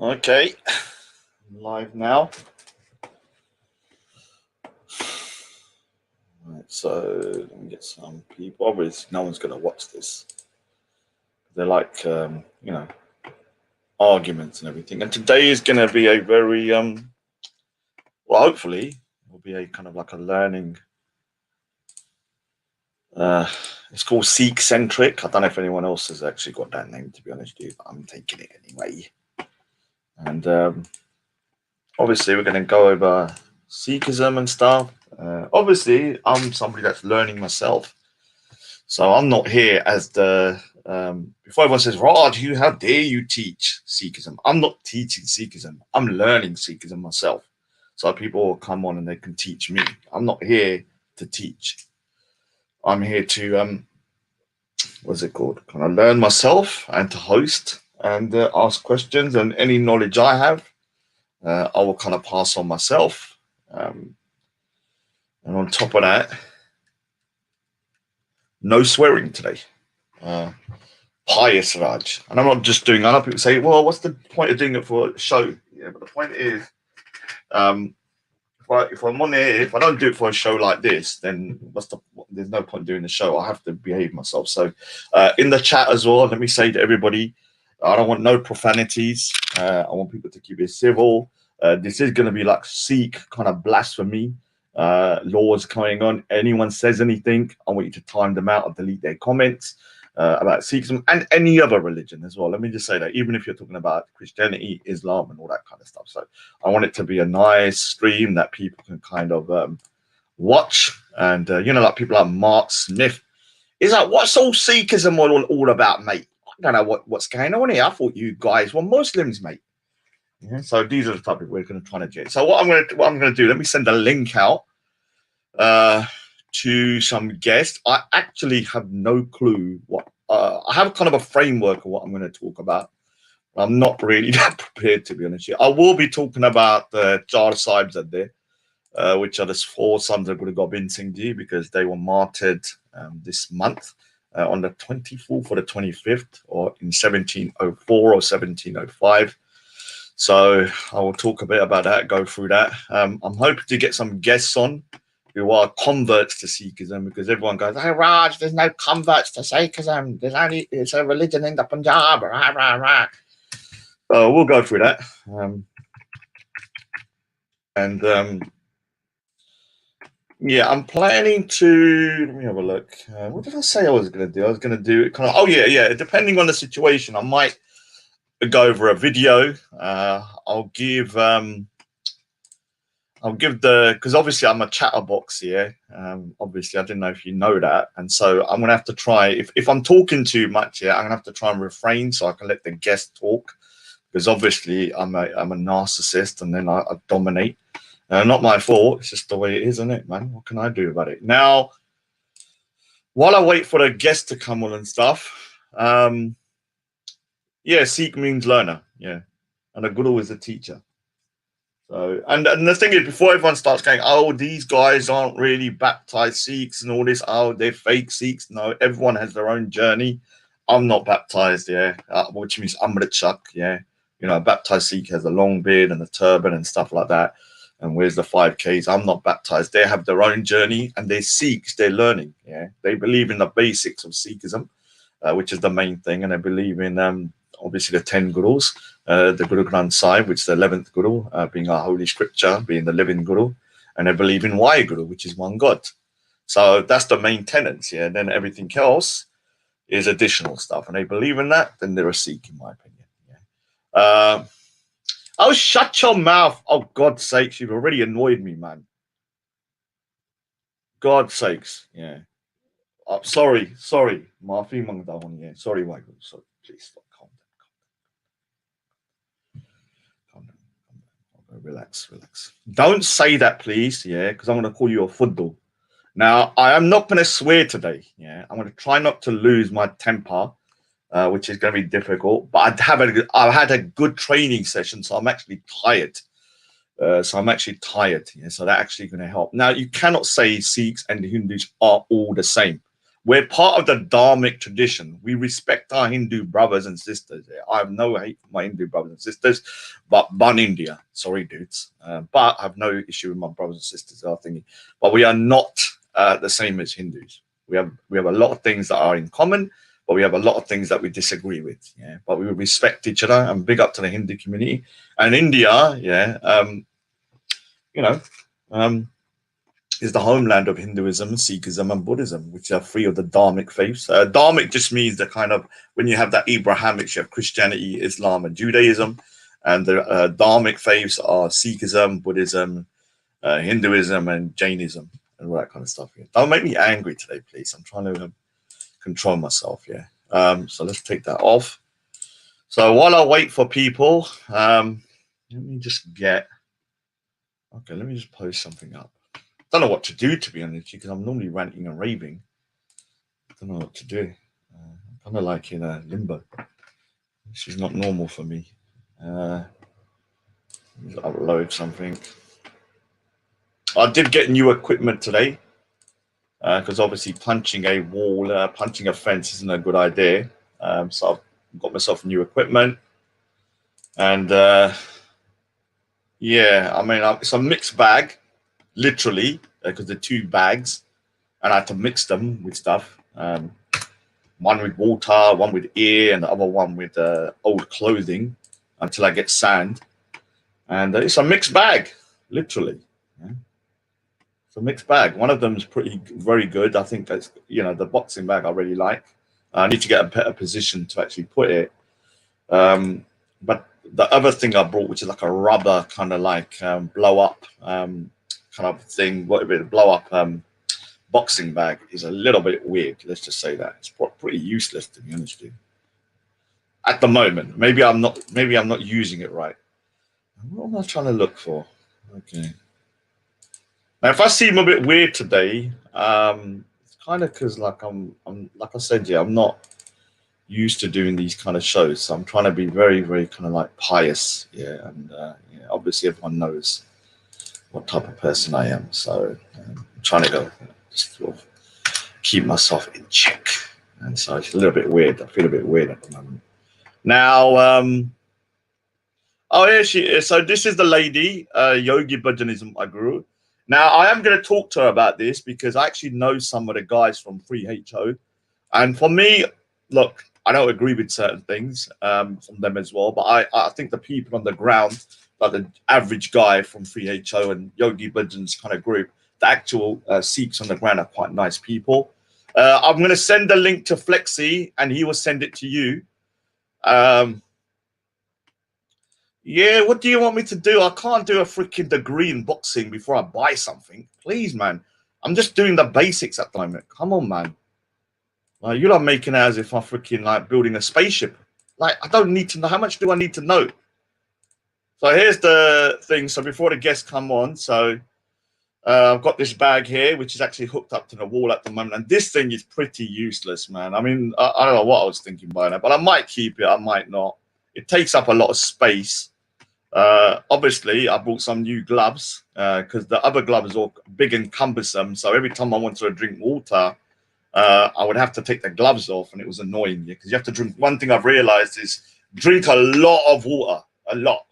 Okay, I'm live now. Right, so let me get some people. Obviously, no one's going to watch this. They're like, arguments and everything. And today is going to be a very, well, hopefully, it will be a kind of like a learning. Uh, it's called Sikh-Centric. I don't know if anyone else has actually got that name, to be honest with you, but I'm taking it anyway. And obviously, we're going to go over Sikhism and stuff. Obviously, I'm somebody that's learning myself. So I'm not here as the before everyone says, Raj, how dare you teach Sikhism? I'm not teaching Sikhism. I'm learning Sikhism myself. So people will come on and they can teach me. I'm not here to teach. I'm here to what's it called? Kind of learn myself and to host and ask questions, and any knowledge I have, I will kind of pass on myself. And on top of that, no swearing today. Uh, Pious Raj. And I'm not just doing, I know people say, well, what's the point of doing it for a show? Yeah, but the point is, um, if I'm on air, if I don't do it for a show like this, then there's no point doing the show. I have to behave myself. So in the chat as well, let me say to everybody, I don't want no profanities. I want people to keep it civil. This is going to be like Sikh kind of blasphemy laws going on. Anyone says anything, I want you to time them out or delete their comments about Sikhism and any other religion as well. Let me just say that, even if you're talking about Christianity, Islam, and all that kind of stuff. So I want it to be a nice stream that people can kind of watch. And, like people like Mark Smith. He's like, what's all Sikhism all about, mate? I don't know what's going on here. I thought you guys were Muslims, mate. Yeah, so these are the type of we're going to try to get. So what I'm going to do, let me send a link out to some guests. I actually have no clue what. I have kind of a framework of what I'm going to talk about. I'm not really that prepared, to be honest with you. I will be talking about the Char Sahibs there, which are the 4 sons of Guru Gobind Singh Ji, because they were martyred this month on the 24th or the 25th, or in 1704 or 1705. So I will talk a bit about that, go through that. I'm hoping to get some guests on who are converts to Sikhism, because everyone goes, "Hey Raj, there's no converts to Sikhism. It's a religion in the Punjab." Rah, rah, rah. We'll go through that. Yeah, I'm planning to. Let me have a look. What did I say I was going to do? I was going to do it kind of. Oh yeah. Depending on the situation, I might go over a video. I'll give because obviously I'm a chatterbox here. Obviously, I didn't know if you know that, and so I'm gonna have to try. If I'm talking too much here, I'm gonna have to try and refrain so I can let the guest talk, because obviously I'm a narcissist, and then I dominate. Not my fault. It's just the way it is, isn't it, man? What can I do about it? Now, while I wait for the guest to come on and stuff, yeah, Sikh means learner, yeah, and a guru is a teacher. So, and the thing is, before everyone starts going, oh, these guys aren't really baptized Sikhs and all this, oh, they're fake Sikhs. No, everyone has their own journey. I'm not baptized, yeah, which means Amrit Chak, yeah. A baptized Sikh has a long beard and a turban and stuff like that. And where's the 5Ks? I'm not baptized. They have their own journey, and they're Sikhs. They're learning, yeah. They believe in the basics of Sikhism, which is the main thing, and they believe in obviously the 10 gurus, the Guru Granth Sahib, which is the 11th guru, being our holy scripture, being the living guru, and they believe in Guru, which is one God. So that's the main tenets, yeah. And then everything else is additional stuff, and they believe in that, then they're a Sikh, in my opinion. Yeah. Oh, shut your mouth! Oh, God's sakes, you've already annoyed me, man. God's sakes, yeah. Sorry, Maafi mangta hoon, yeah. Sorry, Michael. Sorry, please stop. Calm down. Relax. Don't say that, please, yeah, because I'm going to call you a football. Now, I am not going to swear today, yeah. I'm going to try not to lose my temper, which is going to be difficult. But I've had a good training session, so I'm actually tired. Yeah, so that actually going to help. Now, you cannot say Sikhs and Hindus are all the same. We're part of the Dharmic tradition. We respect our Hindu brothers and sisters. I have no hate for my Hindu brothers and sisters, but ban India. Sorry, dudes. But I have no issue with my brothers and sisters. I think, but we are not the same as Hindus. We have a lot of things that are in common, but we have a lot of things that we disagree with. Yeah, but we respect each other. And big up to the Hindu community and India. Yeah, you know. Is the homeland of Hinduism, Sikhism, and Buddhism, which are three of the Dharmic faiths. Dharmic just means the kind of, when you have that Abrahamic, you have Christianity, Islam, and Judaism. And the Dharmic faiths are Sikhism, Buddhism, Hinduism, and Jainism, and all that kind of stuff. Yeah. Don't make me angry today, please. I'm trying to control myself, yeah. So let's take that off. So while I wait for people, let me just get, okay, let me just post something up. Don't know what to do, to be honest, because I'm normally ranting and raving. I don't know what to do. I'm kind of like in a limbo. This is not normal for me. Upload something. I did get new equipment today, because obviously punching a wall, punching a fence isn't a good idea. So I've got myself new equipment. And yeah, I mean, it's a mixed bag. Literally, because they're two bags, and I had to mix them with stuff. One with water, one with air, and the other one with old clothing until I get sand. And it's a mixed bag, literally. Yeah. It's a mixed bag. One of them is very good. I think that's, the boxing bag I really like. I need to get a better position to actually put it. But the other thing I brought, which is like a rubber kind of like blow up kind of thing, blow up boxing bag, is a little bit weird. Let's just say that it's pretty useless, to be honest with you. At the moment, maybe I'm not using it right. What am I trying to look for? Okay. Now, if I seem a bit weird today, it's kind of because, like, I'm like I said, yeah, I'm not used to doing these kind of shows, so I'm trying to be very, very kind of like pious, yeah, and yeah, obviously everyone knows what type of person I am, so I'm trying to go just sort of keep myself in check, and so it's a little bit weird. I feel a bit weird at the moment. Now, oh, here she is. So this is the lady, Yogi Bhajanism I grew. Now, I am going to talk to her about this because I actually know some of the guys from 3HO. And for me, look, I don't agree with certain things from them as well. But I think the people on the ground, like the average guy from 3HO and Yogi Bhajan's kind of group, the actual Sikhs on the ground are quite nice people. I'm going to send the link to Flexi and he will send it to you. Yeah, what do you want me to do? I can't do a freaking degree in boxing before I buy something. Please, man. I'm just doing the basics at the moment. Come on, man. Like, you're not making it as if I'm freaking like building a spaceship. Like, I don't need to know. How much do I need to know? So here's the thing. So before the guests come on, so I've got this bag here, which is actually hooked up to the wall at the moment. And this thing is pretty useless, man. I mean, I don't know what I was thinking by that, but I might keep it. I might not. It takes up a lot of space. Obviously, I bought some new gloves because the other gloves are big and cumbersome. So every time I wanted to drink water, I would have to take the gloves off, and it was annoying because you have to drink. One thing I've realized is drink a lot of water, a lot.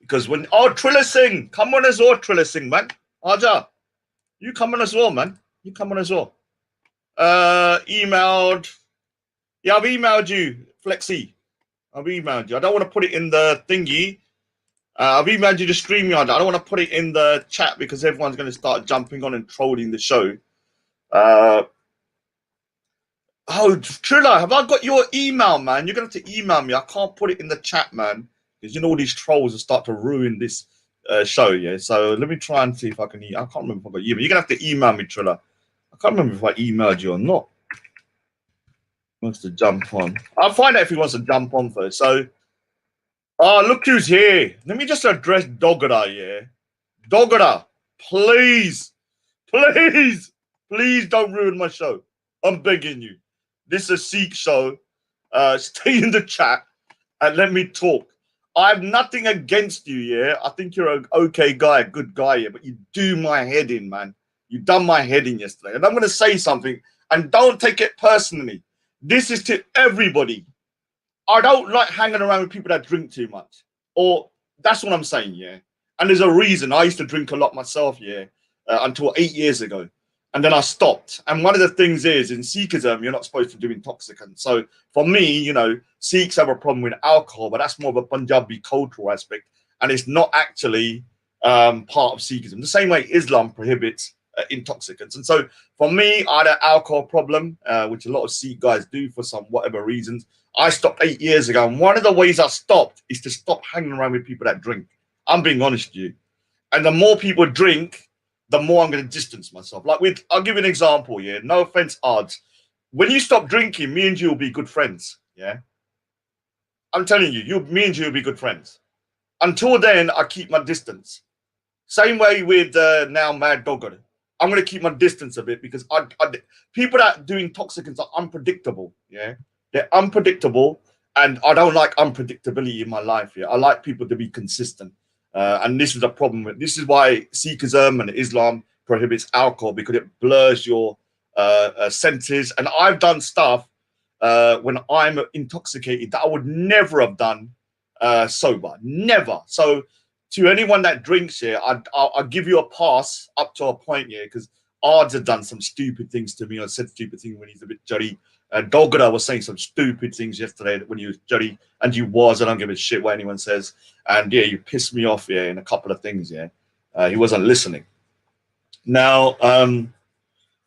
Because when Triller Singh, come on as well, Triller Singh, man. Aja, you come on as well, man. You come on as well. Emailed. Yeah, I've emailed you, Flexi. I've emailed you. I don't want to put it in the thingy. I've emailed you the StreamYard. I don't want to put it in the chat because everyone's going to start jumping on and trolling the show. Oh, Trilla, have I got your email, man? You're going to have to email me. I can't put it in the chat, man, because you know all these trolls will start to ruin this show, yeah? So let me try and see if I can. I can't remember if I got email. You're going to have to email me, Trilla. I can't remember if I emailed you or not. Wants to jump on. I'll find out if he wants to jump on first. So, oh, look who's here. Let me just address Dogara, yeah? Dogara, please don't ruin my show. I'm begging you. This is a Sikh show. Stay in the chat and let me talk. I have nothing against you, yeah? I think you're an okay guy, a good guy, yeah? But you do my head in, man. You done my head in yesterday. And I'm going to say something, and don't take it personally. This is to everybody. I don't like hanging around with people that drink too much. Or that's what I'm saying, yeah. And there's a reason. I used to drink a lot myself, yeah, until 8 years ago. And then I stopped. And one of the things is, in Sikhism, you're not supposed to do intoxicants. So for me, you know, Sikhs have a problem with alcohol, but that's more of a Punjabi cultural aspect. And it's not actually part of Sikhism. The same way Islam prohibits intoxicants. And so for me, I had an alcohol problem, which a lot of Sikh guys do for some whatever reasons. I stopped 8 years ago. And one of the ways I stopped is to stop hanging around with people that drink. I'm being honest with you. And the more people drink, the more I'm going to distance myself. Like I'll give you an example, yeah. No offense, Ards. When you stop drinking, me and you will be good friends, yeah. I'm telling you, me and you will be good friends. Until then, I keep my distance. Same way with now Mad Dogger. I'm going to keep my distance a bit because people that do intoxicants are unpredictable, yeah. They're unpredictable, and I don't like unpredictability in my life. Yeah, I like people to be consistent. And this is a problem with this is why Sikhism and Islam prohibits alcohol, because it blurs your senses. And I've done stuff when I'm intoxicated that I would never have done sober, never. So to anyone that drinks here, I'll give you a pass up to a point here, because Ards had done some stupid things to me. I said stupid things when he's a bit judgy. Dogger was saying some stupid things yesterday when he was judgy, and you was. I don't give a shit what anyone says. And yeah, you pissed me off, yeah, in a couple of things, yeah. He wasn't listening. Now,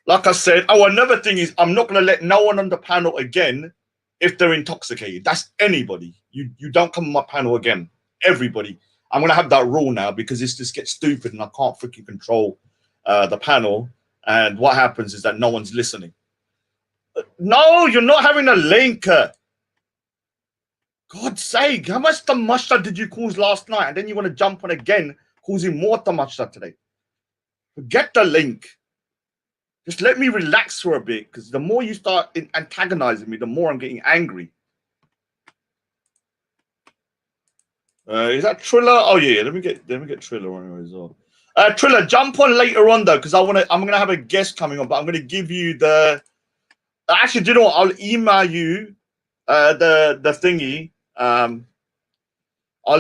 like I said, another thing is I'm not going to let no one on the panel again if they're intoxicated. That's anybody. You don't come on my panel again. Everybody. I'm going to have that rule now because this just gets stupid and I can't freaking control the panel. And what happens is that no one's listening. No, you're not having a link. God's sake, how much tamasha did you cause last night? And then you want to jump on again, causing more tamasha today. Forget the link. Just let me relax for a bit, because the more you start antagonizing me, the more I'm getting angry. Is that Triller? Oh yeah, let me get Triller on here as well. Triller, jump on later on though, because I'm gonna have a guest coming on, but I'm gonna give you the. Actually, do you know what? I'll email you the thingy. I'll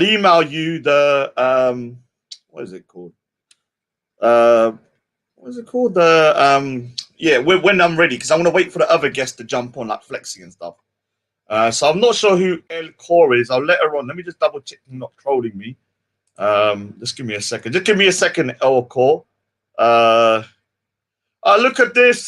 email you the what is it called? What is it called? The yeah, when I'm ready, because I want to wait for the other guests to jump on, like flexing and stuff. So I'm not sure who El Core is. I'll let her on. Let me just double check him not trolling me. Just give me a second. Just give me a second, El Core. Look at this.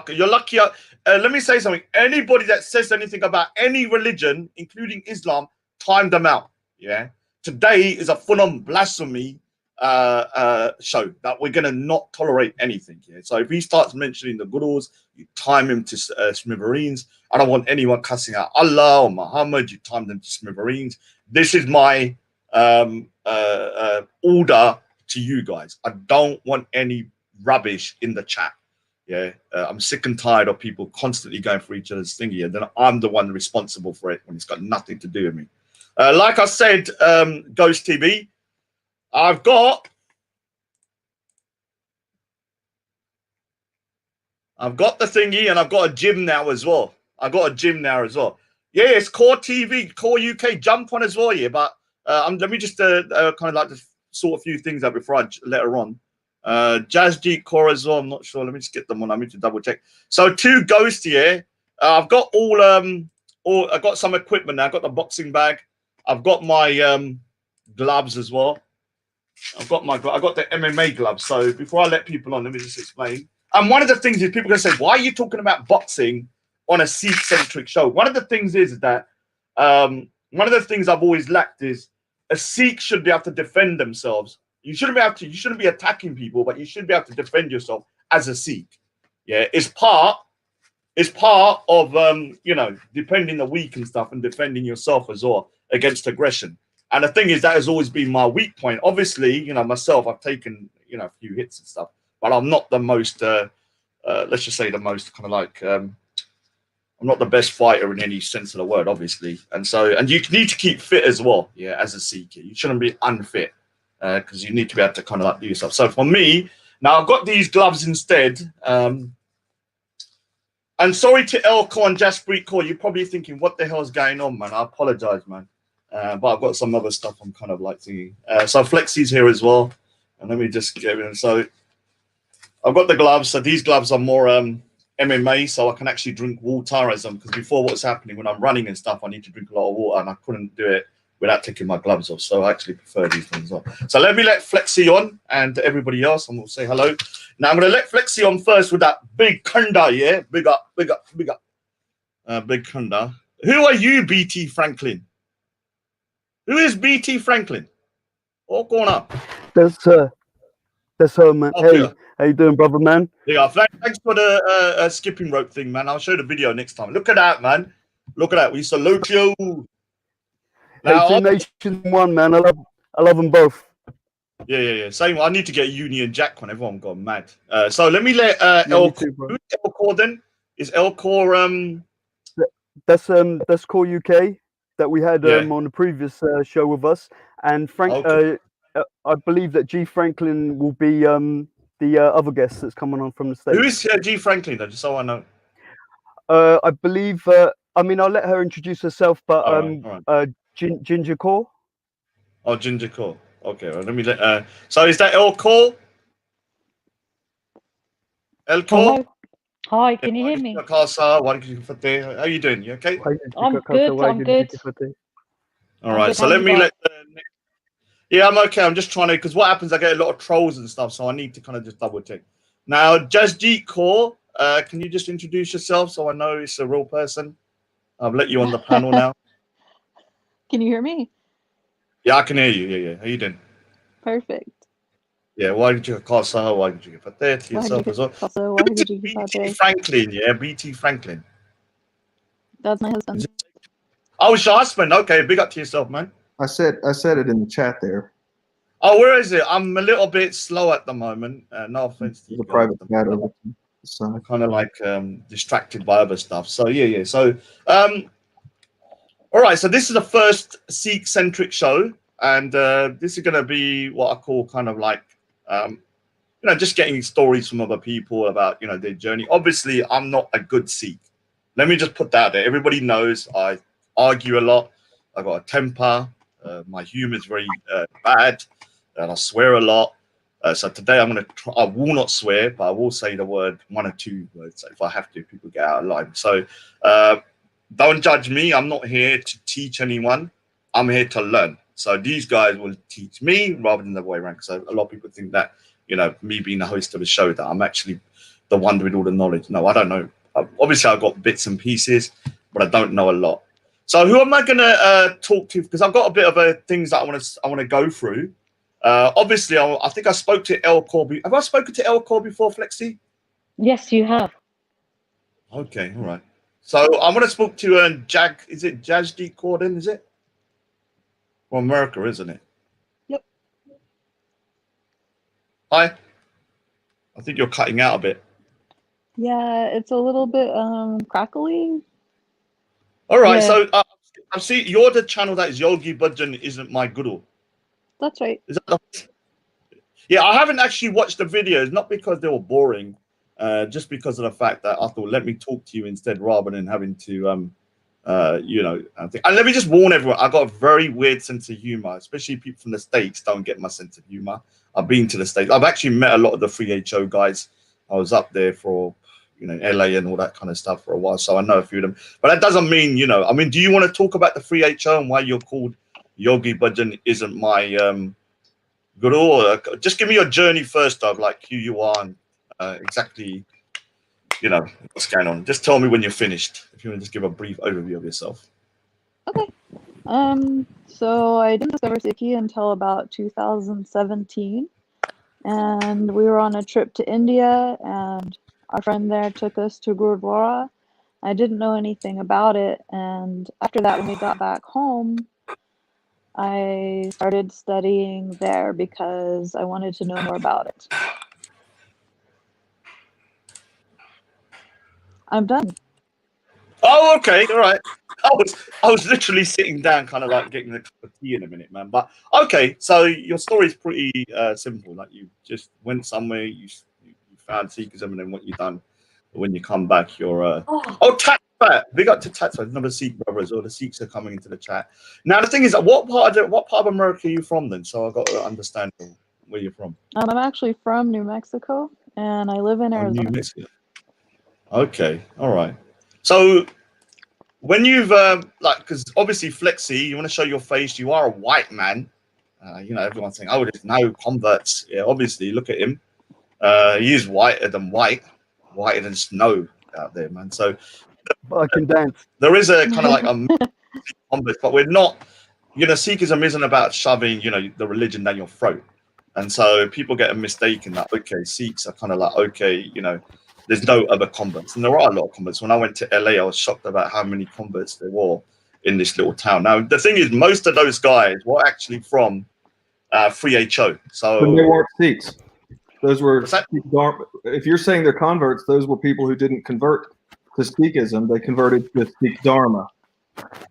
You're lucky. Let me say something. Anybody that says anything about any religion, including Islam, time them out. Yeah. Today is a full-on blasphemy show that we're going to not tolerate anything. Yeah. So if he starts mentioning the gurus, you time him to smithereens. I don't want anyone cussing out Allah or Muhammad. You time them to smithereens. This is my order to you guys. I don't want any rubbish in the chat. Yeah, I'm sick and tired of people constantly going for each other's thingy, and then I'm the one responsible for it when it's got nothing to do with me. Like I said, Ghost TV, I've got the thingy, and I've got a gym now as well. Yeah, it's Core TV, Core UK, jump on as well. Yeah, but let me just kind of like to sort a few things out before I let her on. Jazzjeet Core as well. I'm not sure. Let me just get them on. I need to double check. So 2 ghosts here. I've got all I got some equipment now. I've got the boxing bag. I've got my gloves as well. I got the MMA gloves. So before I let people on, let me just explain. And one of the things is people are going to say, why are you talking about boxing on a Sikh-centric show? One of the things is that one of the things I've always lacked is a Sikh should be able to defend themselves. You shouldn't be attacking people, but you should be able to defend yourself as a Sikh. Yeah, it's part of you know, defending the weak and stuff, and defending yourself as well against aggression. And the thing is, that has always been my weak point. Obviously, you know, myself, I've taken, you know, a few hits and stuff, but I'm not the most let's just say the most kind of like I'm not the best fighter in any sense of the word, obviously. And you need to keep fit as well. Yeah, as a Sikh, you shouldn't be unfit. Because you need to be able to kind of like do yourself. So for me, Now I've got these gloves instead. And sorry to Elco and Jaspreet Kaur. You're probably thinking, what the hell's going on, man? I apologize, man. But I've got some other stuff I'm kind of like thinking. So Flexi's here as well. And let me just get in. So I've got the gloves. So these gloves are more MMA, so I can actually drink water as them. Because before, what's happening when I'm running and stuff, I need to drink a lot of water, and I couldn't do it without taking my gloves off. So I actually prefer these things on. So let me let Flexi on and everybody else, and we'll say hello. Now I'm going to let Flexi on first with that big kunda, yeah? Big up, big up, big up. Big kunda. Who are you, BT Franklin? Who is BT Franklin? What's going on? That's her, man. Oh, hey, yeah. How you doing, brother, man? Yeah, thanks for the skipping rope thing, man. I'll show the video next time. Look at that, man. Look at that. We salute you. Now, hey, two nations, one, man. I love them both. Yeah. Same. I need to get Uni and Jack on. Everyone gone mad. So let me let Elcor. Who's Elcor then? Is Elcor That's Core UK that we had on the previous show with us, and Frank. Okay. I believe that G Franklin will be the other guest that's coming on from the States. Who is G Franklin though? Just so I know. I believe. I mean, I'll let her introduce herself, but all right. Ginger Core. Oh, Ginger Core. Okay, well, let me let. So is that Elcor? Elcor? Hi, can you hear me? How are you doing? You okay? I'm good. I'm good. All right. So let me let. Yeah, I'm okay. I'm just trying to, because what happens, I get a lot of trolls and stuff, so I need to kind of just double check. Now, Jasjeet Kaur, can you just introduce yourself so I know it's a real person? I've let you on the panel now. Can you hear me? Yeah, I can hear you. Yeah. How you doing? Perfect. Yeah, why did you call her? Why did you give that to yourself as well? Why did you BT Franklin, yeah, BT Franklin. That's my husband. Oh, it's your husband. Okay, big up to yourself, man. I said it in the chat there. Oh, where is it? I'm a little bit slow at the moment. No offense to you. The private chat over to the side. I'm kind of like distracted by other stuff. So yeah. So all right. So this is the first Sikh-centric show, and this is going to be what I call kind of like just getting stories from other people about their journey. Obviously, I'm not a good Sikh. Let me just put that out there. Everybody knows I argue a lot. I got a temper. My humor is very bad, and I swear a lot. So today I will not swear, but I will say the word, one or two words if I have to. People get out of line. So don't judge me. I'm not here to teach anyone. I'm here to learn. So these guys will teach me rather than the way around. So a lot of people think that me being the host of a show that I'm actually the one with all the knowledge. No, I don't know. Obviously, I've got bits and pieces, but I don't know a lot. So who am I going to talk to? Because I've got a bit of things that I want to go through. Obviously, I think I spoke to Elcor. Have I spoken to Elcor before, Flexi? Yes, you have. Okay, all right. So I'm going to speak to Jag. Is it Jasjeet Kaur then? Is it? Well, America, isn't it? Yep. Hi. I think you're cutting out a bit. Yeah, it's a little bit crackly. All right. Yeah. So I see you're the channel that is Yogi Bhajan Isn't My Guru. That's right. Is that Yeah, I haven't actually watched the videos, not because they were boring, just because of the fact that I thought, let me talk to you instead rather than having to, and let me just warn everyone, I got a very weird sense of humor, especially people from the States don't get my sense of humor. I've been to the States. I've actually met a lot of the 3HO guys. I was up there for, LA and all that kind of stuff for a while, so I know a few of them. But that doesn't mean, do you want to talk about the 3HO and why you're called Yogi Bhajan Isn't My Guru? Or just give me your journey first of like who you are and exactly, what's going on. Just tell me when you're finished. If you want to just give a brief overview of yourself. Okay. So I didn't discover Sikhi until about 2017, and we were on a trip to India, and our friend there took us to Gurdwara. I didn't know anything about it, and after that, when we got back home, I started studying there because I wanted to know more about it. I'm done. Oh, okay. All right. I was literally sitting down, kind of like getting a cup of tea in a minute, man. But okay, so your story is pretty simple. Like you just went somewhere, you found Sikhism, and then what you done when you come back, you're Tat Fat. Big up to Tat Fat, another Sikh brothers, or the Sikhs are coming into the chat. Now the thing is, what part of America are you from then? So I got to understand where you're from. I'm actually from New Mexico, and I live in Arizona. New Mexico. Okay, all right. So when you've like, because obviously Flexi, you want to show your face. You are a white man. You know, everyone's saying, "Oh, there's no converts." Yeah, obviously, look at him. He is whiter than white, whiter than snow out there, man. So I can dance. there is a kind of like a converts, but we're not. You know, Sikhism isn't about shoving, you know, the religion down your throat. And so people get a mistake in that. Okay, Sikhs are kind of like, okay, you know, there's no other converts, and there are a lot of converts. When I went to LA, I was shocked about how many converts there were in this little town. Now, the thing is, most of those guys were actually from 3HO. So But they weren't Sikhs. Those were, if you're saying they're converts, those were people who didn't convert to Sikhism. They converted to Sikh Dharma.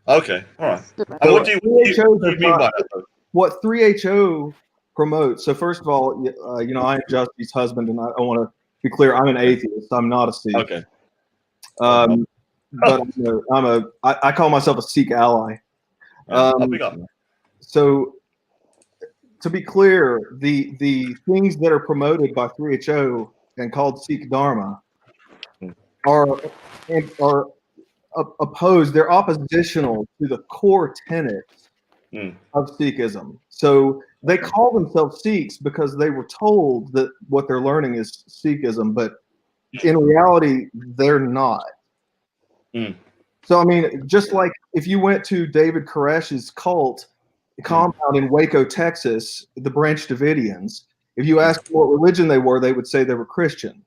Okay, all right. And So what do you mean by that, though? What 3HO promotes? So first of all, you know, I am Justy's husband, and I want to be clear. I'm an atheist. I'm not a Sikh. Okay. But I call myself a Sikh ally. So to be clear, the things that are promoted by 3HO and called Sikh Dharma are opposed. They're oppositional to the core tenets of Sikhism. So they call themselves Sikhs because they were told that what they're learning is Sikhism, but in reality, they're not. So, I mean, just like if you went to David Koresh's cult compound in Waco, Texas, the Branch Davidians, if you asked them what religion they were, they would say they were Christian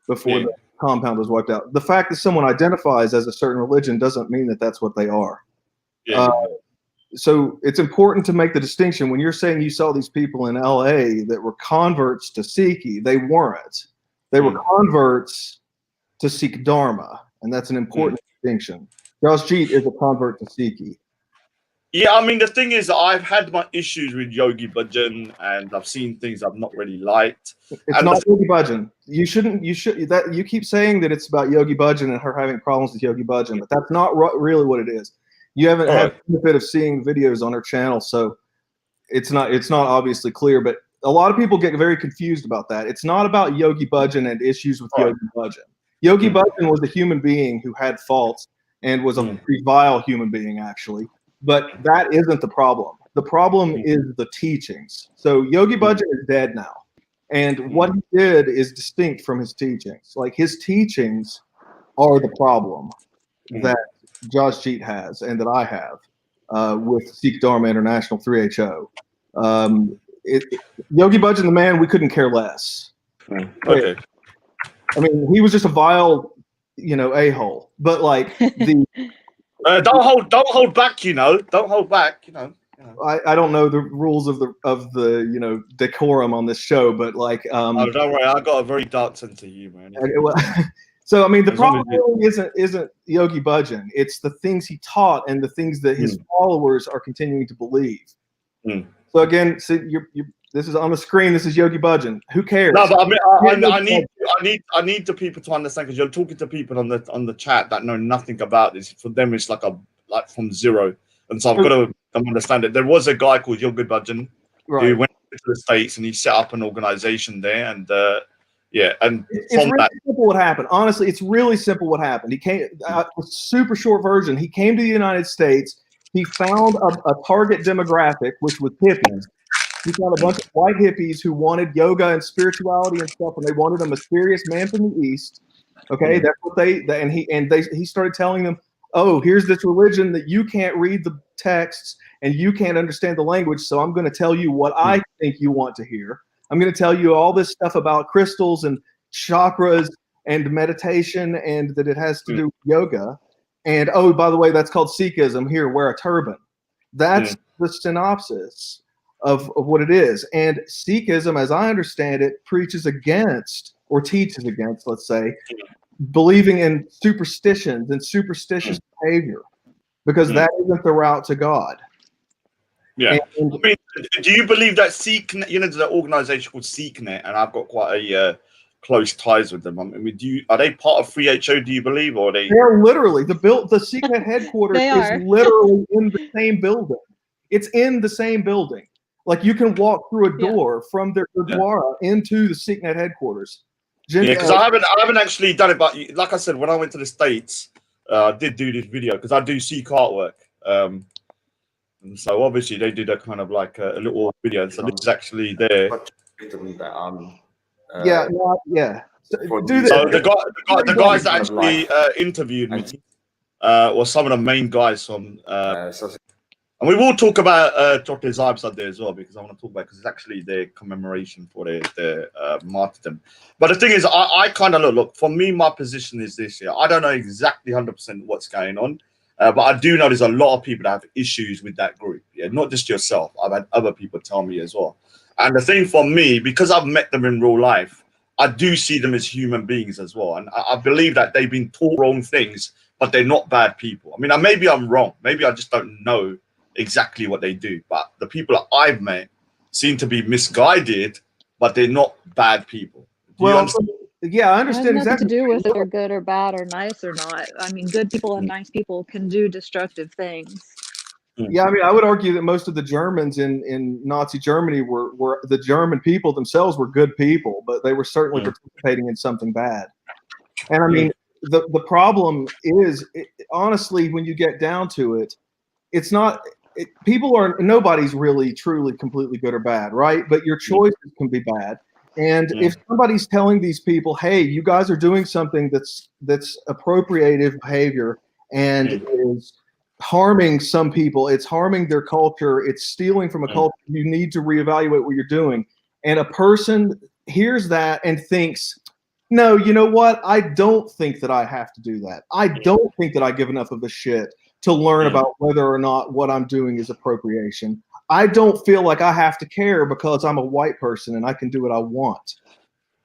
before the compound was wiped out. The fact that someone identifies as a certain religion doesn't mean that that's what they are. So it's important to make the distinction. When you're saying you saw these people in LA that were converts to Sikhi, they weren't. They were converts to Sikh Dharma, and that's an important distinction. Jasjeet is a convert to Sikhi. Yeah, I mean, the thing is, I've had my issues with Yogi Bhajan, and I've seen things I've not really liked. It's not Yogi Bhajan. You keep saying that it's about Yogi Bhajan and her having problems with Yogi Bhajan, but that's not really what it is. You haven't had the benefit of seeing videos on her channel, so it's not obviously clear. But a lot of people get very confused about that. It's not about Yogi Bhajan and issues with Yogi Bhajan. Yogi Bhajan was a human being who had faults and was a pretty vile human being, actually. But that isn't the problem. The problem is the teachings. So Yogi Bhajan is dead now. And what he did is distinct from his teachings. Like, his teachings are the problem that Jasjeet has and that I have with Sikh Dharma International 3HO. Yogi Bhajan, the man, we couldn't care less. Okay. I mean, he was just a vile, a-hole. But like don't hold back, Don't hold back, I don't know the rules of the decorum on this show, but like oh, don't worry, I got a very dark sense of humor. So I mean, the problem really isn't Yogi Bhajan. It's the things he taught and the things that his followers are continuing to believe. So again, this is on the screen. This is Yogi Bhajan. Who cares? No, but I need the people to understand, because you're talking to people on the chat that know nothing about this. For them, it's like from zero, and so I've got to understand it. There was a guy called Yogi Bhajan who went to the States and he set up an organization there, and it's really simple what happened. Honestly, it's really simple what happened. He came, super short version. He came to the United States. He found a target demographic, which was hippies. He found a bunch of white hippies who wanted yoga and spirituality and stuff, and they wanted a mysterious man from the East. Okay, that's what he started telling them, oh, here's this religion that you can't read the texts and you can't understand the language, so I'm going to tell you what I think you want to hear. I'm going to tell you all this stuff about crystals and chakras and meditation, and that it has to do with yoga. And, oh, by the way, that's called Sikhism. Here, wear a turban. That's the synopsis of what it is. And Sikhism, as I understand it, preaches against, or teaches against, let's say, believing in superstitions and superstitious behavior. because that isn't the route to God. Yeah. And, I mean, do you believe that Sikh-Net, you know, there's an organization called Sikh-Net, and I've got quite a close ties with them. I mean, are they part of 3HO, do you believe, or are they? they're literally, the Sikh-Net headquarters is literally in the same building. It's in the same building. Like, you can walk through a door from their Gurdwara into the Sikh-Net headquarters. Yeah, because I haven't actually done it, but like I said, when I went to the States, I did do this video because I do Sikh artwork. And so obviously they did a kind of like a little video. So this is actually there. Yeah. So the guys that actually interviewed me were some of the main guys from. And we will talk about Jotte's episode there as well, because I want to talk about, because it's actually their commemoration for their martyrdom. But the thing is, I kind of look, for me, my position is this year. I don't know exactly 100% what's going on, but I do know there's a lot of people that have issues with that group. Yeah, not just yourself. I've had other people tell me as well. And the thing for me, because I've met them in real life, I do see them as human beings as well. And I believe that they've been taught wrong things, but they're not bad people. I mean, maybe I'm wrong. Maybe I just don't know exactly what they do, but the people that I've met seem to be misguided, but they're not bad people. Yeah, I understand. It has nothing to do with if they're good or bad or nice or not. I mean, good people and nice people can do destructive things. Yeah, I mean, I would argue that most of the Germans in Nazi Germany were the German people themselves were good people, but they were certainly participating in something bad. And I mean, the problem is, honestly, when you get down to it, it's not. Nobody's really truly completely good or bad, right? But your choices can be bad. And if somebody's telling these people, hey, you guys are doing something that's appropriative behavior and is harming some people, it's harming their culture, it's stealing from a culture, you need to reevaluate what you're doing. And a person hears that and thinks, no, you know what? I don't think that I have to do that. I don't think that I give enough of a shit to learn about whether or not what I'm doing is appropriation. I don't feel like I have to care because I'm a white person and I can do what I want.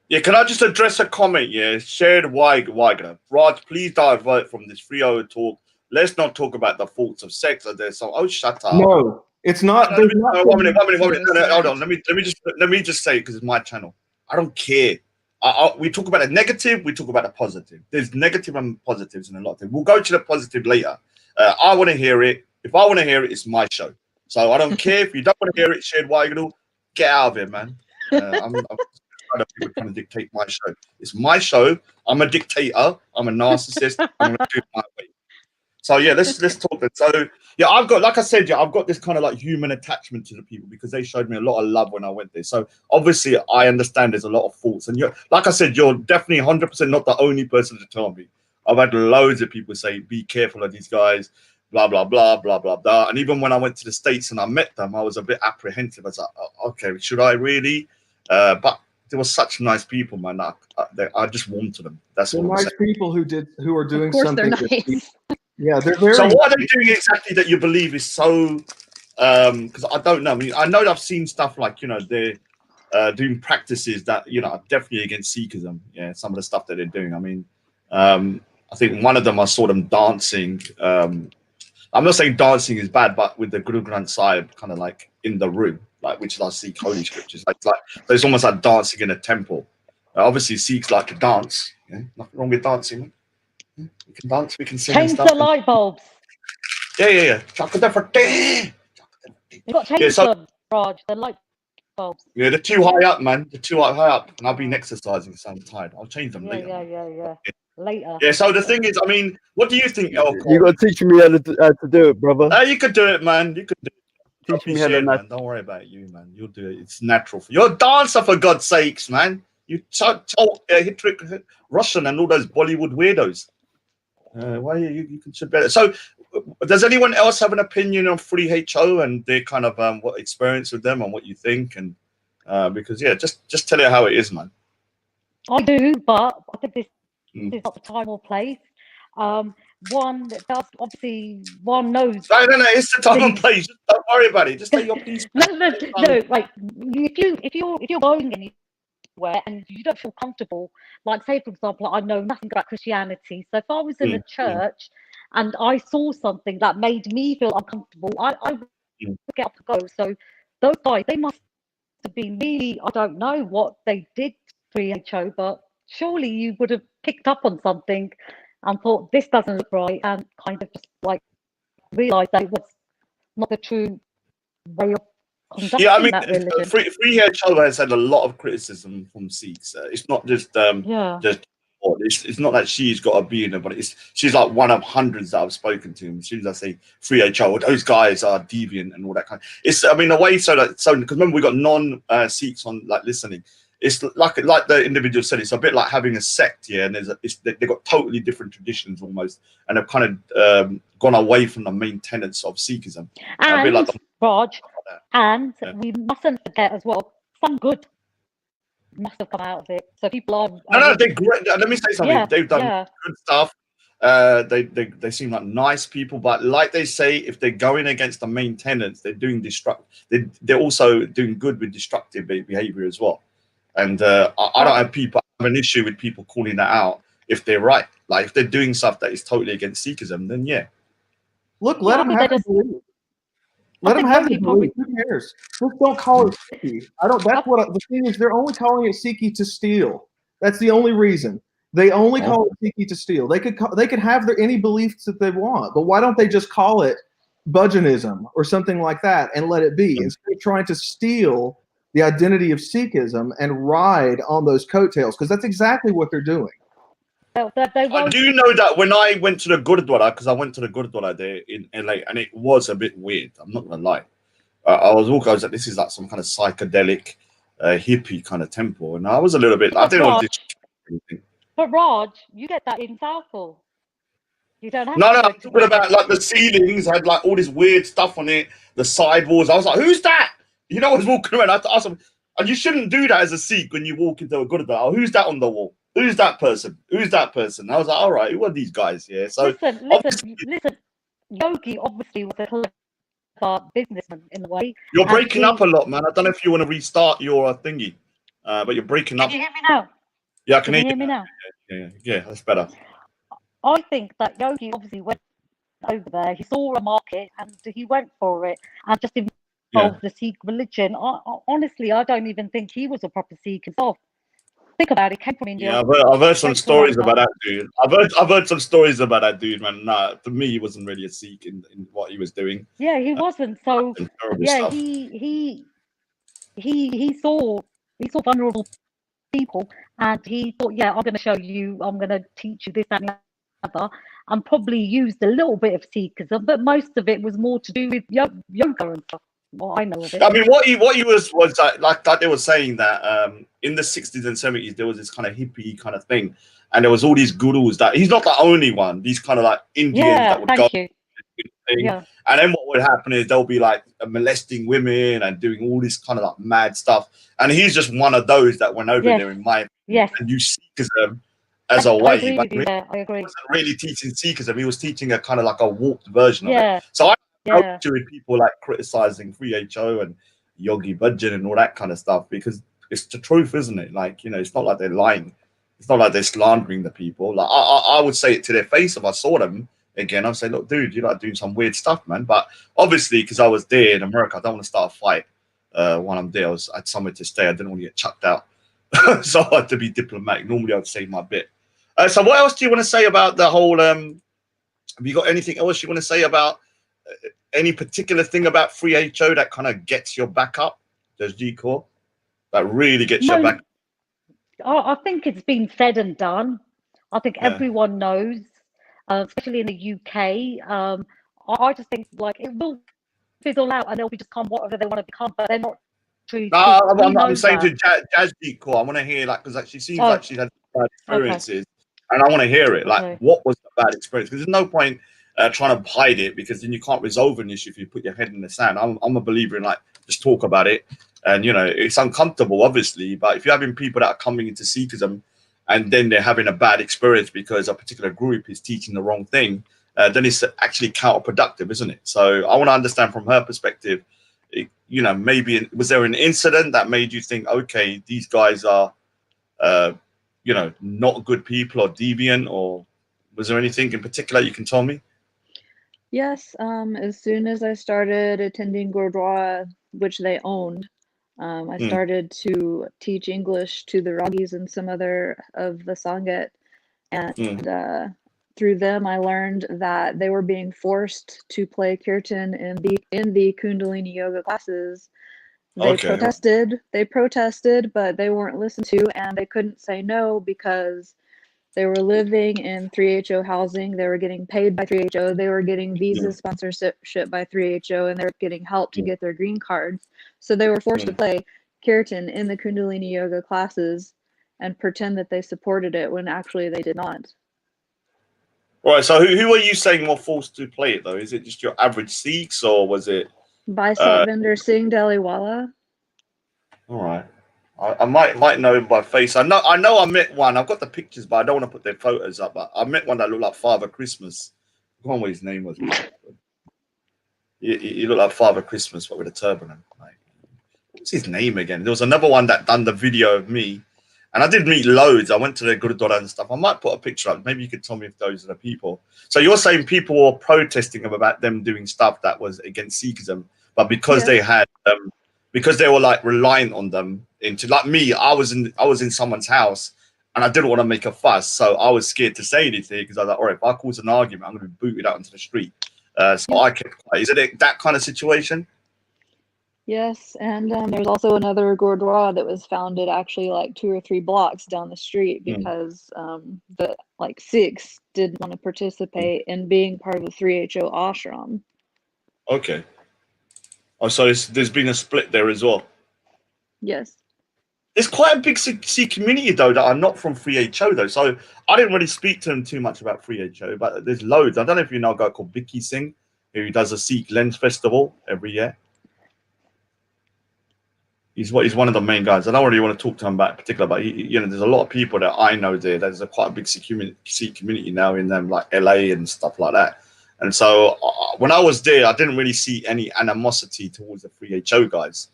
Yeah, can I just address a comment? Yeah, Shared Wagner. Raj, please divert from this 3-hour talk. Let's not talk about the faults of sex. Shut up. No, it's not. One minute. No, hold on. Let me just say it, because it's my channel. I don't care. We talk about the negative. We talk about the positive. There's negative and positives in a lot of things. We'll go to the positive later. I want to hear it. If I want to hear it, it's my show. So I don't care if you don't want to hear it. Shared Wagner, get out of here, man. I'm tired of people trying to dictate my show. It's my show. I'm a dictator. I'm a narcissist. I'm gonna do it my way. So yeah, let's talk then. So yeah, I've got, like I said, I've got this kind of like human attachment to the people because they showed me a lot of love when I went there. So obviously I understand there's a lot of faults, and you're, like I said, you're definitely 100% not the only person to tell me. I've had loads of people say, be careful of these guys, blah, blah, blah, blah, blah, blah. And even when I went to the States and I met them, I was a bit apprehensive. I was like, oh, okay, should I really? But they were such nice people, man. I just warmed to them. That's they're nice people who are doing something. Of course they're nice. Yeah, they're very. So what are they doing exactly that you believe is so? Because I don't know. I mean, I know I've seen stuff like, you know, they're doing practices that, you know, are definitely against Sikhism. Yeah, some of the stuff that they're doing. I mean, I think one of them I saw them dancing. I'm not saying dancing is bad, but with the Guru Granth Sahib kind of like in the room, like, which is our Sikh holy scriptures. Like so it's almost like dancing in a temple. Obviously, Sikhs like to dance. Yeah? Nothing wrong with dancing. We can dance, we can sing. Change the light bulbs. Yeah. You've got to change them, Raj, the light bulbs. Yeah, they're too high up, man. They're too high up. And I've been exercising, so I'm tired. I'll change them later. Yeah. Later. Yeah, so the thing is, I mean, what do you think, Elko? You got to teach me how to do it, brother. You could do it, man. You could do it. Teach me how to man. Don't worry about you, man. You'll do it. It's natural. You're a dancer, for God's sakes, man. You talk Russian and all those Bollywood weirdos. Why you should better. So, does anyone else have an opinion on 3HO and their kind of what experience with them and what you think? And because yeah, just tell it how it is, man. I do, but I think this is not the time or place. One that does, obviously, one knows. No, it's the time and place. Just don't worry about it. Just say your piece. No. Like if you're going anywhere and you don't feel comfortable, like say for example, I know nothing about Christianity. So if I was in a church and I saw something that made me feel uncomfortable, I would get up and go. So those guys, they must have been really, I don't know what they did to WHO, but surely you would have picked up on something and thought this doesn't look right, and kind of just like realized that it was not the true way of conducting Yeah, I mean, that religion. Free HO has had a lot of criticism from Sikhs. It's not just just it's not that she's got a be in it, but she's like one of hundreds that I've spoken to. As soon as I say Free HO, those guys are deviant and all that kind. It's, I mean, a way so because remember we got non Sikhs on like listening. It's like the individual said, it's a bit like having a sect, yeah, and they've got totally different traditions almost, and have kind of gone away from the main tenets of Sikhism. And a bit like Raj, and we mustn't forget as well, some good must have come out of it. So people are no, they're great. Let me say something. Yeah, They've done good stuff. They seem like nice people, but like they say, if they're going against the main tenets, they're doing they're also doing good with destructive behavior as well. And I don't have an issue with people calling that out if they're right. Like if they're doing stuff that is totally against Sikhism, then yeah. Look, let them have the belief. Let them have the belief. Who cares? Just don't call it Sikhi. I don't. That's what the thing is. They're only calling it Sikhi to steal. That's the only reason. They only call it Sikhi to steal. They could have any beliefs that they want, but why don't they just call it Bhajanism or something like that and let it be, instead of trying to steal the identity of Sikhism and ride on those coattails, because that's exactly what they're doing. I do know that when I went to the Gurdwara, because I went to the Gurdwara there in LA, and it was a bit weird. I'm not gonna lie. I was like, this is like some kind of psychedelic, hippie kind of temple, and I was a little bit. I didn't want to. But Raj, you get that in Southall. You don't have. No, I'm talking about like the ceilings had like all this weird stuff on it. The sidewalls. I was like, who's that? You know, I was walking around. I had to ask them, and you shouldn't do that as a Sikh when you walk into a Gurdwara. Oh, who's that on the wall? Who's that person? Who's that person? I was like, all right, who are these guys? Yeah. So listen. Yogi obviously was a clever businessman in a way. You're breaking up a lot, man. I don't know if you want to restart your thingy, but you're breaking up. Can you hear me now? Yeah, I can hear me now. Yeah, that's better. I think that Yogi obviously went over there. He saw a market and he went for it, and just involved the Sikh religion. Honestly, I don't even think he was a proper Sikh himself. Think about it. Came from India. Yeah, I've heard some stories about that dude. I've heard some stories about that dude, man. Nah, to me, he wasn't really a Sikh in what he was doing. Yeah, he wasn't. So yeah, he saw vulnerable people, and he thought, yeah, I'm going to show you. I'm going to teach you this, that, and the other, and probably used a little bit of Sikhism, but most of it was more to do with yoga and stuff. What I know of it. I mean, what he was like they were saying that in the 60s and 70s there was this kind of hippie kind of thing, and there was all these gurus that he's not the only one. These kind of like Indians that would go. Yeah. And then what would happen is they'll be like molesting women and doing all this kind of like mad stuff. And he's just one of those that went over there in my opinion, and you Sikhism as a way. But I agree. He wasn't really teaching Sikhism. He was teaching a kind of like a warped version of it. So I with people like criticizing Free HO and Yogi Bhajan and all that kind of stuff, because it's the truth, isn't it? Like, you know, it's not like they're lying. It's not like they're slandering the people. Like I would say it to their face if I saw them again. I'd say, look, dude, you're like doing some weird stuff, man. But obviously, because I was there in America, I don't want to start a fight while I'm there. I had somewhere to stay. I didn't want to get chucked out. So I had to be diplomatic. Normally, I'd say my bit. So what else do you want to say about the whole have you got anything else you want to say about any particular thing about Free HO that kind of gets your back up? Does G-Core that really gets your back up? I think it's been said and done. I think everyone knows, especially in the UK. I just think like it will fizzle out and they'll become whatever they want to become, but they're not true. No, I'm saying to Jazz G-Core, I want to hear, like, because she seems like she's had bad experiences, and I want to hear it. Like, what was the bad experience? Because there's no point trying to hide it, because then you can't resolve an issue if you put your head in the sand. I'm a believer in, like, just talk about it. And, you know, it's uncomfortable, obviously, but if you're having people that are coming into Sikhism and then they're having a bad experience because a particular group is teaching the wrong thing, then it's actually counterproductive, isn't it? So I want to understand from her perspective, you know, maybe was there an incident that made you think, okay, these guys are, you know, not good people or deviant, or was there anything in particular you can tell me? Yes, as soon as I started attending Gurdwara, which they owned, I Mm, started to teach English to the Ragis and some other of the Sangat, mm. and through them I learned that they were being forced to play kirtan in the Kundalini yoga classes. Okay. They protested, but they weren't listened to, and they couldn't say no because they were living in 3HO housing. They were getting paid by 3HO. They were getting visa Mm, sponsorship by 3HO, and they were getting help to mm, get their green cards. So they were forced to mm. play Kirtan in the Kundalini yoga classes and pretend that they supported it when actually they did not. Right. So who are you saying were forced to play it though? Is it just your average Sikhs or was it? By Uh, Satvinder Singh Daliwala. all right. I might know him by face. I know I met one. I've got the pictures, but I don't want to put their photos up. But I met one that looked like Father Christmas. I can't remember what his name was. He looked like Father Christmas, but with a turban. Like, what's his name again? There was another one that done the video of me, and I did meet loads. I went to the Gurdwara and stuff. I might put a picture up. Maybe you could tell me if those are the people. So you're saying people were protesting about them doing stuff that was against Sikhism, but because they Yes. had because they were like reliant on them into like me, I was in someone's house and I didn't want to make a fuss, so I was scared to say anything because I was like, all right, if I cause an argument, I'm going to be booted out into the street. So Yep. I kept quiet. Is it that kind of situation? Yes, and there was also another Gurdwara that was founded actually like 2 or 3 blocks down the street Mm, because the like Sikhs didn't want to mm. participate in being part of the 3HO ashram. Okay. Oh, so there's been a split there as well. Yes. There's quite a big Sikh community though that are not from 3HO though. So I didn't really speak to them too much about 3HO, but there's loads. I don't know if you know a guy called Vicky Singh who does a Sikh Lens Festival every year. He's one of the main guys. I don't really want to talk to him about particular, but there's a lot of people that I know there. There's quite a big Sikh community now in them, like LA and stuff like that. And so when I was there, I didn't really see any animosity towards the 3HO guys.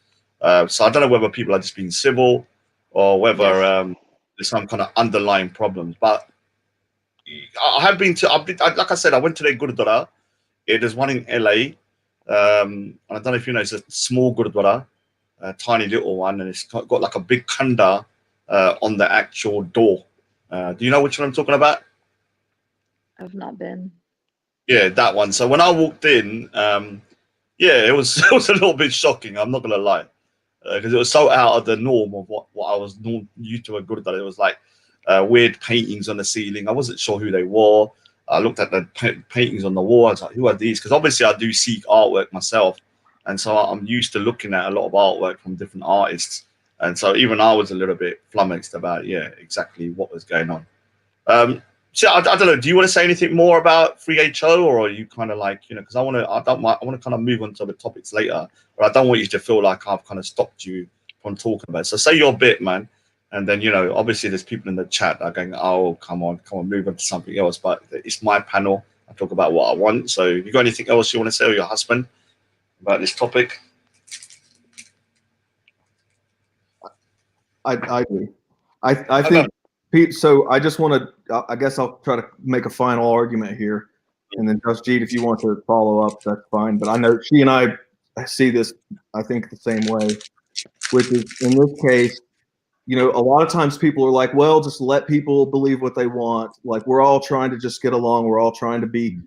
So I don't know whether people are just being civil or whether Yes. there's some kind of underlying problems. But I have been to, like I said, I went to their Gurdwara. There's one in LA. I don't know if you know, it's a small Gurdwara, a tiny little one, and it's got like a big khanda on the actual door. Do you know which one I'm talking about? I've not been. Yeah, that one. So when I walked in, yeah, it was it was a little bit shocking. I'm not gonna lie, because it was so out of the norm of what I was used to a Gurdwara. It was like weird paintings on the ceiling. I wasn't sure who they were. I looked at the paintings on the wall. I was like, who are these? Because obviously I do seek artwork myself. And so I'm used to looking at a lot of artwork from different artists. And so even I was a little bit flummoxed about, yeah, exactly what was going on. So I don't know. Do you want to say anything more about 3HO, or are you kind of like, because I want to kind of move on to the topics later, but I don't want you to feel like I've kind of stopped you from talking about it. So say your bit, man. And then, obviously there's people in the chat that are going, oh, come on, move on to something else. But it's my panel. I talk about what I want. So you got anything else you want to say, or your husband, about this topic? I do. I think, Pete, so I just want to, I guess I'll try to make a final argument here. And then Just if you want to follow up, that's fine. But I know she and I see this, I think, the same way, which is in this case, a lot of times people are like, well, just let people believe what they want. Like, we're all trying to just get along. We're all trying to be,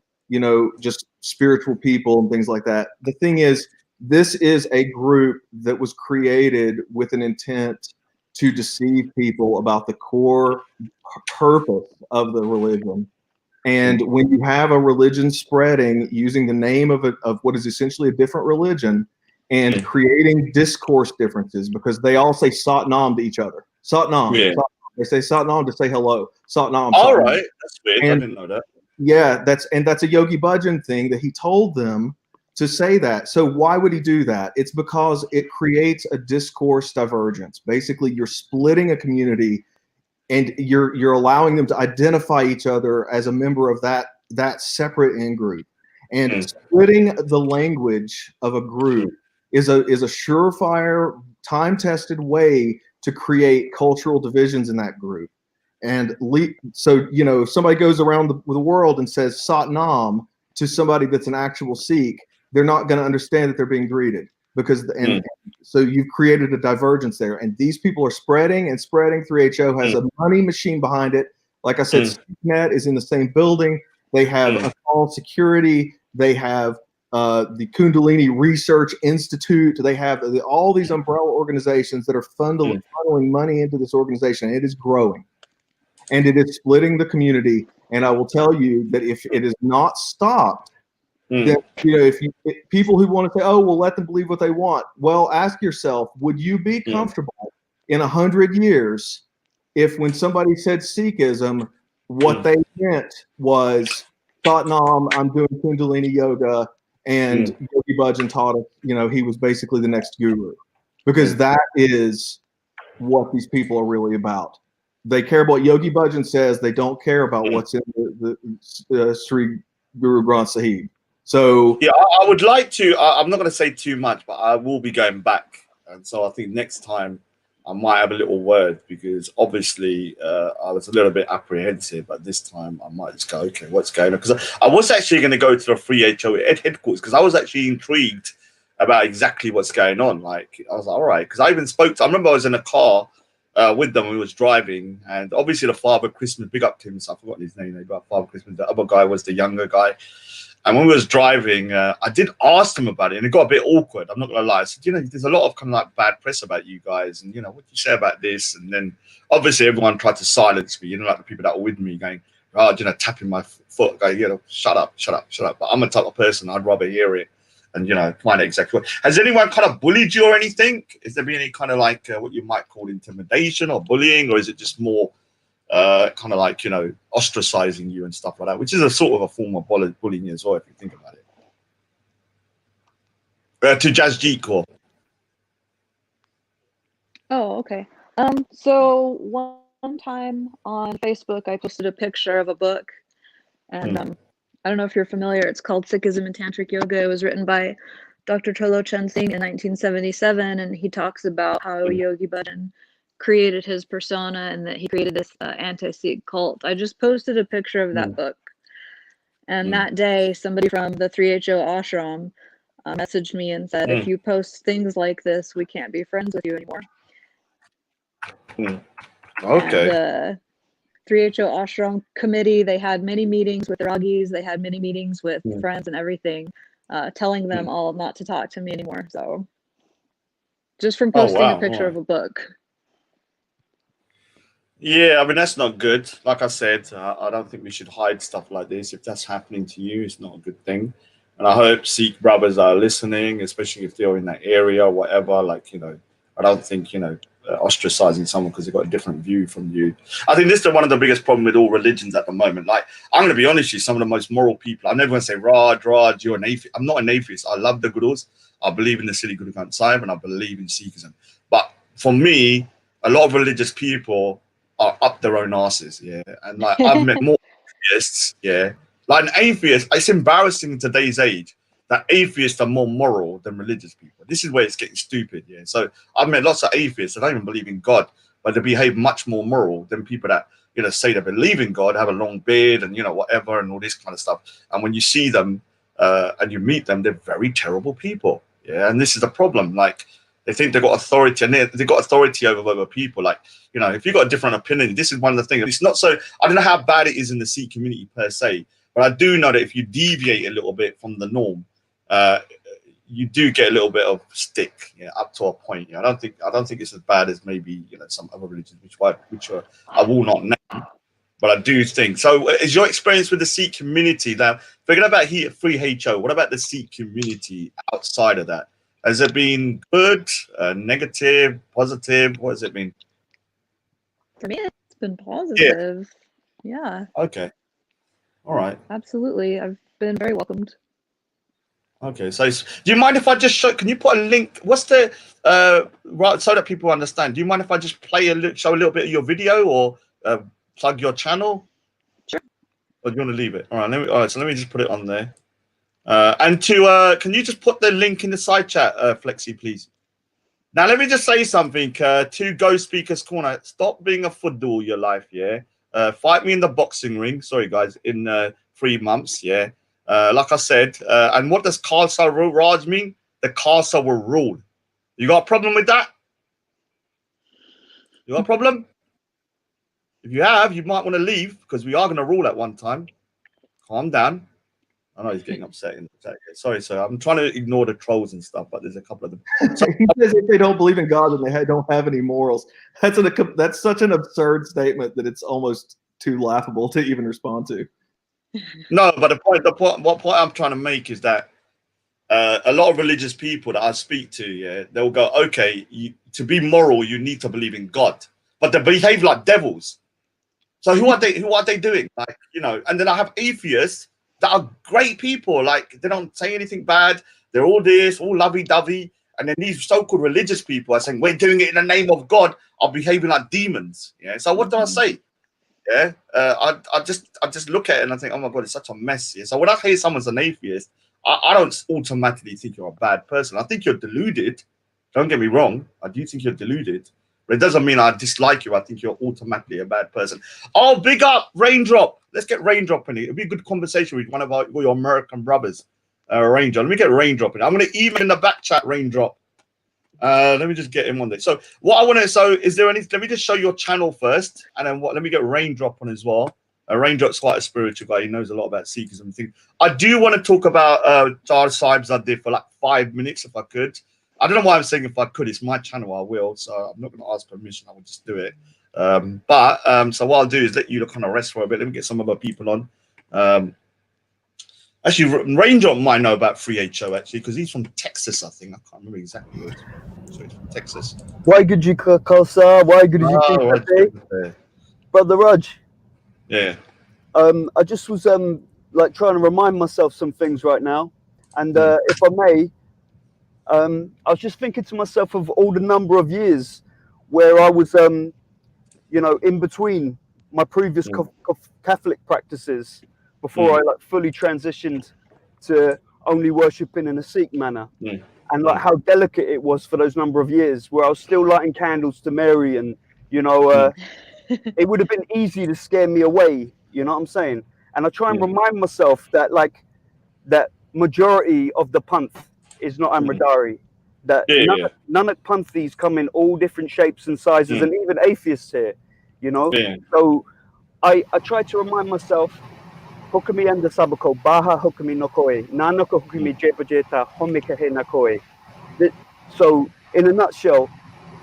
just spiritual people and things like that. The thing is, this is a group that was created with an intent to deceive people about the core purpose of the religion. And when you have a religion spreading using the name of what is essentially a different religion and creating discourse differences, because they all say Satnam to each other. Satnam. Yeah. Satnam. They say Satnam to say hello. Satnam. All Satnam. right. That's weird. And I didn't know that. yeah, that's a Yogi Bhajan thing that he told them to say that. So why would he do that? It's because it creates a discourse divergence. Basically, you're splitting a community and you're allowing them to identify each other as a member of that separate in group. And splitting the language of a group is a surefire, time-tested way to create cultural divisions in that group. And so, if somebody goes around the world and says Satnam, to somebody that's an actual Sikh, they're not going to understand that they're being greeted because so you've created a divergence there, and these people are spreading and spreading. 3HO has a money machine behind it. Like I said, SeekNet is in the same building. They have a call security. They have the Kundalini Research Institute. They have all these umbrella organizations that are funneling money into this organization. It is growing, and it is splitting the community. And I will tell you that if it is not stopped, then if people who want to say, "Oh, well, let them believe what they want," well, ask yourself: would you be comfortable in 100 years if, when somebody said Sikhism, what they meant was Satnam, I'm doing Kundalini yoga, and Yogi Bhajan taught us, he was basically the next guru, because that is what these people are really about. They care about what Yogi Bhajan says. They don't care about what's in the Sri Guru Granth Sahib. So yeah, I would like to. I'm not going to say too much, but I will be going back, and so I think next time I might have a little word, because obviously I was a little bit apprehensive, but this time I might just go, okay, what's going on? Because I was actually going to go to the 3HO headquarters, because I was actually intrigued about exactly what's going on. Like, I was like, all right, because I even I remember I was in a car with them when we was driving, and obviously the Father Christmas, big up to him, so I forgot his name, but Father Christmas, the other guy was the younger guy. And when we was driving, I did ask them about it, and it got a bit awkward. I'm not going to lie. I said, there's a lot of kind of like bad press about you guys, and what do you say about this? And then obviously everyone tried to silence me, like the people that were with me going, tapping my foot, going, shut up. But I'm a type of person, I'd rather hear it and, find out exactly what. Has anyone kind of bullied you or anything? Is there been any kind of like what you might call intimidation or bullying, or is it just more kind of like, ostracizing you and stuff like that, which is a sort of a form of bullying as well, if you think about it. To Jasjeet Kaur. Oh, okay. So one time on Facebook, I posted a picture of a book, and I don't know if you're familiar. It's called Sikhism and Tantric Yoga. It was written by Dr. Tralochen Singh in 1977, and he talks about how Yogi Bhajan created his persona and that he created this anti-Sikh cult. I just posted a picture of that book, and that day somebody from the 3HO ashram messaged me and said, if you post things like this, we can't be friends with you anymore. Okay. And 3HO ashram committee, they had many meetings with the Ragis, they had many meetings with friends and everything, telling them all not to talk to me anymore. So just from posting a picture of a book. Yeah, I mean, that's not good. Like I said, I don't think we should hide stuff like this. If that's happening to you, it's not a good thing. And I hope Sikh brothers are listening, especially if they're in that area or whatever. Like, I don't think, ostracizing someone because they've got a different view from you. I think this is one of the biggest problems with all religions at the moment. Like, I'm going to be honest with you, some of the most moral people, I'm never going to say, Raj, you're an atheist. I'm not an atheist. I love the Gurus. I believe in the Sri Guru Granth Sahib, and I believe in Sikhism. But for me, a lot of religious people are up their own asses, and like I've met more atheists, like an atheist. It's embarrassing in today's age that atheists are more moral than religious people. This is where it's getting stupid, So I've met lots of atheists that don't even believe in God, but they behave much more moral than people that say they believe in God, have a long beard, and whatever, and all this kind of stuff. And when you see them and you meet them, they're very terrible people, And this is the problem, like. They think they've got authority, and they've got authority over other people. Like, if you've got a different opinion, this is one of the things. It's not so, I don't know how bad it is in the Sikh community per se, but I do know that if you deviate a little bit from the norm, you do get a little bit of stick, up to a point. I don't think it's as bad as maybe some other religions, which I will not name. But I do think so. Is your experience with the Sikh community now? Forget about here at 3HO. What about the Sikh community outside of that? Has it been good, negative, positive? What has it been? For me, it's been positive. Yeah. Okay. All right. Absolutely. I've been very welcomed. Okay. So do you mind if I just show, can you put a link? What's the, right, so that people understand, do you mind if I just show a little bit of your video or plug your channel? Sure. Or do you want to leave it? All right. So let me just put it on there. And can you just put the link in the side chat, Flexi, please? Now, let me just say something to Ghost Speakers Corner. Stop being a football your life, Fight me in the boxing ring. Sorry, guys, in 3 months, Like I said, and what does Khalsa Raj mean? The Khalsa will rule. You got a problem with that? You got a problem? If you have, you might want to leave because we are going to rule at one time. Calm down. I know he's getting upset in the chat. Sorry, sir. I'm trying to ignore the trolls and stuff, but there's a couple of them. So, he says if they don't believe in God, then they don't have any morals. That's such an absurd statement that it's almost too laughable to even respond to. No, but what point I'm trying to make is that a lot of religious people that I speak to, yeah, they'll go, okay, to be moral, you need to believe in God, but they behave like devils. So who are they doing? Like, you know, and then I have atheists that are great people. Like, they don't say anything bad. They're all this, all lovey-dovey. And then these so-called religious people are saying, we're doing it in the name of God, are behaving like demons. Yeah. So what do I say? Yeah. I just look at it and I think, oh my God, it's such a mess. Yeah? So when I hear someone's an atheist, I don't automatically think you're a bad person. I think you're deluded. Don't get me wrong. I do think you're deluded. But it doesn't mean I dislike you. I think you're automatically a bad person. Oh, big up, Raindrop. Let's get Raindrop in it. It'll be a good conversation with one of your American brothers. Raindrop. Let me get Raindrop in. I'm going to email in the back chat, Raindrop. Let me just get him on there. So what I want to, so is there any, let me just show your channel first. And then let me get Raindrop on as well. Raindrop's quite a spiritual guy. He knows a lot about Sikhism and things. I do want to talk about Jar Sahib's I did for like 5 minutes if I could. I don't know why I'm saying if I could. It's my channel. I will. So I'm not going to ask permission. I will just do it. So what I'll do is let you kind of rest for a bit. Let me get some other people on. Actually, Raindrop might know about 3HO actually because he's from Texas, I think. I can't remember exactly where. So he's from Texas. Why good you Khalsa? Why good you Brother Raj? Yeah. I just was like trying to remind myself some things right now, and if I may, I was just thinking to myself of all the number of years where I was, you know, in between my previous Catholic practices before I like fully transitioned to only worshiping in a Sikh manner, and like how delicate it was for those number of years where I was still lighting candles to Mary, and you know. It would have been easy to scare me away, you know what I'm saying? And I try and remind myself that like that majority of the panth is not Amradari. That none of panthis come in all different shapes and sizes, and even atheists here, you know. So I try to remind myself, hukumi anda sabako baha hukumi nokoi nanaka hukumi jebajeta homikahe nakoi. So in a nutshell,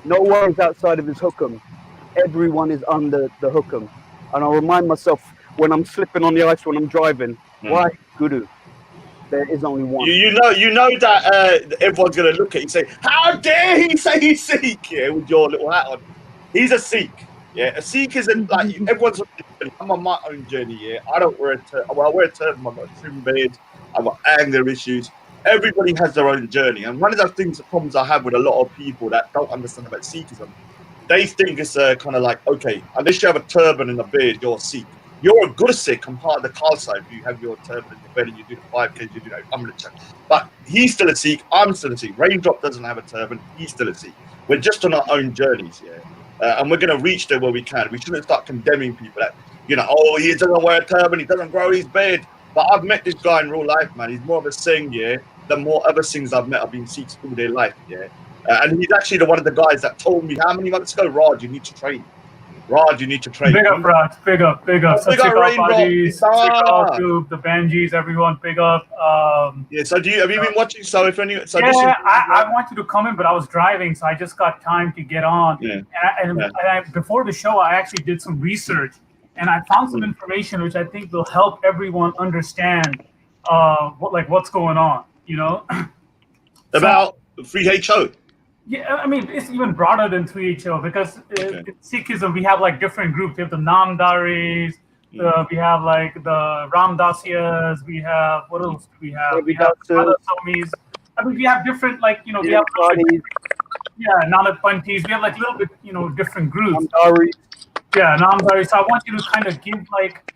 no one is outside of his hukum. Everyone is under the hukum. And I remind myself when I'm slipping on the ice when I'm driving, why Guru? There is only one. You know that everyone's gonna look at you and say, how dare he say he's Sikh, yeah, with your little hat on. He's a Sikh. Yeah, a Sikh isn't like everyone's on a journey. I'm on my own journey, yeah. I don't wear a turban. Well, I wear a turban, I've got a trim beard, I've got anger issues. Everybody has their own journey. And one of the problems I have with a lot of people that don't understand about Sikhism, they think it's kind of like, okay, unless you have a turban and a beard, you're a Sikh. You're a good Sikh and part of the Khalsa if you have your turban and your beard and you do the 5Ks, you do that. I'm going to check. But he's still a Sikh, I'm still a Sikh. Raindrop doesn't have a turban, he's still a Sikh. We're just on our own journeys, yeah. And we're going to reach there where we can. We shouldn't start condemning people that, you know, oh, he doesn't wear a turban, he doesn't grow his beard. But I've met this guy in real life, man. He's more of a Singh, yeah, than more other Singhs I've met. I've been Sikhs all their life, yeah. And he's actually one of the guys that told me how many months ago, Raj, you need to train. Raj, you need to train. Big up, Raj. Big up. Big up, Buddies, Group, the Benjis, everyone. Big up. Yeah. So have you been watching? So if any, so yeah, I wanted to come in, but I was driving, so I just got time to get on. Yeah. And before the show, I actually did some research, and I found some information which I think will help everyone understand what's going on. You know, about 3HO. Yeah, I mean, it's even broader than 3HO because in Sikhism, we have like different groups. We have the Namdaris, we have like the Ramdasias, we have, what else do we have? We have other Samis. I mean, we have different, like, you know, we have, Nanak Pantis. We have like a little bit, you know, different groups. Namdari. Yeah, Namdari. So I want you to kind of give like,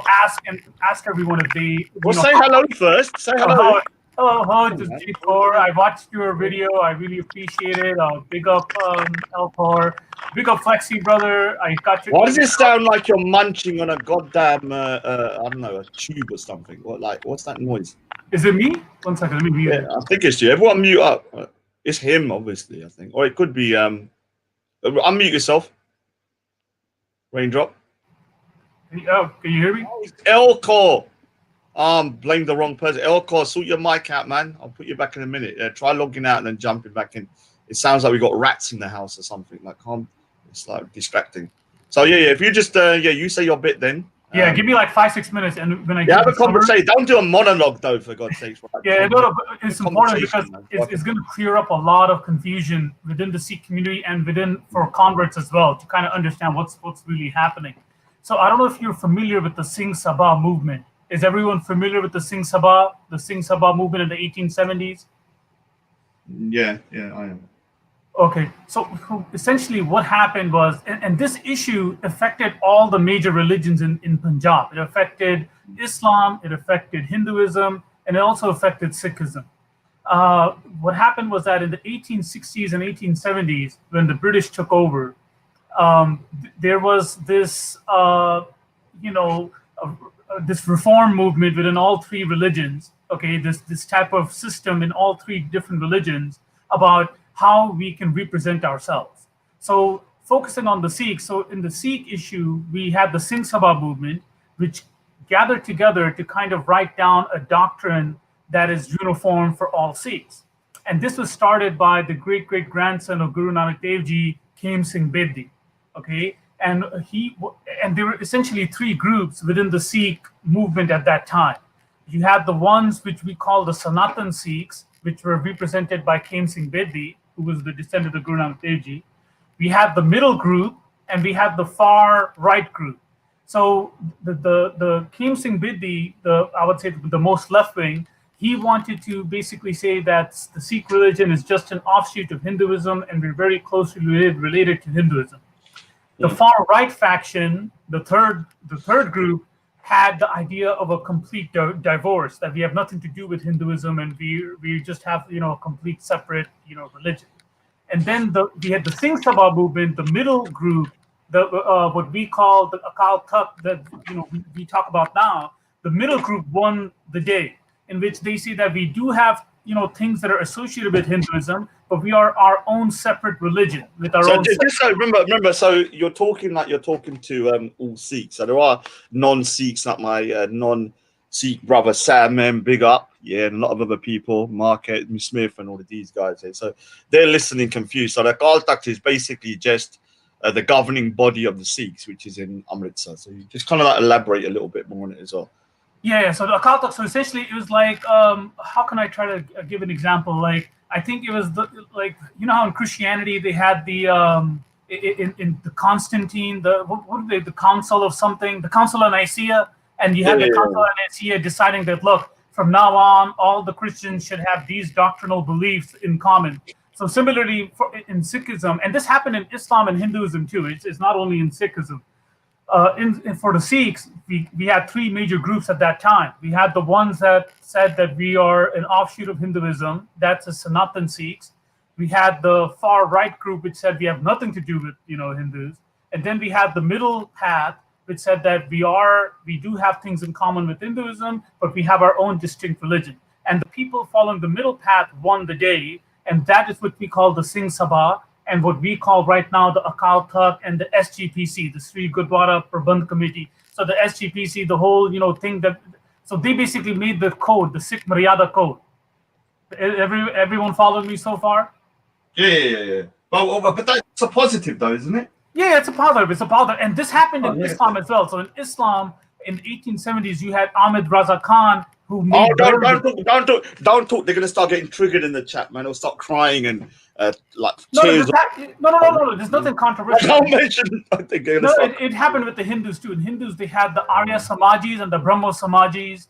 ask everyone if they. Well, say hello first. Say hello. Hello, Hoj. This is G4. I watched your video. I really appreciate it. Big up L4. Big up Flexi, brother. I got your. Why does it sound like you're munching on a goddamn, I don't know, a tube or something? What's that noise? Is it me? 1 second. Let me mute it. I think it's you. Everyone mute up. It's him, obviously, I think. Or it could be, unmute yourself. Raindrop. Oh, can you hear me? Elcor. Blame the wrong person. Elcor, sort your mic out, man. I'll put you back in a minute. Try logging out and then jumping back in. It sounds like we got rats in the house or something. It's like distracting. So yeah. If you just you say your bit then. Yeah, give me like 5-6 minutes, and when I have a conversation. Don't do a monologue though, for God's sake. Right? Yeah, no, but it's important because it's going to clear up a lot of confusion within the Sikh community and for converts as well to kind of understand what's really happening. So I don't know if you're familiar with the Singh Sabha movement. Is everyone familiar with the Singh Sabha movement in the 1870s? Yeah, I am. Okay, so essentially what happened was, and this issue affected all the major religions in Punjab. It affected Islam, it affected Hinduism, and it also affected Sikhism. What happened was that in the 1860s and 1870s, when the British took over, there was this, this reform movement within all three religions. Okay, this type of system in all three different religions about how we can represent ourselves. So focusing on the Sikhs, so in the Sikh issue, we had the Singh Sabha movement, which gathered together to kind of write down a doctrine that is uniform for all Sikhs. And this was started by the great-great-grandson of Guru Nanak Dev Ji, Khem Singh Bedi. Okay, and there were essentially three groups within the Sikh movement at that time. You had the ones which we call the Sanatan Sikhs, which were represented by Khem Singh Bedi, who was the descendant of Guru Nanak Dev Ji. We had the middle group, and we had the far right group. So the Khem Singh Bedi, I would say the most left wing, he wanted to basically say that the Sikh religion is just an offshoot of Hinduism, and we're very closely related to Hinduism. The far right faction, the third group, had the idea of a complete divorce, that we have nothing to do with Hinduism and we just have a complete separate religion. And then we had the Singh Sabha movement, the middle group, what we call the Akal Takht that we talk about now. The middle group won the day, in which they see that we do have things that are associated with Hinduism, but we are our own separate religion with our own. So remember. So you're talking to all Sikhs. So there are non-Sikhs, like my non-Sikh brother Sam, big up, and a lot of other people, Mark Smith, and all of these guys. So they're listening confused. So the Akal Takht is basically just the governing body of the Sikhs, which is in Amritsar. So you just kind of elaborate a little bit more on it as well. Yeah. So the Akal Takht. So essentially, it was like, how can I try to give an example? Like, I think it was how in Christianity they had the in the Constantine, the Council of something, the Council of Nicaea, and you had the Council of Nicaea deciding that, look, from now on, all the Christians should have these doctrinal beliefs in common. So similarly, in Sikhism, and this happened in Islam and Hinduism too. It's not only in Sikhism. For the Sikhs, we had three major groups at that time. We had the ones that said that we are an offshoot of Hinduism. That's the Sanatan Sikhs. We had the far right group, which said we have nothing to do with Hindus. And then we had the middle path, which said that we do have things in common with Hinduism, but we have our own distinct religion. And the people following the middle path won the day, and that is what we call the Singh Sabha, and what we call right now the Akal Takht and the SGPC, the Sri Gurdwara Prabandh Committee. So the SGPC, the whole thing so they basically made the code, the Sikh Maryada code. Everyone followed me so far? Yeah. But that's a positive though, isn't it? Yeah, it's a positive. And this happened in Islam as well. So in Islam, in the 1870s, you had Ahmed Raza Khan, who made... Don't talk. They're going to start getting triggered in the chat, man. They'll start crying and tears. No. There's nothing controversial. Don't mention. It happened with the Hindus too. In Hindus, they had the Arya Samajis and the Brahmo Samajis.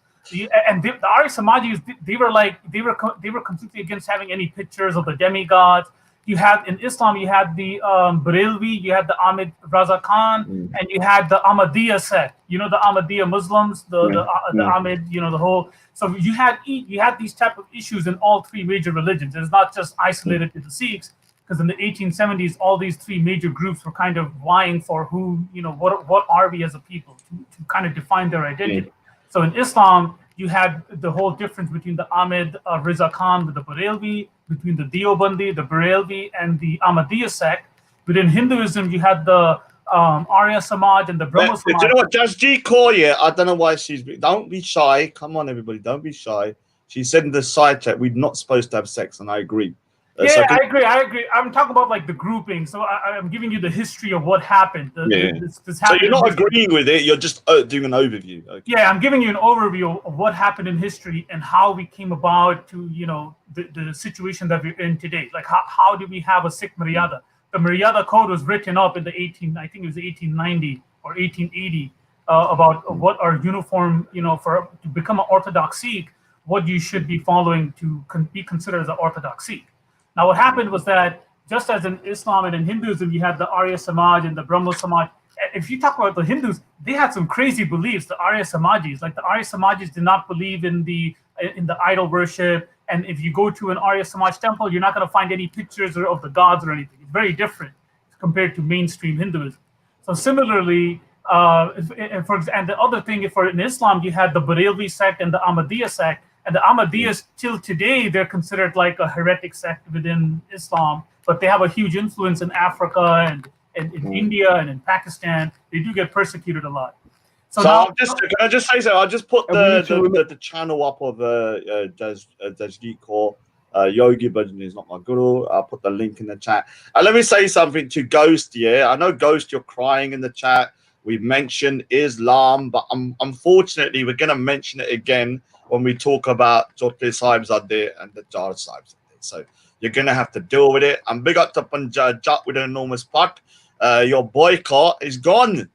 And the Arya Samajis, they were completely against having any pictures of the demigods. You had in Islam, you had the Barelvi, you had the Ahmed Raza Khan, and you had the Ahmadiyya sect. The Ahmadiyya Muslims, the Ahmed, the whole. So you had these type of issues in all three major religions. It's not just isolated to the Sikhs, because in the 1870s, all these three major groups were kind of vying for who, what are we as a people, to kind of define their identity. So in Islam, you had the whole difference between the Ahmed Riza Khan with the Barelvi, between the Deobandi, the Barelvi, and the Ahmadiyya sect. Within Hinduism, you had the Arya Samaj and the Brahmo Samaj. Do you know what, Jasdeep Kaur, yeah, I don't know why don't be shy. Come on, everybody, don't be shy. She said in the side chat, we're not supposed to have sex, and I agree. I agree. I'm talking about like the grouping. So I'm giving you the history of what happened. This happened. So you're not agreeing with it. You're just doing an overview. Okay. Yeah, I'm giving you an overview of what happened in history and how we came about to, the situation that we're in today. Like how did we have a Sikh Maryada? The Maryada Code was written up in the 1890 or 1880 about what are uniform, for to become an Orthodox Sikh, what you should be following to be considered as an Orthodox Sikh. Now, what happened was that just as in Islam and in Hinduism, you had the Arya Samaj and the Brahmo Samaj. If you talk about the Hindus, they had some crazy beliefs. The Arya Samajis, like the Arya Samajis, did not believe in the idol worship. And if you go to an Arya Samaj temple, you're not going to find any pictures of the gods or anything. It's very different compared to mainstream Hinduism. So similarly, and the other thing, in Islam, you had the Barelvi sect and the Ahmadiyya sect. And the Ahmadiyyas, till today, they're considered like a heretic sect within Islam, but they have a huge influence in Africa and in India and in Pakistan. They do get persecuted a lot. So now, can I just say so? I'll just put the channel up of Jasdeep Kaur. Yogi Bhajan is not my guru. I'll put the link in the chat. Let me say something to Ghost. Yeah, I know Ghost, you're crying in the chat. We've mentioned Islam, but unfortunately, we're going to mention it again when we talk about Chote Sahibzade and the Jar Sahibzade. So you're going to have to deal with it. And big up to Punjab with an enormous pot. Your boycott is gone.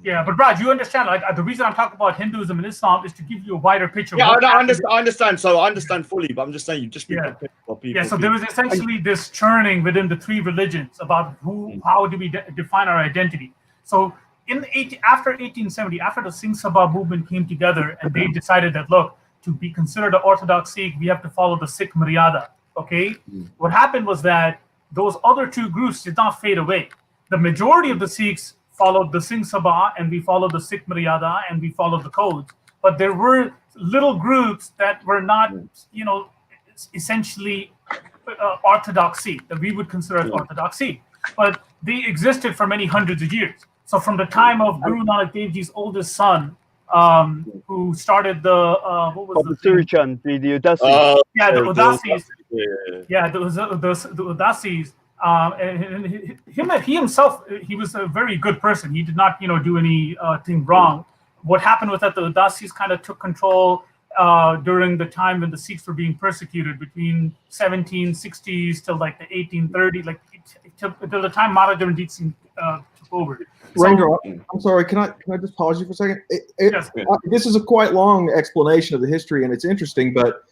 Yeah, but Raj, you understand, like the reason I'm talking about Hinduism and Islam is to give you a wider picture. Yeah, I understand. So I understand fully, but I'm just saying you just be prepared for people. Yeah, so there was essentially this churning within the three religions about how do we define our identity. So after 1870, after the Singh Sabha movement came together and they decided that, look, to be considered an Orthodox Sikh, we have to follow the Sikh Maryada, okay? What happened was that those other two groups did not fade away. The majority of the Sikhs followed the Singh Sabha, and we followed the Sikh Maryada, and we followed the codes. But there were little groups that were not, essentially Orthodox Sikh, that we would consider as Orthodox Sikh. But they existed for many hundreds of years. So from the time of Guru Nanak Dev Ji's oldest son, who started the Surichan, the Udasis. The Udasis. The Udasis. And he himself, he was a very good person. He did not, do anything wrong. What happened was that the Udasis kind of took control during the time when the Sikhs were being persecuted between 1760s till like the 1830s, like till the time Maharaja Ranjit Singh took over. Ranger, I'm sorry. Can I just pause you for a second? Yes. This is a quite long explanation of the history, and it's interesting. But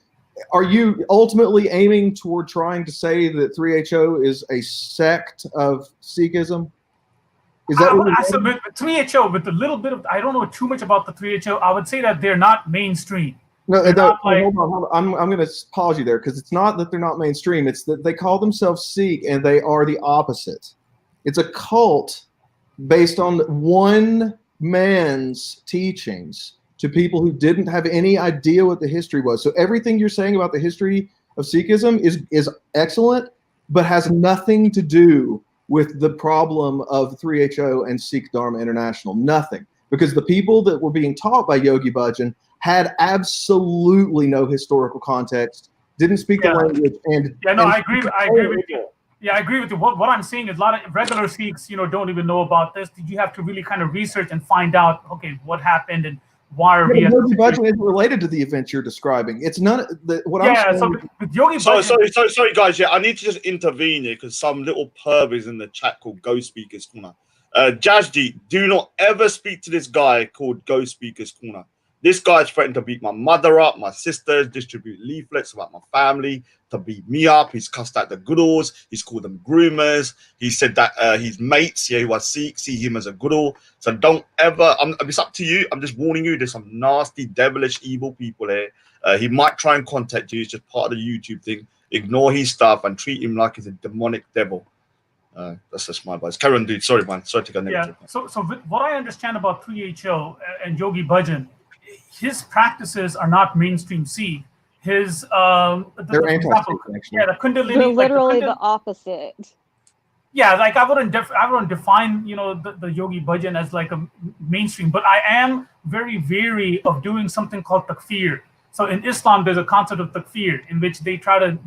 are you ultimately aiming toward trying to say that 3HO is a sect of Sikhism? Is that what with 3HO? With a little bit of, I don't know too much about the 3HO. I would say that they're not mainstream. No, hold on. I'm going to pause you there, because it's not that they're not mainstream. It's that they call themselves Sikh, and they are the opposite. It's a cult based on one man's teachings to people who didn't have any idea what the history was. So everything you're saying about the history of Sikhism is excellent, but has nothing to do with the problem of 3HO and Sikh Dharma International. Nothing. Because the people that were being taught by Yogi Bhajan had absolutely no historical context, didn't speak the language, I agree with you. Yeah, I agree with you. What I'm saying is a lot of regular Sikhs, don't even know about this. You have to really kind of research and find out, okay, what happened and why are we? Yogi Bhajan isn't related to the events you're describing. It's none. I'm saying. With Yogi Bhajan. Sorry, guys. Yeah, I need to just intervene here because some little perv is in the chat called Ghost Speakers Corner. Jasdeep, do not ever speak to this guy called Ghost Speakers Corner. This guy's threatened to beat my mother up, my sisters, distribute leaflets about my family, to beat me up. He's cussed out the Gurus. He's called them groomers. He said that his mates, who are Sikh, see him as a Guru. So don't ever, it's up to you. I'm just warning you, there's some nasty, devilish, evil people here. He might try and contact you. It's just part of the YouTube thing. Ignore his stuff and treat him like he's a demonic devil. That's just my advice. Carry on, dude. Sorry, man. Sorry to go negative. Yeah. So what I understand about 3HO and Yogi Bhajan, his practices are not mainstream Sikh. His they're anti-Sikh, actually. Yeah, the Kundalini. They're literally the opposite. Yeah, like I wouldn't define the Yogi Bhajan as like a mainstream, but I am very wary of doing something called takfir. So in Islam, there's a concept of takfir in which they try to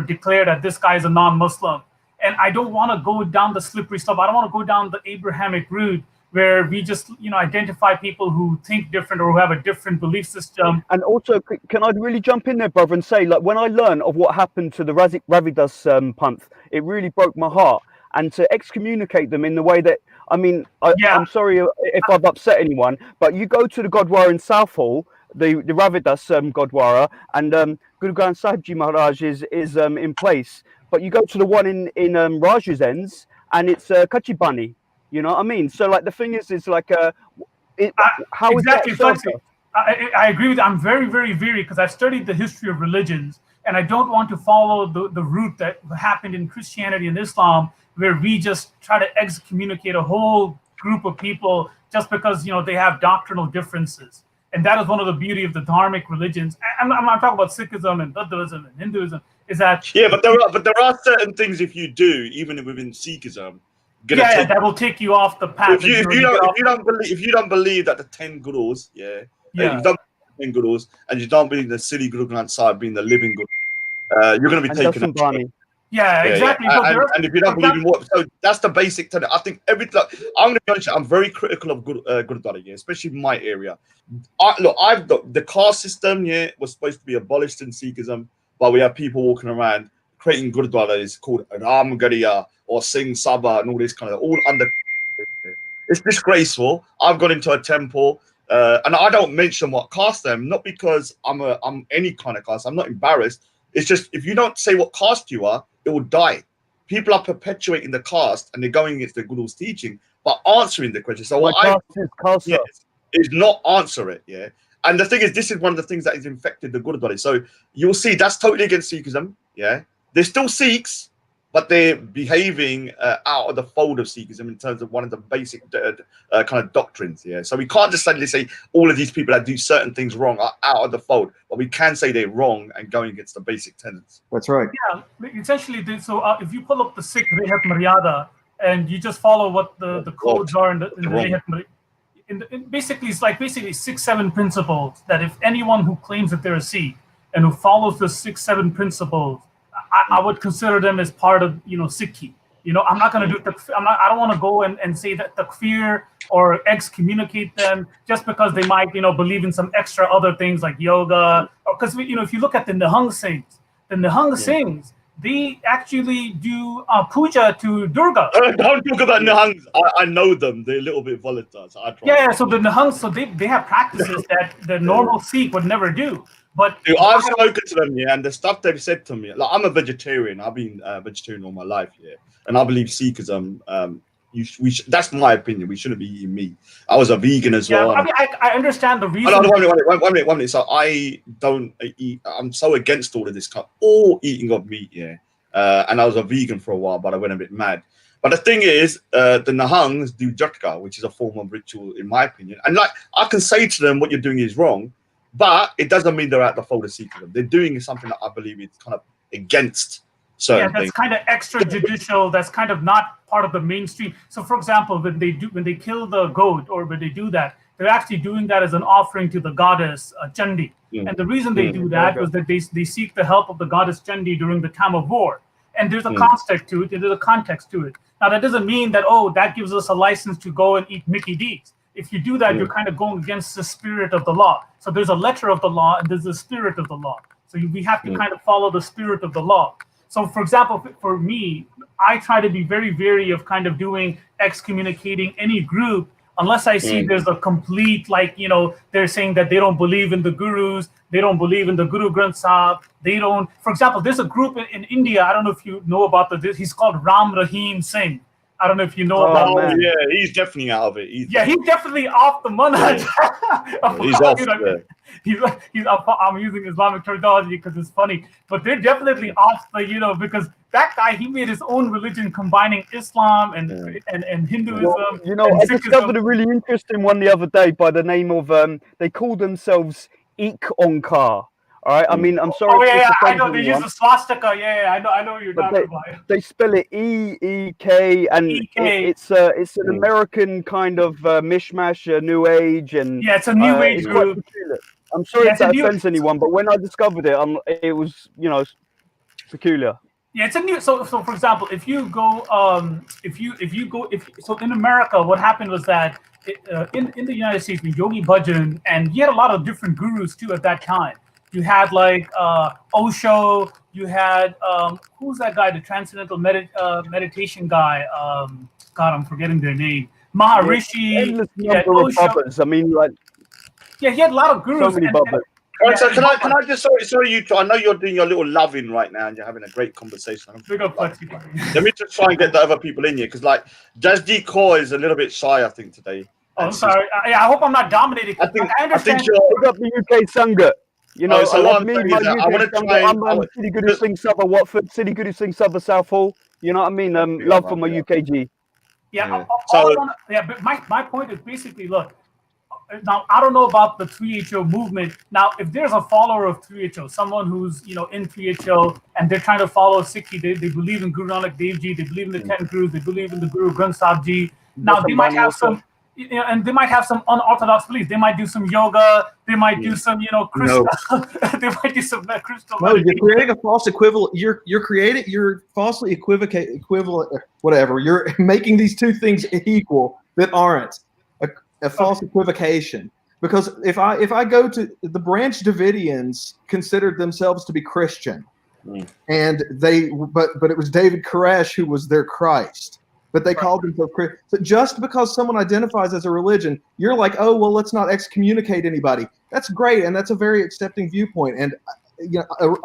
declare that this guy is a non-Muslim, and I don't want to go down the slippery slope. I don't want to go down the Abrahamic route where we just identify people who think different or who have a different belief system. And also, can I really jump in there, brother, and say, like, when I learned of what happened to the Ravidas Panth, it really broke my heart. And to excommunicate them in the way that, I'm sorry if I've upset anyone, but you go to the Gurdwara in Southall, the Ravidas Gurdwara, and Guru Granth Sahib Ji Maharaj is in place. But you go to the one in Raj's Ends, and it's Kachibani. You know what I mean? So, like, the thing is like, how exactly, is that? I agree with you. I'm very, very wary because I've studied the history of religions, and I don't want to follow the route that happened in Christianity and Islam, where we just try to excommunicate a whole group of people just because they have doctrinal differences. And that is one of the beauty of the dharmic religions. I'm not talking about Sikhism and Buddhism and Hinduism. Is that but there are certain things if you do, even within Sikhism. That will take you off the path. If you don't believe that the 10 gurus, if you don't believe the 10 gurus, and you don't believe the silly Guru Granth Sahib being the living guru, you're going to be taken up. Yeah, exactly. And if you don't believe in so that's the basic thing. I think I'm going to be honest. I'm very critical of Gurudwara, especially in my area. The caste system, was supposed to be abolished in Sikhism, but we have people walking around creating Gurudwara is called Ramgariya or Singh Sabha and all this kind of all under. It's disgraceful. I've gone into a temple and I don't mention what caste I'm, not because I'm any kind of caste. I'm not embarrassed. It's just if you don't say what caste you are, it will die. People are perpetuating the caste and they're going against the Guru's teaching, but answering the question. So what is not answer it, And the thing is, this is one of the things that has infected the Gurudwara. So you'll see that's totally against Sikhism, They're still Sikhs, but they're behaving out of the fold of Sikhism in terms of one of the basic kind of doctrines. So we can't just suddenly say all of these people that do certain things wrong are out of the fold, but we can say they're wrong and going against the basic tenets. That's right. Yeah, essentially. So if you pull up the Sikh Rehat Maryada and you just follow what the codes are in the Rehat Maryada, basically it's like 6-7 principles that if anyone who claims that they're a Sikh and who follows the 6-7 principles, I would consider them as part of Sikhi. I'm not going to do I don't want to go and say that takfir or excommunicate them just because they might believe in some extra other things like yoga, because if you look at the Nihang Singhs, they actually do puja to Durga. Don't talk about Nihangs. I know them. They're a little bit volatile. So so the Nihangs, so they have practices that the normal Sikh would never do. But dude, I've spoken to them, and the stuff they've said to me, like I'm a vegetarian. I've been vegetarian all my life, and I believe Sikhism. That's my opinion. We shouldn't be eating meat. I was a vegan as well. I understand the reason. One minute. So I don't eat. I'm so against all of this all eating of meat, and I was a vegan for a while, but I went a bit mad. But the thing is, the Nihangs do Jatka, which is a form of ritual, in my opinion. And like I can say to them, what you're doing is wrong. But it doesn't mean they're out the fold of Sikhism. They're doing something that I believe is kind of against certain that's things. Kind of extrajudicial. That's kind of not part of the mainstream. So, for example, when they kill the goat or when they do that, they're actually doing that as an offering to the goddess Chandi. And the reason they do that was that they seek the help of the goddess Chandi during the time of war. And there's a context to it. There's a context to it. Now, that doesn't mean that that gives us a license to go and eat Mickey D's. If you do that, you're kind of going against the spirit of the law. So there's a letter of the law and there's the spirit of the law. So we have to kind of follow the spirit of the law. So, for example, for me, I try to be very wary of kind of doing excommunicating any group unless I see there's a complete, like, they're saying that they don't believe in the gurus, they don't believe in the Guru Granth Sahib, they don't. For example, there's a group in India, I don't know if you know about this, he's called Ram Rahim Singh. I don't know if you know about him. Yeah, he's definitely out of it. He's definitely off the manhaj. He's off. I'm using Islamic terminology because it's funny, but they're definitely off the, because that guy, he made his own religion combining Islam and Hinduism. Well, I discovered a really interesting one the other day by the name of they call themselves Ikh-Onkar. All right, I mean, I'm sorry. Oh yeah, I know they use the swastika. Yeah, I know what you're talking about. They spell it E-E-K, and it's an American kind of mishmash, New Age, and it's a New Age group. I'm sorry if that offends anyone, but when I discovered it, it was peculiar. Yeah, it's a new. So for example, if you go, so in America, what happened was that in the United States, with Yogi Bhajan, and he had a lot of different gurus too at that time. You had like Osho. You had who's that guy? The transcendental meditation guy. God, I'm forgetting their name. Maharishi. I mean, like. Yeah, he had a lot of gurus. So many so can I just sorry you two, I know you're doing your little loving right now and you're having a great conversation. Let me just try and get the other people in here because like Jasdeep Kaur is a little bit shy, I think, today. Oh, I'm sorry. I hope I'm not dominating. I think you're up the UK Sangha. So I love me, my UK Sangha. I'm City Guru Singh Sabha Watford, City Guru Singh Sabha Southall. You know what I mean? Love for my UKG. Yeah. But my point is basically, look. Now, I don't know about the 3HO movement. Now, if there's a follower of 3HO, someone who's, in 3HO, and they're trying to follow Sikhi, they believe in Guru Nanak Dev Ji, they believe in the 10 Gurus, they believe in the Guru Granth Sahib Ji. Now, they might have some, and they might have some unorthodox beliefs. They might do some yoga. They might do some, crystal. They might do some crystal. No, you're creating a false equivalent. You're falsely equivalent, whatever. You're making these two things equal that aren't. A false equivocation, because if I go to the Branch Davidians considered themselves to be Christian, and but it was David Koresh who was their Christ, but they called themselves Christian. So just because someone identifies as a religion, you're like, oh well, let's not excommunicate anybody. That's great, and that's a very accepting viewpoint. And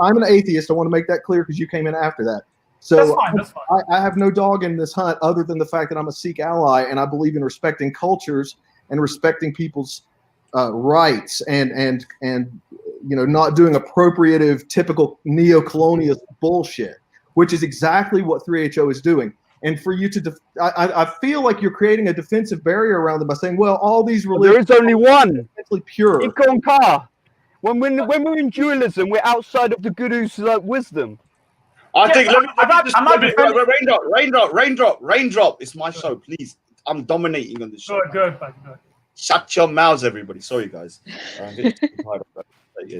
I'm an atheist. I want to make that clear because you came in after that. So that's fine. I have no dog in this hunt other than the fact that I'm a Sikh ally, and I believe in respecting cultures and respecting people's rights and not doing appropriative, typical neo-colonialist bullshit, which is exactly what 3HO is doing. And for you to, I feel like you're creating a defensive barrier around them by saying, well, all these religions. There is only one. Pure. Ikh-Onkar. When we're in dualism, we're outside of the Guru's wisdom. I think. Raindrop. It's my show, please. I'm dominating on this show. Good. Shut your mouths, everybody. Sorry, guys.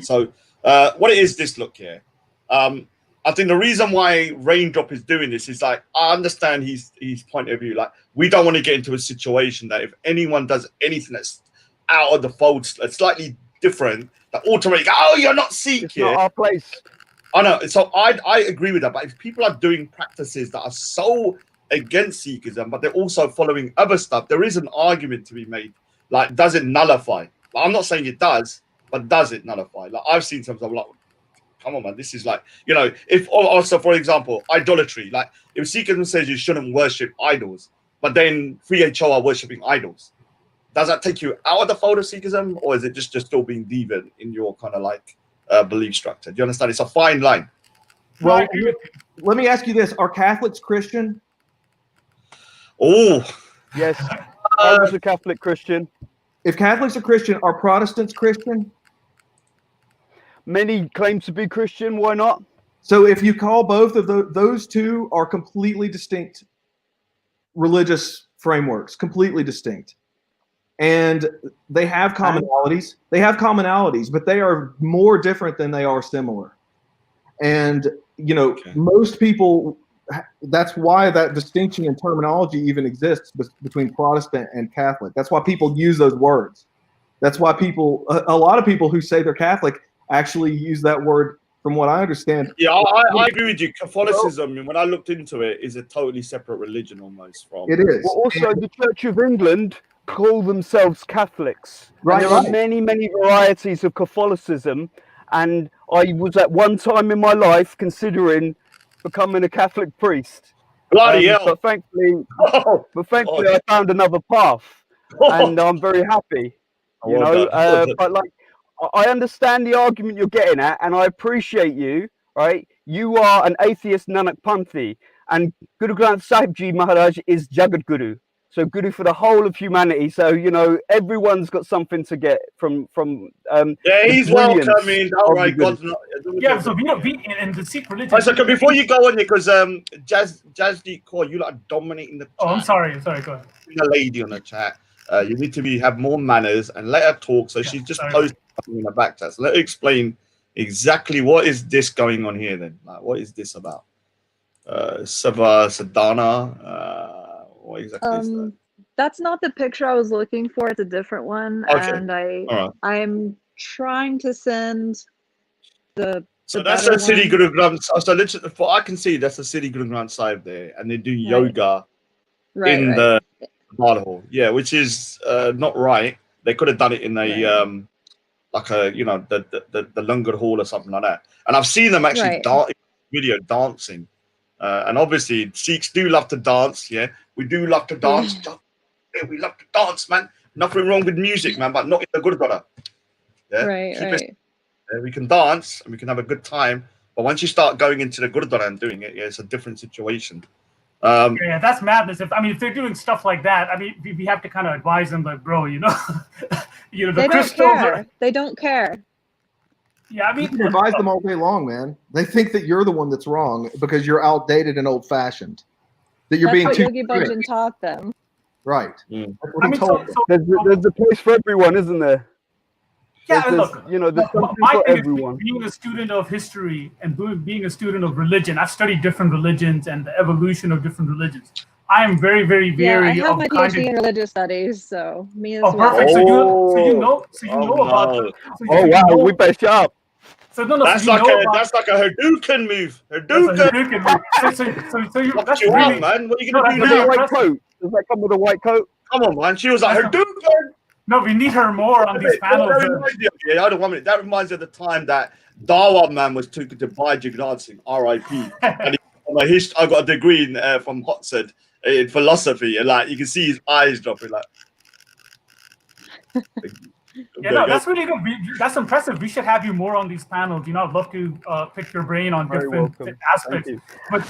So, what it is, this look here. I think the reason why Raindrop is doing this is like, I understand his point of view. Like, we don't want to get into a situation that if anyone does anything that's out of the fold, slightly different, that automatically go, oh, you're not Sikh. It's not our place. I know. So I agree with that. But if people are doing practices that are so against Sikhism, but they're also following other stuff, there is an argument to be made. Like, does it nullify? Like, I'm not saying it does, but does it nullify? Like, I've seen some stuff like, come on, man, this is like, if also, for example, idolatry. Like, if Sikhism says you shouldn't worship idols, but then 3HO are worshipping idols, does that take you out of the fold of Sikhism, or is it just still being deviant in your kind of like belief structure? Do you understand? It's a fine line. Well, let me ask you this: are Catholics Christian? Oh, yes. I was a Catholic Christian. If Catholics are Christian, are Protestants Christian? Many claim to be Christian. Why not? So if you call both of those two are completely distinct religious frameworks, completely distinct. And they have commonalities. But they are more different than they are similar. And, most people, that's why that distinction in terminology even exists between Protestant and Catholic. That's why people use those words. That's why a lot of people who say they're Catholic actually use that word, from what I understand. Yeah, I agree with you. Catholicism, when I looked into it, is a totally separate religion almost from. It is. Well, also, the Church of England call themselves Catholics. Right, And there are right. many varieties of Catholicism. And I was at one time in my life considering becoming a Catholic priest. Bloody hell. But thankfully, Oh, I found another path, and I'm very happy. You well know, done. Well done. but like, I understand the argument you're getting at, and I appreciate you. Right, you are an atheist Nanak Panthi, and Guru Granth Sahib Ji Maharaj is Jagat Guru, so Guru for the whole of humanity. So you know, everyone's got something to get from Yeah, the he's brilliance welcoming. All of the right, Guru. God's not. Yeah, so we in the Sikh religion. Right, so before you go on here, because Jasdeep Kaur, you like dominating the chat. Oh, I'm sorry. Go ahead. A lady on the chat. You need to have more manners and let her talk. So she's just posted something in the back chat. So let her explain exactly what is this going on here then. Like, what is this about? Sadhana. What exactly is that? That's not the picture I was looking for. It's a different one, Okay. and I'm trying to send the. So that's the City Guru Granth. So literally, for I can see that's the City Guru Granth Sahib there, and they do yoga in the Bar Hall. Yeah, which is not right. They could have done it in a like a the Langar Hall or something like that. And I've seen them actually video dancing, and obviously Sikhs do love to dance. Yeah, we do love to dance. Yeah, we love to dance, man. Nothing wrong with music, man, but not in the Gurdwara. Yeah, Right. We can dance and we can have a good time, but once you start going into the Gurdwara and doing it, it's a different situation. Yeah, that's madness. If they're doing stuff like that, we have to kind of advise them, like, bro, the they crystals don't care. They don't care. Yeah, you can advise them all day long, man. They think that you're the one that's wrong because you're outdated and old-fashioned. That you're being too Yogi Bhajan taught them. Right. There's a place for everyone, isn't there? Yeah, and look, there's something my for thing everyone. is being a student of history and being a student of religion. I've studied different religions and the evolution of different religions. I am very, very wary I have of my PhD in religious studies, so me as well. Perfect. So you know about. Oh wow, we best up. So no, that's like a Hadouken move. Hadouken move. So you that's really, man. What are you gonna do now? White coat. Does that come with a white coat? Come on, man. She was like Hadouken. No, we need her more on these panels. That reminds me of the time that Dawa man was taken to Bhaji dancing, R.I.P. And I got a degree from Hotsed in philosophy, and like you can see his eyes dropping. Like, that's really good. That's impressive. We should have you more on these panels. I'd love to pick your brain on different aspects.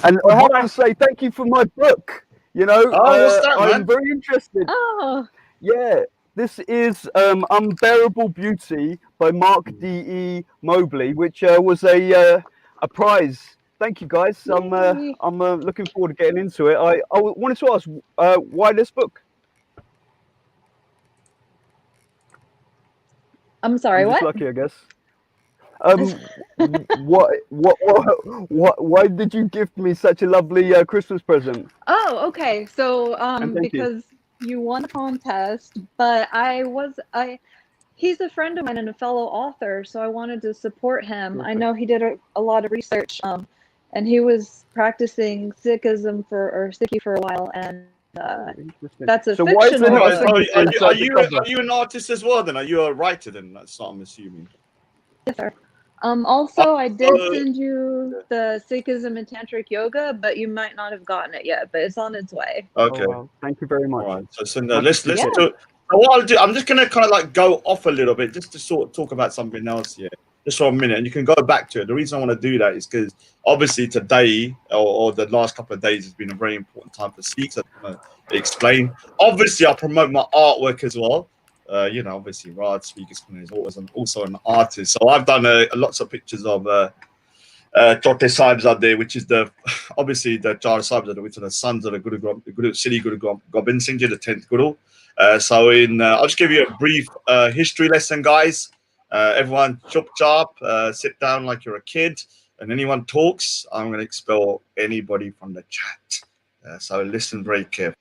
And I have to say thank you for my book. what's that, I'm very interested. Oh, yeah. This is Unbearable Beauty by Mark D.E. Mobley, which was a prize. Thank you, guys. I'm looking forward to getting into it. I wanted to ask, why this book? I'm sorry. I'm just what? Lucky, I guess. Why did you gift me such a lovely Christmas present? Oh, okay. So because you won the contest, but he's a friend of mine and a fellow author, so I wanted to support him. I know he did a lot of research, and he was practicing Sikhism or Sikhi for a while, and that's a fictional book. Are you an artist as well? Then are you a writer? Then that's what I'm assuming. Yes, sir. Also, I did send you the Sikhism and Tantric Yoga, but you might not have gotten it yet, but it's on its way. Okay. Oh, well, thank you very much. All right. So let's talk. What I'll do, I'm just going to kind of like go off a little bit just to sort of talk about something else here, just for a minute, and you can go back to it. The reason I want to do that is because obviously today or the last couple of days has been a very important time for Sikhs. I want to explain. Obviously, I promote my artwork as well. Obviously, Raj Speakers is also an artist. So I've done lots of pictures of Chote Sahibzade, which is obviously the Char Sahibzade, which are the sons of the Guru Sri Guru Gobind Singh Ji, the 10th Guru. I'll just give you a brief history lesson, guys. Everyone, chop, sit down like you're a kid, and anyone talks, I'm going to expel anybody from the chat. So listen very carefully.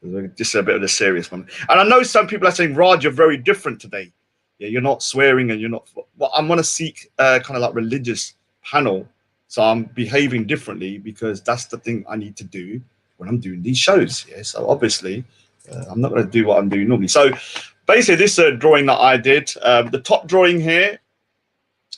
This is a bit of a serious one. And I know some people are saying, Raj, you're very different today. Yeah, you're not swearing and you're not. Well, I'm going to seek kind of like religious panel. So I'm behaving differently because that's the thing I need to do when I'm doing these shows. Yeah. So obviously, I'm not going to do what I'm doing normally. So basically, this drawing that I did, the top drawing here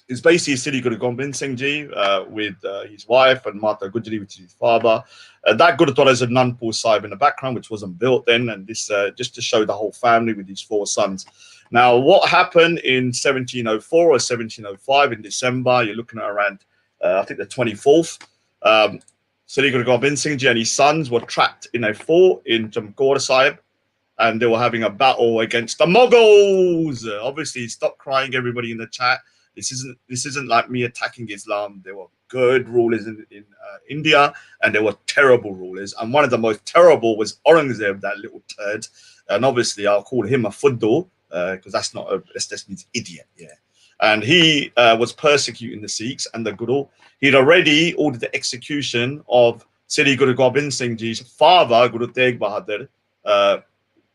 is basically Sri Guru Gobind Singh Ji with his wife and Mata Gujari, which is his father. That Gurudwara is a Nanpur Sahib in the background, which wasn't built then, and this just to show the whole family with his 4 sons. Now, what happened in 1704 or 1705 in December? You're looking at around, I think, the 24th. Sri Guru Gobind Singh Ji and his sons were trapped in a fort in Jamkora Sahib, and they were having a battle against the Mughals. Obviously, stop crying, everybody in the chat. This isn't like me attacking Islam. There were good rulers in India, and there were terrible rulers. And one of the most terrible was Aurangzeb, that little turd. And obviously, I'll call him a fuddu because that's not that just means idiot. Yeah. And he was persecuting the Sikhs and the Guru. He'd already ordered the execution of Sri Guru Gobind Singh Ji's father, Guru Tegh Bahadur,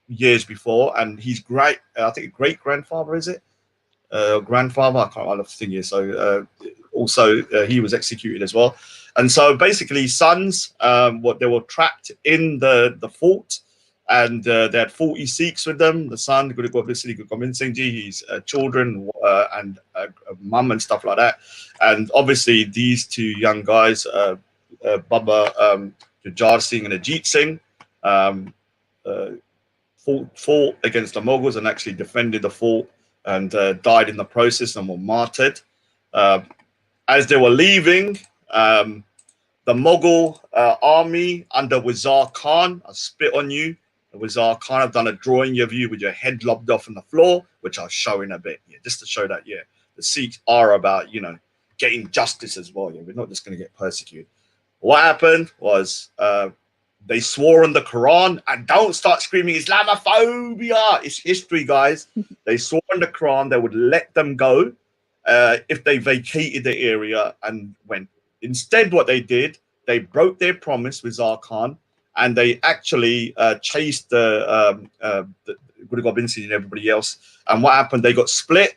years before, and his great grandfather, is it? Grandfather, I can't remember the thing here. So also he was executed as well. And so basically, sons, they were trapped in the fort, and they had 40 Sikhs with them. The son, Guru Gobind Singh Ji, his children, and mum and stuff like that. And obviously, these 2 young guys, Baba Jujhar Singh and Ajit Singh, fought against the Mughals and actually defended the fort, and died in the process and were martyred. As they were leaving, the Mughal army under Wazir Khan, I spit on you. Wazir Khan, I've done a drawing of you with your head lobbed off on the floor, which I'll show in a bit. Yeah, just to show that, yeah, the Sikhs are about, getting justice as well. Yeah, we're not just going to get persecuted. What happened was they swore on the Quran, and don't start screaming Islamophobia. It's history, guys. They swore on the Quran they would let them go if they vacated the area and went. Instead, what they did, they broke their promise with Zar Khan, and they actually chased the Guru Gobind Singh and everybody else. And what happened? They got split.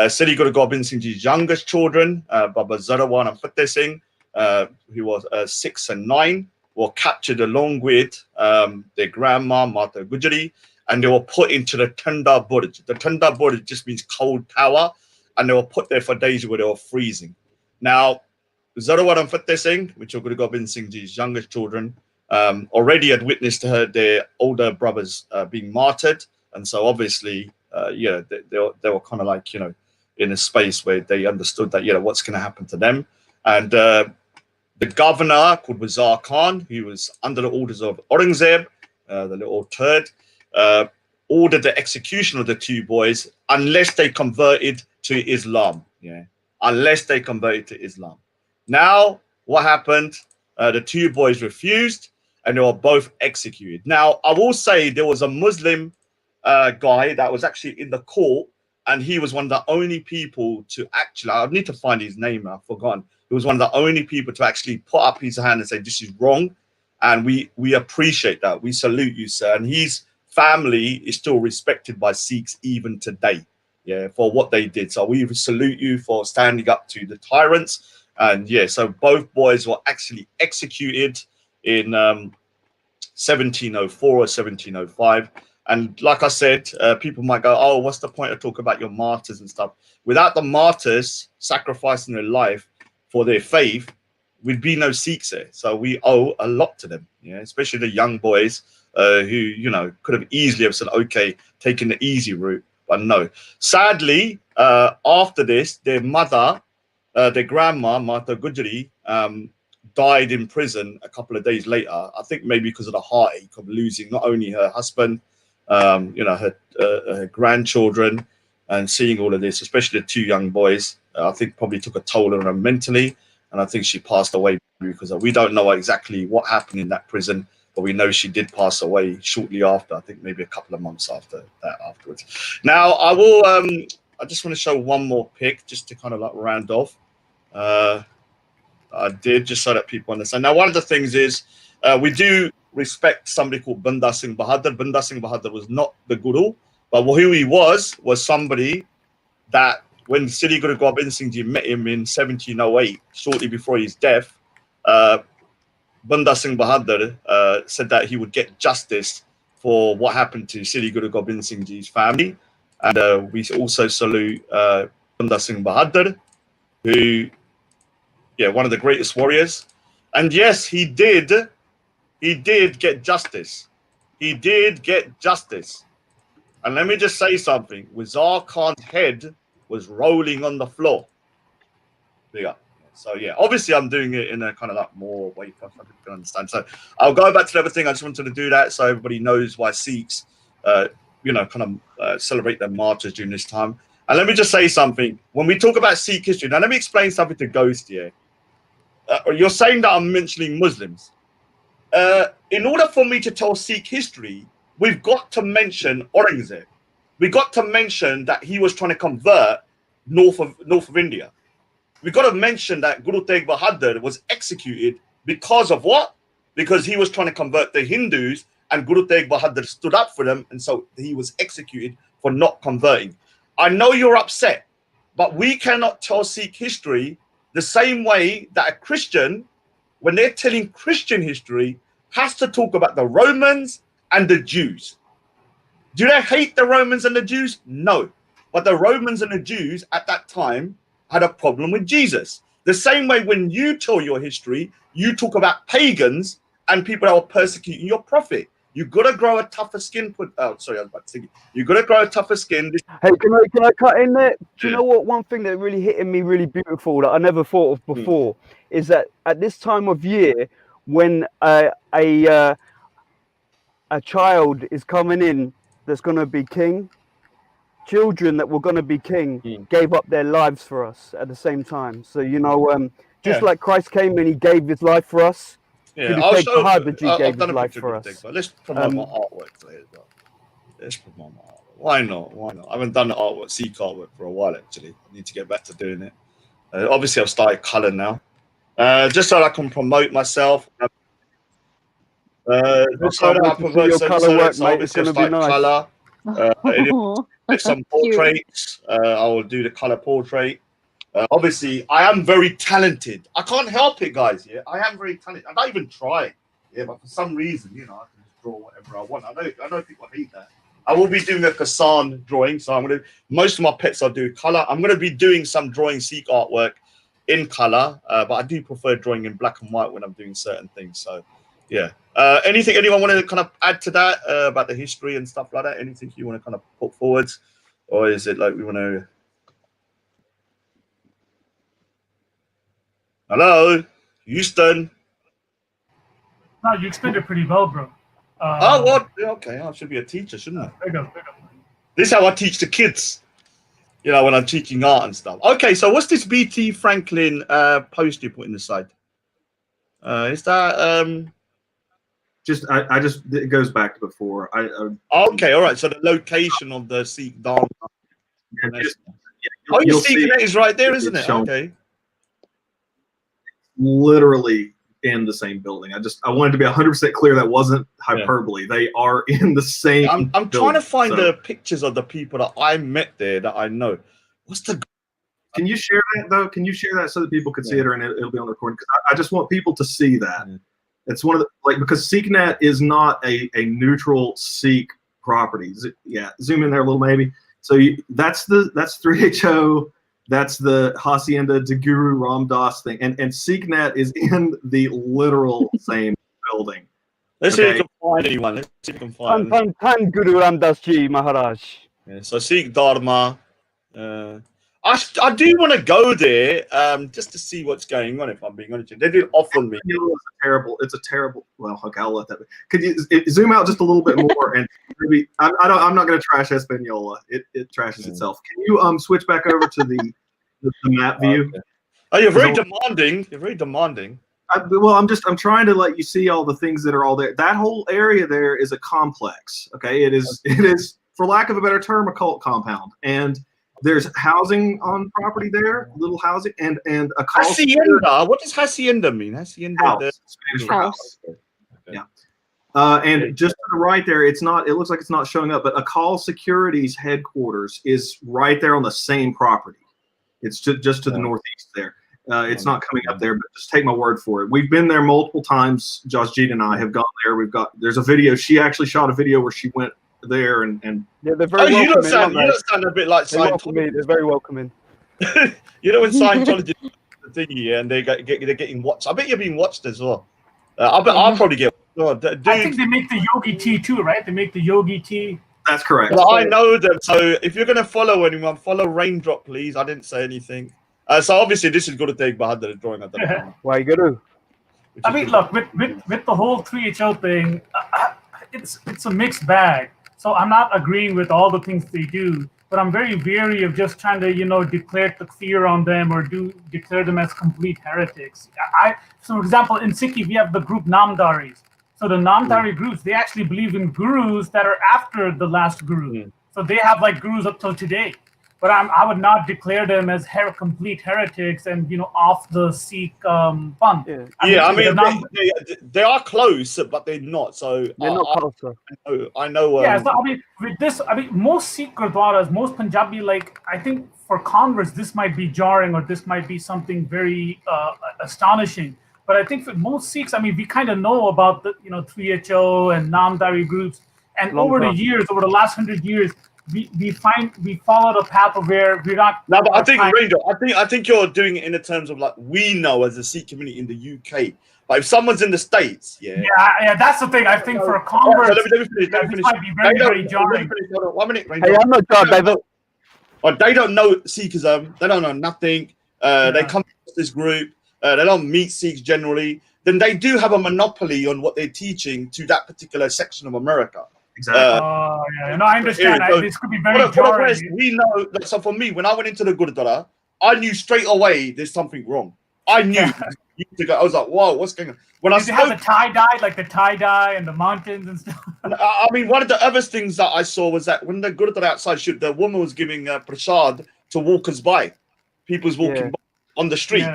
Sri Guru Gobind Singh's youngest children, Baba Zorawar and Fateh Singh, who was 6 and 9, were captured along with their grandma, Mata Gujari, and they were put into the Tanda Burj. The Tanda Burj just means cold tower, and they were put there for days where they were freezing. Now, Zorawar and Fateh Singh, which are Guru Gobind Singh's youngest children, already had witnessed their older brothers being martyred, and so obviously, they were kind of like, in a space where they understood that, what's going to happen to them. And the governor, called Wazir Khan, who was under the orders of Aurangzeb, the little turd, ordered the execution of the 2 boys unless they converted to Islam. Yeah, unless they converted to Islam. Now, what happened? The 2 boys refused, and they were both executed. Now, I will say there was a Muslim guy that was actually in the court, and he was one of the only people to actually, I need to find his name, I've forgotten. He was one of the only people to actually put up his hand and say, this is wrong. And we appreciate that. We salute you, sir. And his family is still respected by Sikhs even today, yeah, for what they did. So we salute you for standing up to the tyrants. And yeah, so both boys were actually executed in 1704 or 1705. And like I said, people might go, oh, what's the point of talking about your martyrs and stuff? Without the martyrs sacrificing their life for their faith, we'd be no Sikhs there. So we owe a lot to them, yeah, especially the young boys who, could have easily have said, okay, taking the easy route, but no. Sadly, after this, their mother, their grandma, Mata Gujari, died in prison a couple of days later. I think maybe because of the heartache of losing not only her husband, her grandchildren, and seeing all of this, especially the 2 young boys, I think probably took a toll on her mentally. And I think she passed away because we don't know exactly what happened in that prison, but we know she did pass away shortly after. I think maybe a couple of months after that afterwards. Now, I just want to show one more pic just to kind of like round off. I did, just so that people understand. Now, one of the things is we do respect somebody called Banda Singh Bahadur. Banda Singh Bahadur was not the Guru, but who he was somebody that when Sri Guru Gobind Singh Ji met him in 1708, shortly before his death, Banda Singh Bahadur said that he would get justice for what happened to Sri Guru Gobind Singh Ji's family. And we also salute Banda Singh Bahadur, who, one of the greatest warriors. And yes, he did get justice. He did get justice. And let me just say something. Wazir Khan's head was rolling on the floor. Yeah. So yeah, obviously I'm doing it in a kind of like more way for people to understand. So I'll go back to the other thing. I just wanted to do that so everybody knows why Sikhs, celebrate their martyrs during this time. And let me just say something. When we talk about Sikh history, now let me explain something to Ghost here. You're saying that I'm mentioning Muslims. In order for me to tell Sikh history, we've got to mention Aurangzeb. We've got to mention that he was trying to convert north of India. We've got to mention that Guru Tegh Bahadur was executed because of what? Because he was trying to convert the Hindus, and Guru Tegh Bahadur stood up for them, and so he was executed for not converting. I know you're upset, but we cannot tell Sikh history the same way that a Christian, when they're telling Christian history, has to talk about the Romans and the Jews. Do they hate the Romans and the Jews? No. But the Romans and the Jews at that time had a problem with Jesus. The same way when you tell your history, you talk about pagans and people that were persecuting your prophet. You've got to grow a tougher skin. You've got to grow a tougher skin. Hey, can I cut in there? Do you know what? One thing that really hit me really beautiful that I never thought of before is that at this time of year, when a child is coming in that's going to be king, children that were going to be king gave up their lives for us at the same time. So, just like Christ came and he gave his life for us, I've gave done his a life picture for of us. but let's promote my artwork today as well. Let's promote my artwork. Why not? I haven't done the artwork, Sikh artwork for a while, actually. I need to get back to doing it. Obviously, I've started colour now. Just so I can promote myself. Just so that I promote your colour work, mate. It's going to be nice. Colour. Some portraits. I will do the colour portrait. Obviously, I am very talented. I can't help it, guys. Yeah, I am very talented. I don't even try. Yeah, but for some reason, I can just draw whatever I want. I know people hate that. I will be doing a Kassan drawing, so most of my pets I'll do colour. I'm gonna be doing some drawing Sikh artwork in colour, but I do prefer drawing in black and white when I'm doing certain things. So, yeah. Anyone want to kind of add to that about the history and stuff like that? Anything you want to kind of put forwards, or is it like we want to? Hello, Houston. No, you explained it pretty well, bro. What? Okay, I should be a teacher, shouldn't I? There you go. This is how I teach the kids, when I'm teaching art and stuff. Okay, so what's this BT Franklin post you put in the side? Is that I just it goes back to before. Okay, all right. So the location of the Sikh Dharma. Your Sikh is right there, isn't it? Okay. Literally in the same building. I wanted to be 100% clear that wasn't hyperbole. They are in the same. I'm trying to find the pictures of the people that I met there that I know. What's the? Can you share that though? Can you share that so that people can see it, and it'll be on the recording? Because I just want people to see that. It's one of the because SikhNet is not a neutral Sikh property. Yeah, zoom in there a little maybe. So that's 3HO. That's the Hacienda de Guru Ramdas thing, and SikhNet is in the literal same building. Let's see if we can find anyone. Let's see if we can find. Pan Guru Ramdas Ji Maharaj. Yeah, so Sikh Dharma. I do want to go there just to see what's going on. If I'm being honest, they did offer me. It's a terrible. Well, okay, I'll let that be. Could you zoom out just a little bit more? And maybe I'm not going to trash Espanola. It trashes itself. Can you switch back over to the map view? Okay. Oh, you're very demanding. You're very demanding. I'm trying to let you see all the things that are all there. That whole area there is a complex. Okay, it is for lack of a better term a cult compound, and there's housing on property there, little housing, and a hacienda. What does hacienda mean? Hacienda, house. Spanish for house. Okay. Yeah. And just to the right there, it looks like it's not showing up, but Akal Securities headquarters is right there on the same property. It's just to the northeast there. It's not coming up there, but just take my word for it. We've been there multiple times. Josh Jeet and I have gone there. There's a video. She actually shot a video where she went there and Yeah, they're very you welcoming. don't sound a bit like They welcome me. Scientology. They're very welcoming. You know when Scientology the thingy, yeah, and they're getting watched. I bet you're being watched as well. I bet I'll probably get. Oh, dude, I think they make the yogi tea too, right? They make the yogi tea. that's correct. well, I know them. So if you're gonna follow anyone, follow Raindrop, please. I didn't say anything. So obviously this is going to take behind the drawing at the moment. Why you gonna? I mean, look, with the whole 3HO thing, it's a mixed bag. So I'm not agreeing with all the things they do, but I'm very wary of just trying to, declare takfir on them or declare them as complete heretics. So for example, in Sikhi, we have the group Namdaris. So the Namdari groups, they actually believe in gurus that are after the last guru. So they have like gurus up till today. But I would not declare them as complete heretics and off the Sikh fund. I mean, they are close, but they're not. So They're not closer. I know. Yeah, so I mean, with this, most Sikh gurdwaras, most Punjabi, I think for converts, this might be jarring or this might be something very astonishing. But I think for most Sikhs, we kind of know about the 3HO and Namdari groups, and over the last 100 years. We followed a path of where we're not. No, but I think I think you're doing it in the terms of we know as a Sikh community in the UK. But if someone's in the States, yeah, that's the thing. I think for a convert, let me finish. This might be very, very jarring. 1 minute, Hey, I'm not John David. They don't know Sikhism. They don't know nothing. They come to this group. They don't meet Sikhs generally. Then they do have a monopoly on what they're teaching to that particular section of America. Exactly. I understand. This could be very jarring. We know. So for me, when I went into the Gurdwara, I knew straight away there's something wrong. I knew. I was like, "Whoa, what's going on?" When Did they have the tie-dye, and the mountains and stuff? I mean, one of the other things that I saw was that when the Gurdwara outside shoot, the woman was giving prasad to walkers by. People's walking by on the street.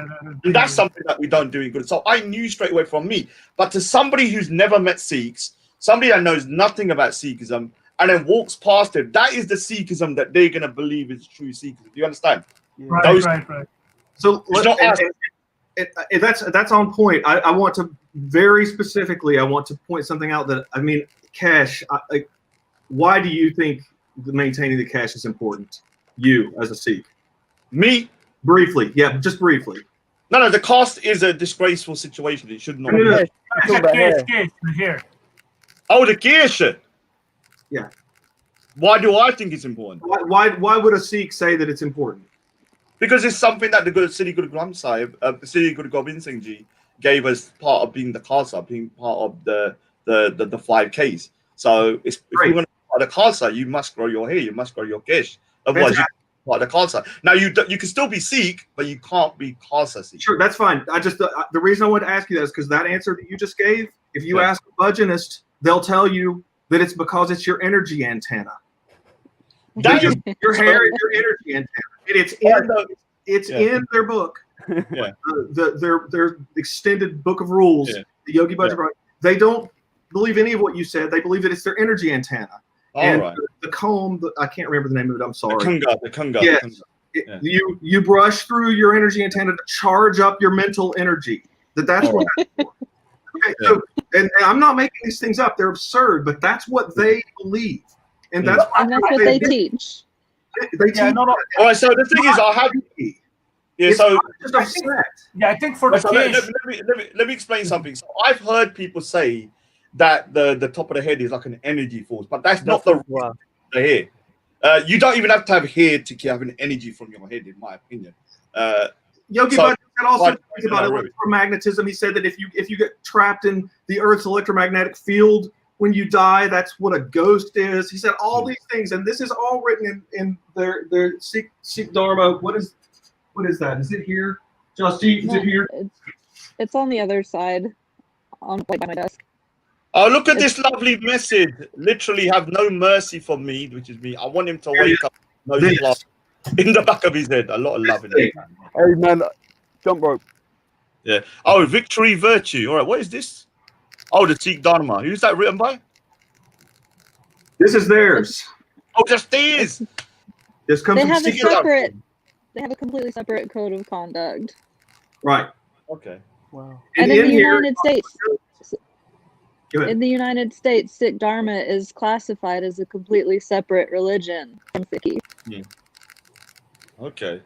And that's something that we don't do in good. So I knew straight away from me. But to somebody who's never met Sikhs, somebody that knows nothing about Sikhism, and then walks past it, that is the Sikhism that they're going to believe is true Sikhism. Do you understand? Right. So that's on point. I want to very specifically, I want to point something out that, cash, why do you think maintaining the cash is important? You as a Sikh. Me? Briefly. Yeah, just briefly. No, the cost is a disgraceful situation. It should not be. Here. Oh, the cash. Yeah. Why do I think it's important? Why would a Sikh say that it's important? Because it's something that the Sri Guru Granth Sahib, Sri Guru Gobind Singh Ji gave us part of being the Khalsa, being part of the 5Ks. So if you want to be part of the Khalsa, you must grow your hair, you must grow your kesh. Otherwise, you part of the Khalsa. Now you can still be Sikh, but you can't be Khalsa Sikh. Sure, that's fine. I just the reason I wanted to ask you that is because that answer that you just gave, if you ask a budgeonist, they'll tell you that it's because it's your energy antenna. That is your hair is your energy antenna. It's in their book. Yeah. Their extended book of rules, the Yogi Bhajan. Yeah. They don't believe any of what you said. They believe that it's their energy antenna. The comb, I can't remember the name of it. I'm sorry. The kunga. Yes. You brush through your energy antenna to charge up your mental energy. That's what that's for. Okay, so, and I'm not making these things up. They're absurd, but that's what they believe. And that's what they teach. They teach. All right, so the thing is, I have... I think for the case... Let me explain something. So I've heard people say that the top of the head is like an energy force, but that's not the hair. You don't even have to have hair to have an energy from your head, in my opinion. Yogi Bhajan also talks about electromagnetism. He said that if you get trapped in the Earth's electromagnetic field when you die, that's what a ghost is. He said all these things, and this is all written in their Sikh Dharma. What is that? Is it here? Josh, is it here? It's on the other side, on by my desk. Oh, look at this lovely message. Literally have no mercy for me, which is me. I want him to wake up. In the back of his head. A lot of love in it. Hey, man. Jump rope. Yeah. Oh, victory, virtue. All right. What is this? Oh, the Sikh Dharma. Who's that written by? This is theirs. Oh, just theirs. This comes they from have a separate. They have a completely separate code of conduct. Right. Okay. Wow. And in the here, United States, go ahead. in the United States, Sikh Dharma is classified as a completely separate religion from Sikhi. Okay.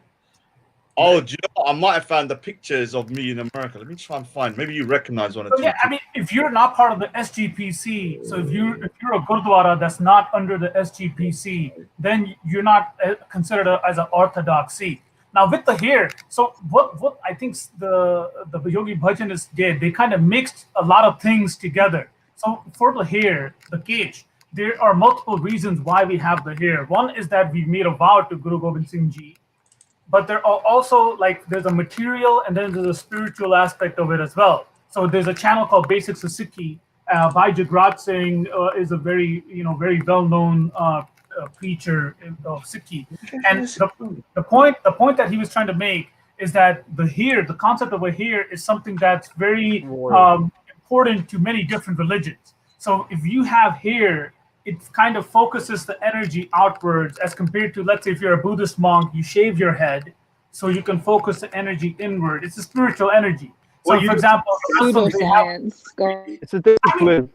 Oh, do you know what? I might have found the pictures of me in America. Let me try and find. Maybe you recognize one or So two. yeah, I mean, if you're not part of the SGPC, so if you're a Gurdwara that's not under the SGPC, then you're not considered as an Orthodox Sikh. Now with the hair, so what I think the Yogi Bhajanists did, they kind of mixed a lot of things together. So for the hair, the cage, there are multiple reasons why we have the hair. One is that we made a vow to Guru Gobind Singh Ji, but there are also like there's a material and then there's a spiritual aspect of it as well. So there's a channel called Basics of Sikhi by Jagraj Singh, is a very very well-known preacher of Sikhi, and the point that he was trying to make is that the concept of a hair is something that's very important to many different religions. So if you have hair, it kind of focuses the energy outwards as compared to, let's say, if you're a Buddhist monk, you shave your head so you can focus the energy inward. It's a spiritual energy. So, Well, for example, Muslims, they have, Pseudoscience. It's a discipline.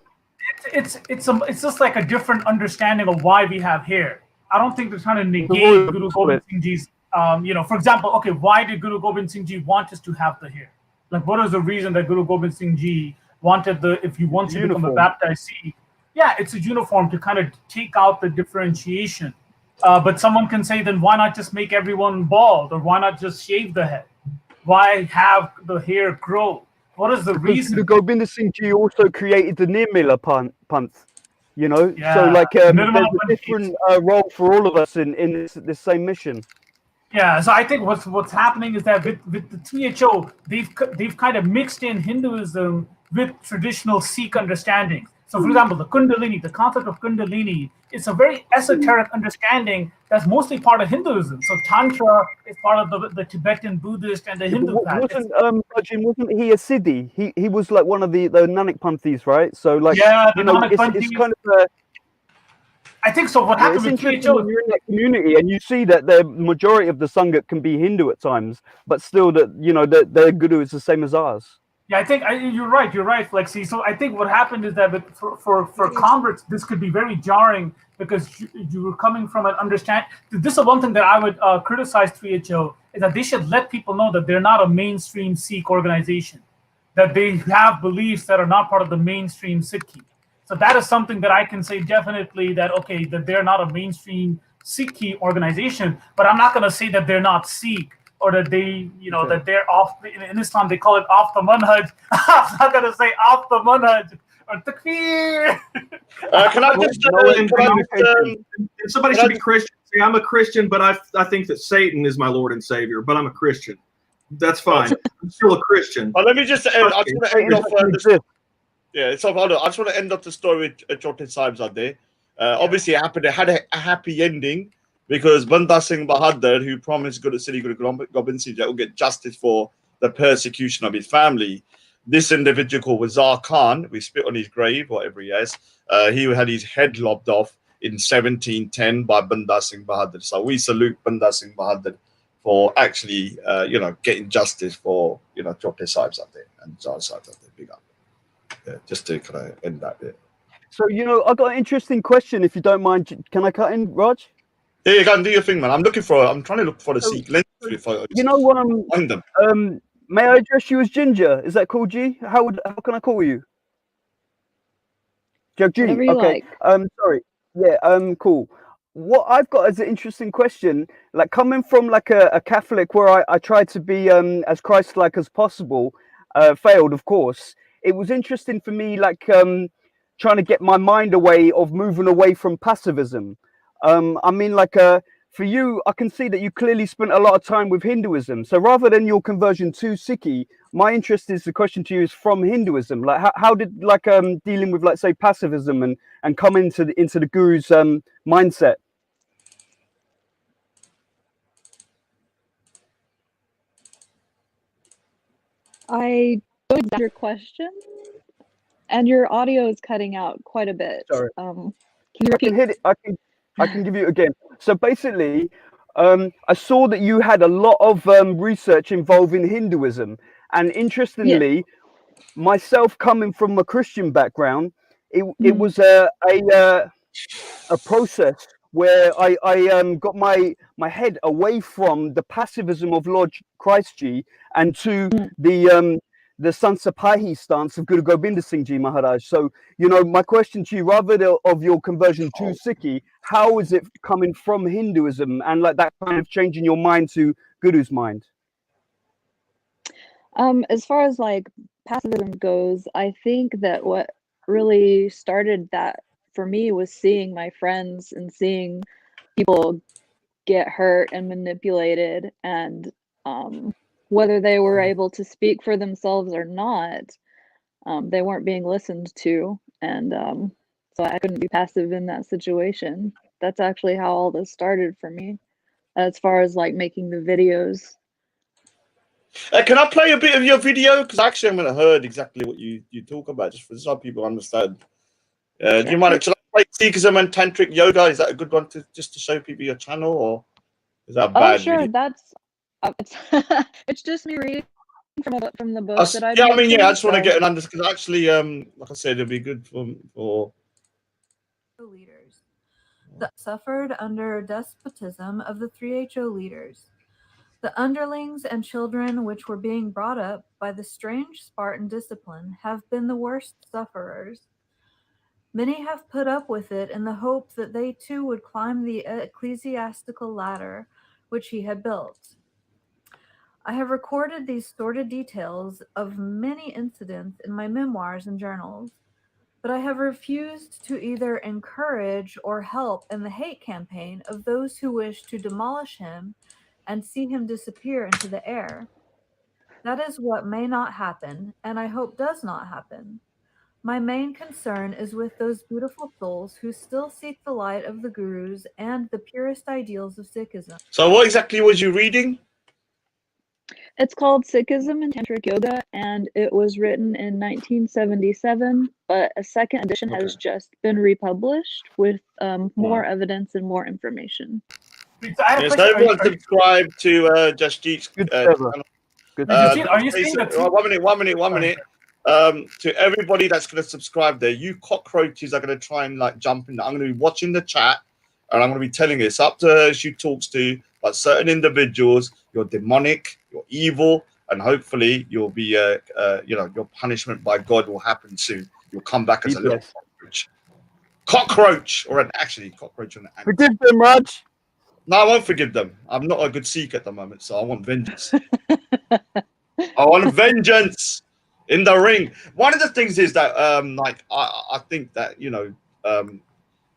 it's just like a different understanding of why we have hair. I don't think they're trying to negate royal Guru split. Gobind Singh Ji's. For example, okay, why did Guru Gobind Singh Ji want us to have the hair? Like, what is the reason that Guru Gobind Singh Ji wanted if you want to become a Uniform. baptized Sikh? Yeah, it's a uniform to kind of take out the differentiation. But someone can say, then why not just make everyone bald, or why not just shave the head? Why have the hair grow? What is the Because reason? Guru Gobind Singh Ji also created the Nirmala Panth, you know. So Yeah, like Nirmala there's a Panth. different role for all of us in this same mission. Yeah, so I think what's happening is that with the THO, they've kind of mixed in Hinduism with traditional Sikh understanding. So, for example, the Kundalini, the concept of Kundalini, it's a very esoteric understanding that's mostly part of Hinduism. So, Tantra is part of the Tibetan Buddhist and the Hindu path. Wasn't he a Siddhi? He was like one of the Nanak Panthis, right? So like Yeah, the you know, Nanak it's Panthis. kind of I think so. What yeah, happened it's with interesting THO? when you're in that community and you see that the majority of the Sangha can be Hindu at times, but still that their guru is the same as ours. Yeah, I think you're right. You're right, Flexi. So I think what happened is that for converts, this could be very jarring because you were coming from an understand. This is one thing that I would criticize 3HO is that they should let people know that they're not a mainstream Sikh organization, that they have beliefs that are not part of the mainstream Sikhi. So that is something that I can say definitely that okay, that they're not a mainstream Sikhi organization, but I'm not going to say that they're not Sikh, or that they, that they're off. In Islam, they call it off the manhaj. I'm not going to say off the manhaj or takfir. Can I just? Somebody should be Christian. See, I'm a Christian, but I think that Satan is my Lord and Savior. But I'm a Christian. That's fine. I'm still a Christian. Let me just. I just want to end off. Yeah, so hold on. I just want to end up the story with Chote Sahibzade. Obviously, it had a happy ending because Banda Singh Bahadur, who promised Guru Gobind Singh Ji will get justice for the persecution of his family. This individual called Wazar Khan, we spit on his grave, whatever he has. He had his head lopped off in 1710 by Banda Singh Bahadur. So we salute Banda Singh Bahadur for actually, getting justice for, Chote Sahibzade and Zar Sahibzade. Big up. Yeah, just to kind of end that bit. So I got an interesting question. If you don't mind, can I cut in, Raj? Yeah, you can do your thing, man. I'm trying to look for the Sikh lens photos. Find them. May I address you as Ginger? Is that cool, G? How can I call you? Jagji. Whatever you like. Sorry. Yeah. Cool. What I've got is an interesting question. Like coming from like a Catholic, where I tried to be as Christ-like as possible, failed, of course. It was interesting for me, like trying to get my mind moving away from passivism. I mean, like for you, I can see that you clearly spent a lot of time with Hinduism. So rather than your conversion to Sikhi, my interest is the question to you is from Hinduism. Like how did like dealing with like say passivism and come into the guru's mindset? I don't exactly your question, and your audio is cutting out quite a bit. Sorry. Can you repeat? I can give you again. So basically, I saw that you had a lot of research involving Hinduism, and interestingly, myself coming from a Christian background, it was a process where I got my head away from the pacifism of Lord Christ Ji and to the Sansapahi stance of Guru Gobind Singh Ji Maharaj. So, you know, my question to you, rather of your conversion to Sikhi, how is it coming from Hinduism and like that kind of changing your mind to Guru's mind? As far as like pacifism goes, I think that what really started that for me was seeing my friends and seeing people get hurt and manipulated, and whether they were able to speak for themselves or not, they weren't being listened to, and so I couldn't be passive in that situation. That's actually how all this started for me, as far as like making the videos. Can I play a bit of your video? Because actually, I haven't heard exactly what you talk about, just for some people understand. Do you mind? Should I play Sikhism and Tantric Yoga? Is that a good one to just to show people your channel, or is that a bad sure, video? that's it's just me reading from the book that I yeah, I mean, yeah, I just want to so. get an understanding, because actually, like I said, it'd be good for leaders that suffered under despotism of the 3HO leaders. The underlings and children which were being brought up by the strange Spartan discipline have been the worst sufferers. Many have put up with it in the hope that they too would climb the ecclesiastical ladder which he had built. I have recorded these sordid details of many incidents in my memoirs and journals, but I have refused to either encourage or help in the hate campaign of those who wish to demolish him and see him disappear into the air. That is what may not happen, and I hope does not happen. My main concern is with those beautiful souls who still seek the light of the gurus and the purest ideals of Sikhism. So what exactly was you reading? It's called Sikhism and Tantric Yoga, and it was written in 1977, but a second edition has just been republished with more evidence and more information. Yes, everyone subscribe to Jasjeet's channel. Are you saying that? One minute. To everybody that's going to subscribe there, you cockroaches are going to try and like jump in. I'm going to be watching the chat, and I'm going to be telling you, it's up to her, she talks to, but certain individuals, you're demonic, you're evil, and hopefully you'll be, you know, your punishment by God will happen soon. You'll come back as a little cockroach, or actually cockroach on the Forgive them, Raj. No, I won't forgive them. I'm not a good Sikh at the moment, so I want vengeance. I want vengeance in the ring. One of the things is that, like, I think that, you know,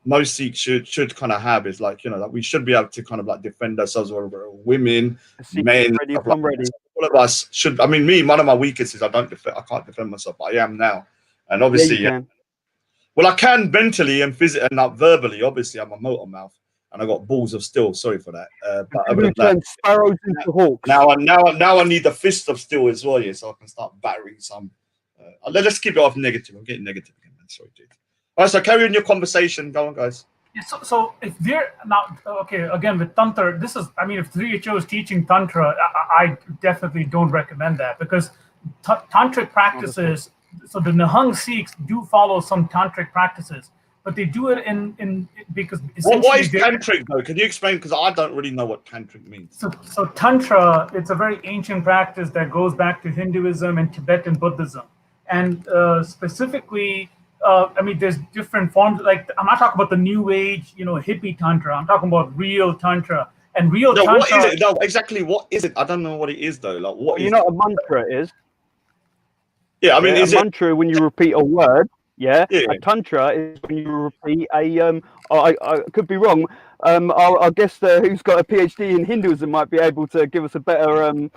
most Sikhs should kind of have is like, you know, that we should be able to kind of like defend ourselves, whether we're women, men, all of us should. I mean, me, one of my weaknesses is I can't defend myself, but I am now, and obviously, well, I can mentally and physically and not verbally. Obviously, I'm a motor mouth. And I got balls of steel. Sorry for that. But other than that, sparrows into hawks. Now I need the fist of steel as well, yeah, so I can start battering some. Let's keep it off negative. I'm getting negative again, man. Sorry, dude. All right, so carry on your conversation. Go on, guys. Yeah, so if they're now okay, again with Tantra, this is, I mean, if 3HO is teaching Tantra, I definitely don't recommend that, because tantric practices. So the Nihang Sikhs do follow some tantric practices. But they do it in because what is tantric though? Can you explain? Because I don't really know what tantric means. So tantra, it's a very ancient practice that goes back to Hinduism and Tibetan Buddhism, and specifically, I mean, there's different forms. Like, I'm not talking about the new age, you know, hippie tantra. I'm talking about real tantra. And real tantra. What is it? No, exactly. What is it? I don't know what it is though. Like, what? You know what a mantra is? Yeah, I mean, is a mantra when you repeat a word. Yeah, yeah. A tantra is when you repeat a I could be wrong. Our guest who's got a PhD in Hinduism might be able to give us a better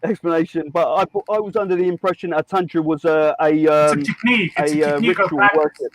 explanation. But I was under the impression a tantra was a technique, a ritual worship.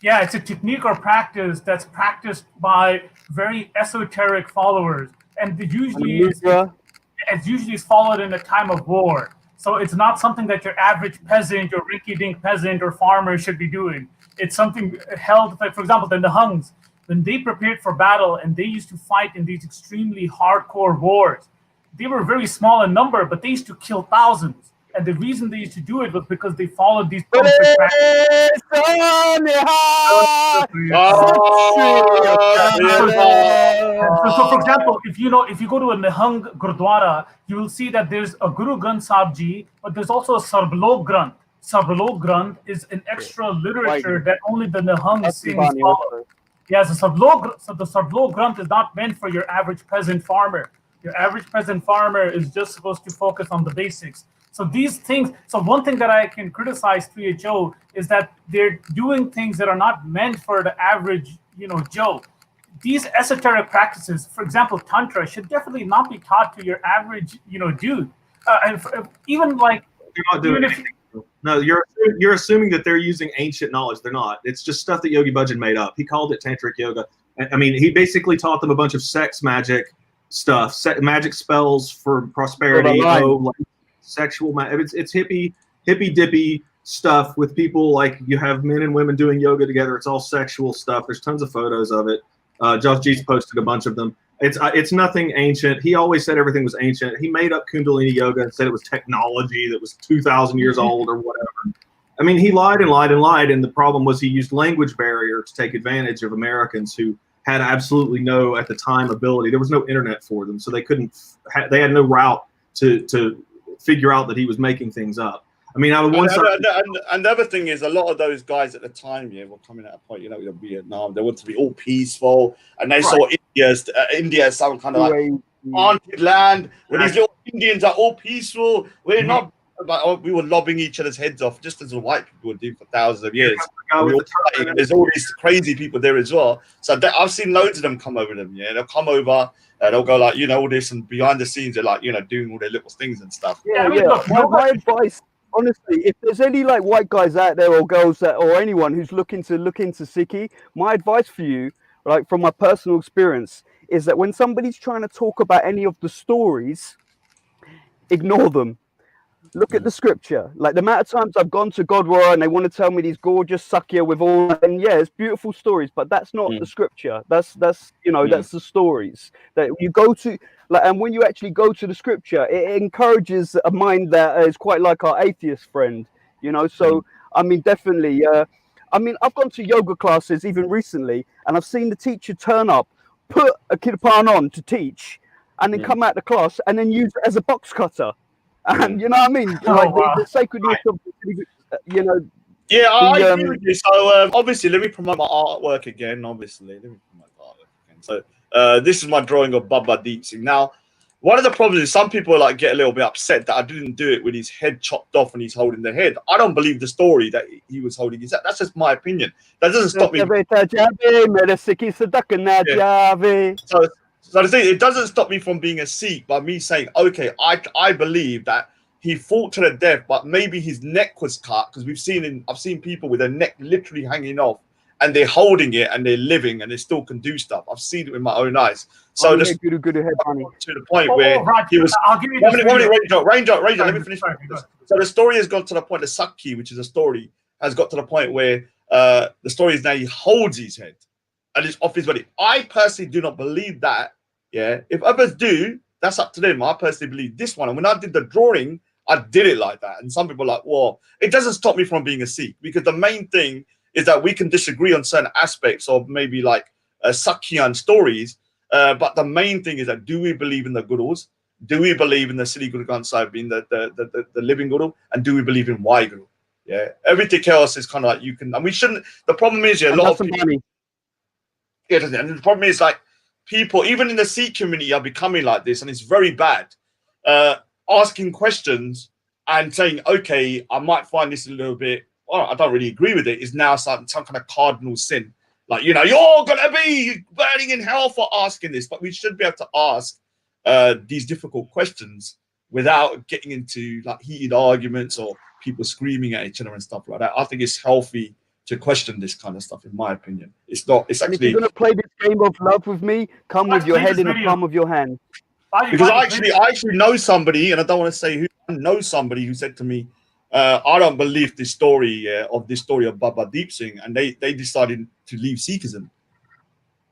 Yeah, it's a technique or practice that's practiced by very esoteric followers, and usually is followed in a time of war. So it's not something that your average peasant or rinky-dink peasant or farmer should be doing. It's something held, like, for example, the Nihangs, when they prepared for battle and they used to fight in these extremely hardcore wars, they were very small in number, but they used to kill thousands. And the reason they used to do it was because they followed these practices. So, for example, if you go to a Nihang Gurdwara, you will see that there's a Guru Granth Sahib Ji, but there's also a Sarbalok Granth. Sarbalok Granth is an extra literature that only the Nihang Singhs follow. Yes, the Sarbalok Granth is not meant for your average peasant farmer. Your average peasant farmer is just supposed to focus on the basics. So these things, so one thing that I can criticize 3HO is that they're doing things that are not meant for the average, Joe. These esoteric practices, for example, Tantra, should definitely not be taught to your average, dude. Even like, you're not doing anything. No, you're assuming that they're using ancient knowledge. They're not. It's just stuff that Yogi Bhajan made up. He called it tantric yoga. I mean, he basically taught them a bunch of sex magic stuff, magic spells for prosperity, sexual. It's hippie dippy stuff with people, like you have men and women doing yoga together. It's all sexual stuff. There's tons of photos of it. Josh G's posted a bunch of them. It's nothing ancient. He always said everything was ancient. He made up Kundalini yoga and said it was technology that was 2,000 years old or whatever. I mean, he lied and lied and lied, and the problem was he used language barrier to take advantage of Americans who had absolutely no, at the time, ability. There was no internet for them, so they couldn't. They had no route to figure out that he was making things up. I mean, and the other thing is, a lot of those guys at the time, were coming at a point, Vietnam, they wanted to be all peaceful, and they saw India as some kind of like haunted land, where these little Indians are all peaceful. We're not. We were lobbing each other's heads off, just as the white people were doing for thousands of years. There's all these crazy people there as well. So I've seen loads of them come over them. Yeah, they'll come over. They'll go like, all this, and behind the scenes, they're like, doing all their little things and stuff. Look, my advice, honestly, if there's any like white guys out there or girls or anyone who's looking to Sikhi, my advice for you, like from my personal experience, is that when somebody's trying to talk about any of the stories, ignore them. Look at the scripture. Like the amount of times I've gone to Godwara and they want to tell me these gorgeous sakya with all, and it's beautiful stories, but that's not the scripture. That's that's the stories that you go to. Like, and when you actually go to the scripture, it encourages a mind that is quite like our atheist friend. So I mean, definitely. I mean, I've gone to yoga classes even recently, and I've seen the teacher turn up, put a kirpan on to teach, and then come out the class and then use it as a box cutter. And you know what I mean? Like the sacredness of, Yeah, I agree with you. So obviously, let me promote my artwork again. So this is my drawing of Baba Deep Singh. Now, one of the problems is some people get a little bit upset that I didn't do it with his head chopped off and he's holding the head. I don't believe the story that he was holding his head. That's just my opinion. That doesn't stop me. So the thing, it doesn't stop me from being a Sikh by me saying, okay, I believe that he fought to the death, but maybe his neck was cut, because I've seen people with their neck literally hanging off, and they're holding it and they're living and they still can do stuff. I've seen it with my own eyes. So to the point where he was. Ranger, let me finish. So the story has got to the point. The Sakhi, which is a story, has got to the point where the story is now he holds his head and it's off his body. I personally do not believe that. Yeah, if others do, that's up to them. I personally believe this one. And when I did the drawing, I did it like that. And some people are like, well, it doesn't stop me from being a Sikh, because the main thing is that we can disagree on certain aspects of maybe like Sakhian stories. But the main thing is that, do we believe in the Gurus? Do we believe in the Sri Guru Granth Sahib being the living Guru? And do we believe in Waheguru? Yeah, everything else is kind of like, you can, and we shouldn't. The problem is, a lot of people. Yeah, and the problem is people, even in the Sikh community, are becoming like this, and it's very bad. Asking questions and saying, okay, I might find this a little bit, I don't really agree with it, is now some kind of cardinal sin. Like, you're going to be burning in hell for asking this. But we should be able to ask these difficult questions without getting into heated arguments or people screaming at each other and stuff like that. I think it's healthy to question this kind of stuff, in my opinion. It's not. It's actually. If you're gonna play this game of love with me, come with your head in the palm of your hand. Because I actually know somebody, and I don't want to say who. I know somebody who said to me, "I don't believe this story of Baba Deep Singh," and they decided to leave Sikhism.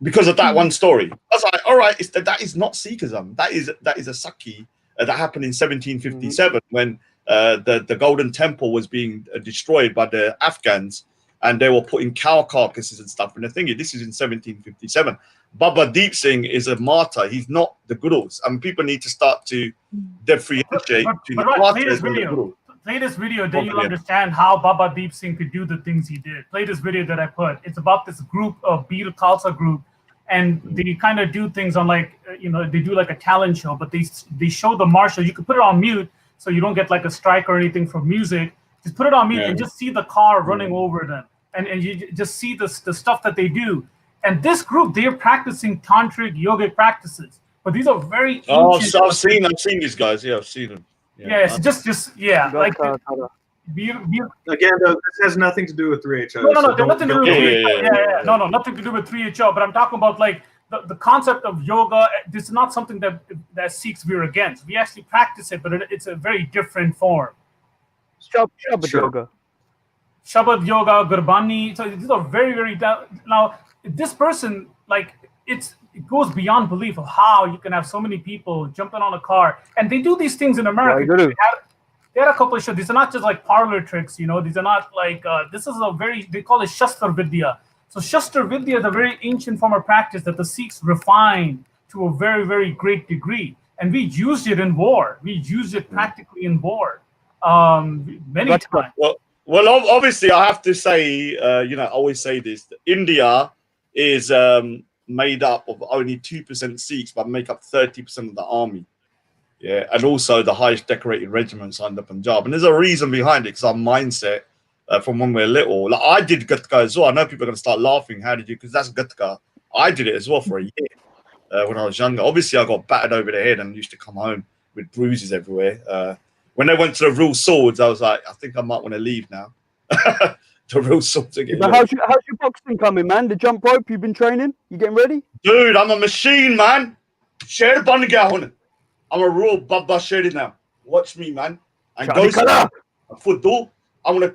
because of that one story. I was like, all right, that is not Sikhism. That is a Sakhi that happened in 1757 when the Golden Temple was being destroyed by the Afghans, and they were putting cow carcasses and stuff. And the thing is, this is in 1757. Baba Deep Singh is a martyr. He's not the gurus. I mean, people need to start to differentiate between the martyrs and the gurus. Play this video, then you'll understand how Baba Deep Singh could do the things he did. Play this video that I put. It's about this group of Bir Khalsa group, and they kind of do things on like, they do like a talent show, but they show the marshal. You can put it on mute so you don't get like a strike or anything from music. Just put it on mute and just see the car running over them, and you just see the stuff that they do. And this group, they're practicing tantric yogic practices, but these are very ancient. Oh, so I've seen these guys. Yeah, I've seen them. Yeah, it's just like again, though, this has nothing to do with 3HO. No, nothing to do with 3HO. No, nothing to do with 3HO. But I'm talking about like the concept of yoga. This is not something that Sikhs we're against. We actually practice it, but it's a very different form. Shabad yoga. Shabad yoga, Gurbani. So these are very, very now. This person, like, it goes beyond belief of how you can have so many people jumping on a car, and they do these things in America. They had a couple of shows. These are not just like parlor tricks, These are not like this is they call it Shastra Vidya. So Shastra Vidya is a very ancient form of practice that the Sikhs refined to a very, very great degree, and we used it in war. We used it practically in war many times. Well, obviously, I have to say, I always say this: India is made up of only 2% Sikhs, but make up 30% of the army. Yeah, and also the highest decorated regiments under Punjab. And there's a reason behind it, because our mindset from when we're little. Like, I did Gatka as well. I know people are going to start laughing. How did you? Because that's Gatka. I did it as well for a year when I was younger. Obviously, I got battered over the head and used to come home with bruises everywhere. When they went to the real swords, I was like, I think I might want to leave now. The real swords again. But how's your boxing coming, man? The jump rope, you've been training? You getting ready? Dude, I'm a machine, man. Share the bun. I'm a real Baba Shady now. Watch me, man. And go football. I'm gonna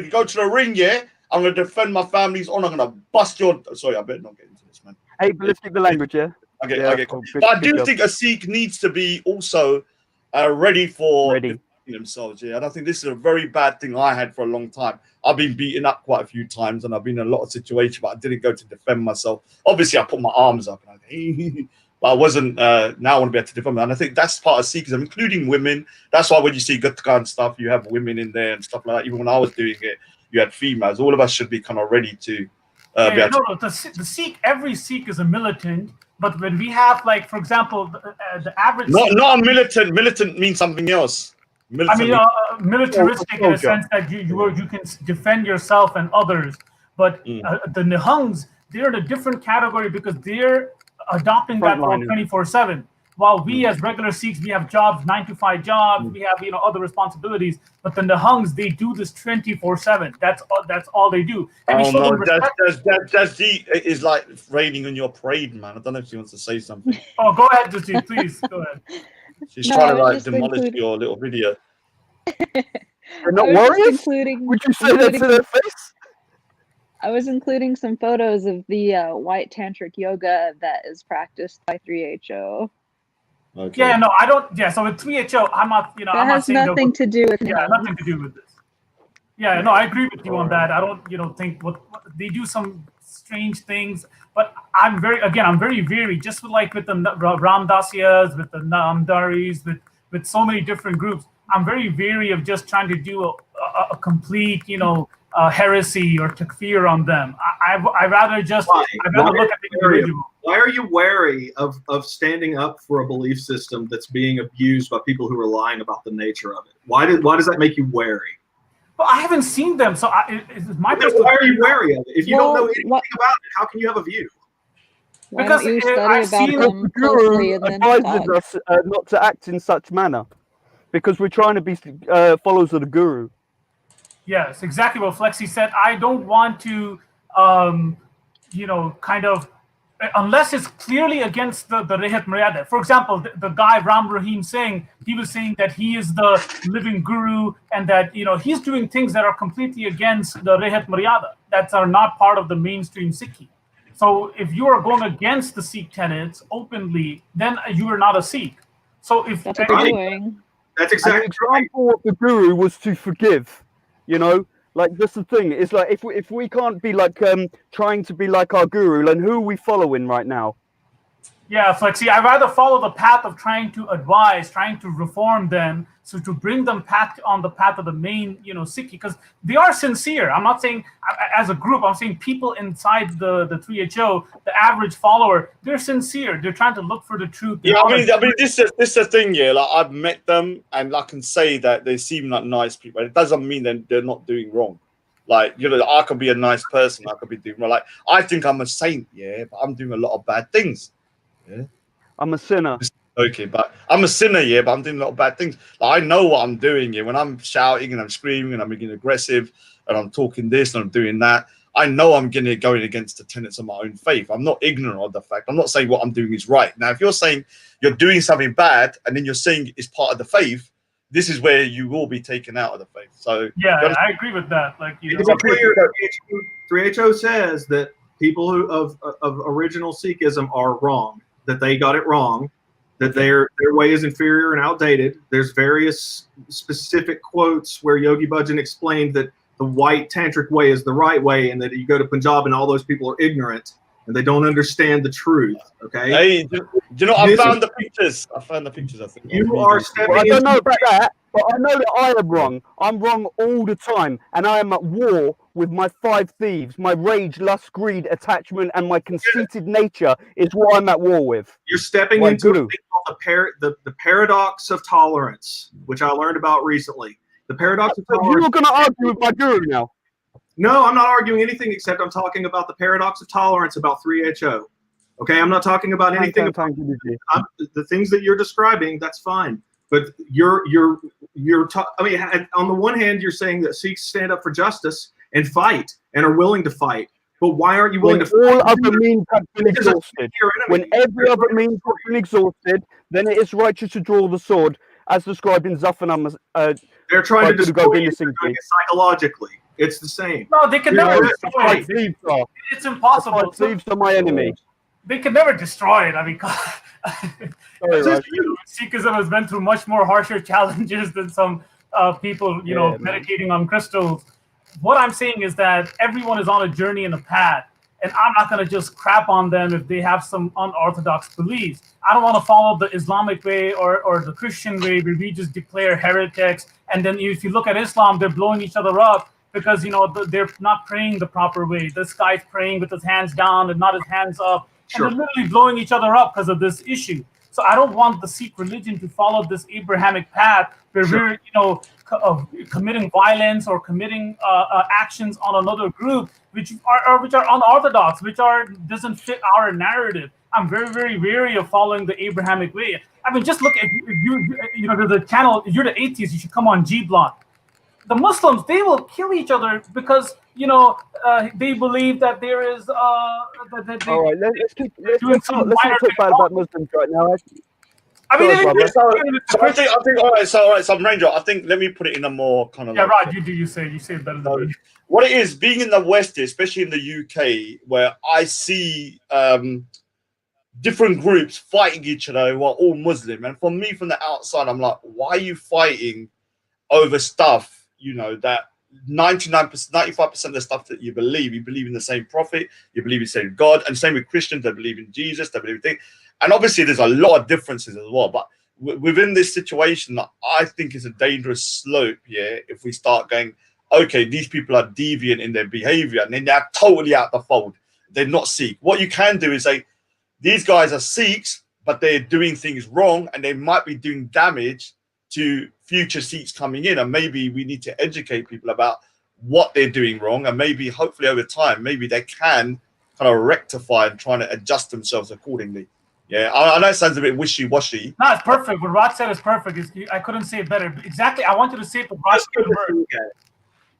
go to the ring, yeah. I'm gonna defend my family's honor. I'm gonna bust your. Sorry, I better not get into this, man. Hey, but let's keep the language, yeah. Okay. But I do think a Sikh needs to be also ready for themselves. Yeah, and I think this is a very bad thing I had for a long time. I've been beaten up quite a few times, and I've been in a lot of situations, but I didn't go to defend myself. Obviously, I put my arms up, and but I wasn't. Now I want to be able to defend myself. And I think that's part of Sikhism, including women. That's why when you see Gatka and stuff, you have women in there and stuff like that. Even when I was doing it, you had females. All of us should be kind of ready to. The Sikh, every Sikh is a militant. But when we have, like, for example, the average. Not a militant. Militant means something else. Militaristic in the sense that you can defend yourself and others. But the Nihangs, they're in a different category because they're adopting that role 24/7. While we as regular Sikhs, we have jobs, 9-to-5 jobs, we have other responsibilities. But the Nihangs, they do this 24/7. That's all they do. And that's is like raining on your parade, man. I don't know if she wants to say something. Oh, go ahead, Justine, please go ahead. She's trying to demolish your little video. You're not worried? Would you say that to their face? I was including some photos of the white tantric yoga that is practiced by 3HO. Okay. Yeah, no, I don't. Yeah, so with 3HO, I'm not. That has nothing to do with. Yeah, nothing to do with this. Yeah, no, I agree with you on that. I don't, think what they do some strange things, but I'm very wary. Just with the Ramdasyas, with the Namdaris, with so many different groups. I'm very wary of just trying to do a complete, heresy or takfir on them. I rather just look at the individual. Why are you wary of standing up for a belief system that's being abused by people who are lying about the nature of it? Why does that make you wary? Well, I haven't seen them, so it's my perspective. Why are you wary of it? If you don't know anything about it, how can you have a view? Because I've seen them the Guru advises us not to act in such manner, because we're trying to be followers of the Guru. Yes, exactly what Flexi said. I don't want to, kind of, unless it's clearly against the Rehat Maryada. For example, the guy Ram Rahim Singh, he was saying that he is the living guru and that, he's doing things that are completely against the Rehat Maryada, that are not part of the mainstream Sikhi. So if you are going against the Sikh tenets openly, then you are not a Sikh. So if That's what they're doing. That's An exactly right. example of the guru was to forgive. You know, like that's the thing. It's like if we can't be like trying to be like our guru, then who are we following right now? yeah, it's like, see, I'd rather follow the path of trying to advise, trying to reform them, so to bring them back on the path of the main, Sikh, because they are sincere. I'm not saying as a group, I'm saying people inside the 3HO, the average follower, they're sincere. They're trying to look for the truth. Yeah, I mean, this is the thing, yeah. Like, I've met them, and I can say that they seem like nice people. It doesn't mean that they're not doing wrong. Like, I could be a nice person. I could be doing wrong. Like, I think I'm a saint, yeah, but I'm doing a lot of bad things. Yeah, I'm a sinner. Okay, but I'm a sinner, yeah, but I'm doing a lot of bad things. Like, I know what I'm doing, yeah. When I'm shouting and I'm screaming and I'm being aggressive and I'm talking this and I'm doing that, I know I'm going against the tenets of my own faith. I'm not ignorant of the fact. I'm not saying what I'm doing is right. Now, if you're saying you're doing something bad and then you're saying it's part of the faith, this is where you will be taken out of the faith. So yeah, I agree with that. Like, To be clear, 3HO says that people of original Sikhism are wrong, that they got it wrong, that their way is inferior and outdated. There's various specific quotes where Yogi Bhajan explained that the white tantric way is the right way, and that you go to Punjab and all those people are ignorant and they don't understand the truth. Okay. Hey, do you know? I found the pictures. I think you are stepping. I don't know about that, but I know that I am wrong. I'm wrong all the time, and I am at war with my 5 thieves. My rage, lust, greed, attachment, and my conceited nature is what I'm at war with. You're stepping into the paradox of tolerance, which I learned about recently. The paradox of tolerance. You're going to argue with my guru now. No, I'm not arguing anything except I'm talking about the paradox of tolerance about 3HO. Okay, I'm not talking about anything. The things that you're describing, that's fine. But I mean, on the one hand, you're saying that Sikhs stand up for justice and fight and are willing to fight. But why aren't you willing to fight? All other means have been exhausted. When every other means have been exhausted, then it is righteous to draw the sword, as described in Zafanam. They're trying to destroy you psychologically. It's the same. No, they can never destroy it. It's impossible. Thieves are my enemy. They can never destroy it. I mean, Sikhism has been through much more harsher challenges than some people, meditating on crystals. What I'm saying is that everyone is on a journey and a path, and I'm not going to just crap on them if they have some unorthodox beliefs. I don't want to follow the Islamic way or the Christian way where we just declare heretics, and then if you look at Islam, they're blowing each other up because they're not praying the proper way. This guy's praying with his hands down and not his hands up. Sure. And they're literally blowing each other up because of this issue. So I don't want the Sikh religion to follow this Abrahamic path where we're, committing violence or committing actions on another group which are unorthodox, which doesn't fit our narrative. I'm very, very wary of following the Abrahamic way. I mean, just look at there's a channel. If you're the atheist, you should come on G Block. The Muslims, they will kill each other because they believe that there is all right, let's not talk about Muslims right now. I mean, I think all right. So Ranger, I think let me put it in a more kind of right. You say it better than me. What it is, being in the West, especially in the UK, where I see different groups fighting each other who are all Muslim, and for me, from the outside, I'm like, why are you fighting over stuff? That 99%, 95% of the stuff that you believe in the same prophet, you believe in the same God, and same with Christians, they believe in Jesus, they believe in things. And obviously there's a lot of differences as well, but within this situation, I think it's a dangerous slope, if we start going, okay, these people are deviant in their behavior, and then they're totally out the fold. They're not Sikh. What you can do is say, these guys are Sikhs, but they're doing things wrong, and they might be doing damage to future Sikhs coming in, and maybe we need to educate people about what they're doing wrong, and maybe hopefully over time maybe they can kind of rectify and try to adjust themselves accordingly. I know it sounds a bit wishy-washy. No, it's perfect. What Rod said is perfect. I couldn't say it better. Exactly. I wanted to say it the right word.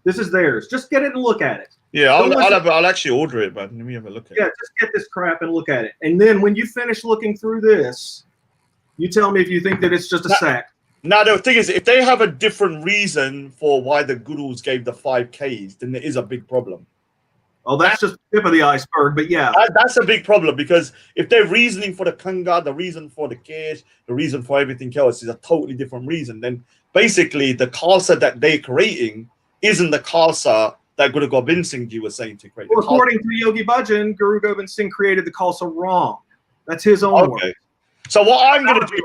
This is theirs. Just get it and look at it. Yeah, I'll actually order it, but let me have a look at it. Yeah, just get this crap and look at it, and then when you finish looking through this, you tell me if you think that it's just a sect. Now, the thing is, if they have a different reason for why the gurus gave the 5Ks, then there is a big problem. Oh, that's just the tip of the iceberg. But yeah, That's a big problem, because if they're reasoning for the Kanga, the reason for the case, the reason for everything else is a totally different reason, then basically the Khalsa that they're creating isn't the Khalsa that Guru Gobind Singh Ji was saying to create. well, according to Yogi Bhajan, Guru Gobind Singh created the Khalsa wrong. That's his own work. Okay. So what I'm going to do,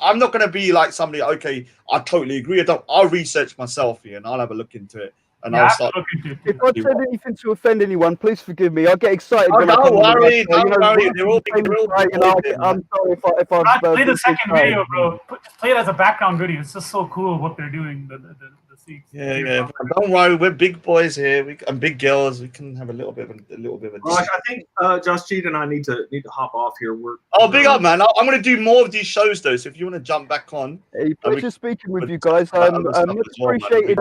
I'm not going to be like somebody. Okay, I totally agree. I'll research myself here and I'll have a look into it, and I'll start. If I said anything to offend anyone, please forgive me. I get excited Oh, when I don't come on the worry, mic. don't worry. They're all I'm sorry if I've Play the been second too video, bro. Play it as a background video. It's just so cool what they're doing. The Sikhs. Yeah. Don't worry, we're big boys here. And big girls. We can have a little bit of a. Well, I think Josh Cheat and I need to hop off here. Big up, man. I'm going to do more of these shows though. So if you want to jump back on, Hey, pleasure speaking with you guys. Much appreciated.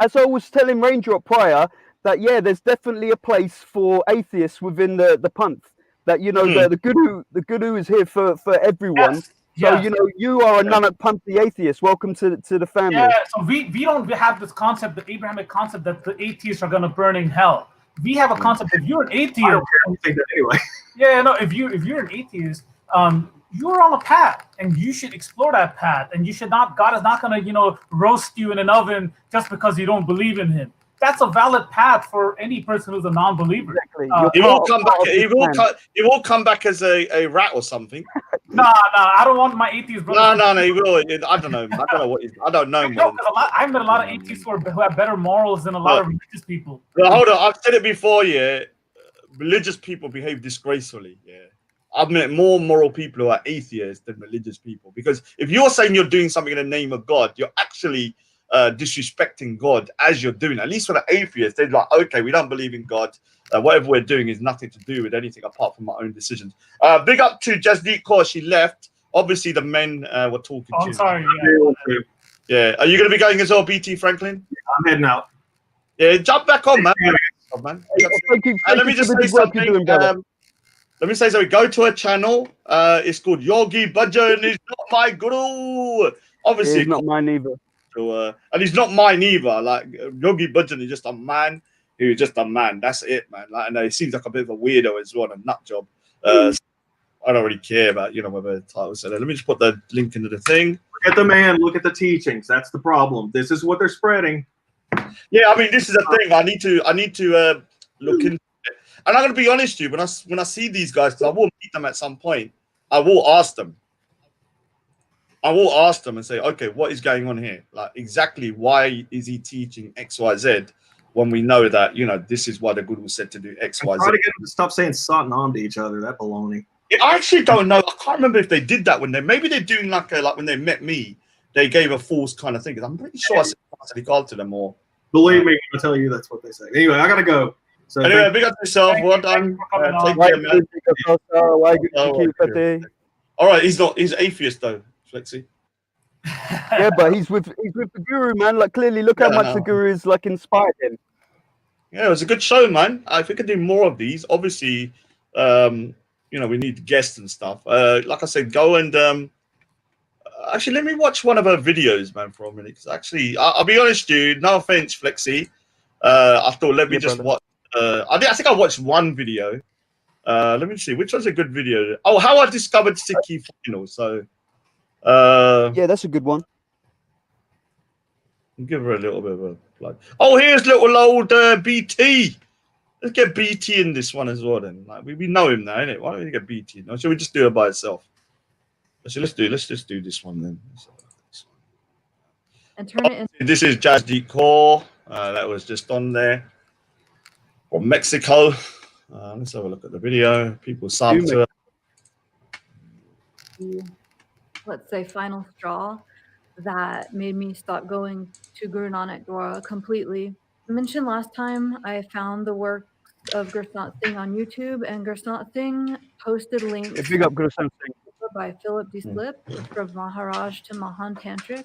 As I was telling Raindrop prior, that there's definitely a place for atheists within the Panth. That the guru is here for everyone. Yes. So you are a Nanak Panthi atheist. Welcome to the family. Yeah. So we don't have this concept, the Abrahamic concept, that the atheists are gonna burn in hell. We have a concept. If you're an atheist, I don't care if you think that anyway. Yeah, no. If you're an atheist, you're on a path, and you should explore that path. And you should not. God is not gonna roast you in an oven just because you don't believe in Him. That's a valid path for any person who's a non-believer. Exactly. He will come back. He will come back as a rat or something. Nah, I don't want my atheist brother. No, he will. I don't know. I don't know. No, I've met a lot of atheists who have better morals than a lot of religious people. Well, hold on. I've said it before. Yeah, religious people behave disgracefully. Yeah, I've met more moral people who are atheists than religious people. Because if you're saying you're doing something in the name of God, you're actually disrespecting God as you're doing. At least for the atheists, they're like, okay, we don't believe in God. Whatever we're doing is nothing to do with anything apart from our own decisions. Big up to Jasdeep Kaur. She left. Obviously, the men were talking to I'm you. sorry. Yeah. Are you going to be going as well, BT Franklin? Yeah, I'm heading out. Yeah, jump back on, man. Thank you Let me just say something. Let me say something. Go to a channel. It's called Yogi Bhajan is not my guru. Obviously, he's not mine either. And he's not mine either. Like Yogi Bhajan is just a man. He's just a man. That's it, man. Like, and he seems like a bit of a weirdo as well, a nut job. I don't really care about whether the title said it. Let me just put the link into the thing. Look at the man. Look at the teachings. That's the problem. This is what they're spreading. Yeah, I mean, this is a thing. I need to look into it. And I'm going to be honest with you. When I see these guys, because I will meet them at some point, I will ask them. And say, okay, what is going on here? Like, exactly why is he teaching X, Y, Z? When we know that, this is why the Guru said to do X, Y, Z. Try to get them to stop saying sat and on to each other. That baloney. Yeah, I actually don't know. I can't remember if they did that maybe they're doing like when they met me, they gave a false kind of thing. I'm pretty sure I said he called to them more. Believe me, I tell you, that's what they say. Anyway, I gotta go. So anyway, big up yourself. Well done. Take care, man. All right, he's atheist though, Flexi. Yeah, but he's with the Guru, man. Like, clearly, look how much the Guru is like inspired him. Yeah, it was a good show, man. If we could do more of these, obviously, we need guests and stuff. Like I said, go and actually let me watch one of her videos, man, for a minute. Because actually, I'll be honest, dude. No offense, Flexi. I thought let me just watch. I think I watched one video. Let me see which one's a good video. Oh, how I discovered Sikhi final. So. Yeah, that's a good one. Give her a little bit of a plug. Oh, here's little old BT. Let's get BT in this one as well. Then, like, we know him now, innit? Why don't we get BT? No, should we just do it by itself? Let's just do this one then. And turn it in. This is Jasdeep Kaur. That was just on there from Mexico. Let's have a look at the video. People sub to it. Let's say final straw that made me stop going to Guru Nanak Dwara completely. I mentioned last time I found the work of Gursant Singh on YouTube, and Gursant Singh posted links Big up Gursant Singh by Philip D. Slip from Maharaj to Mahan Tantric.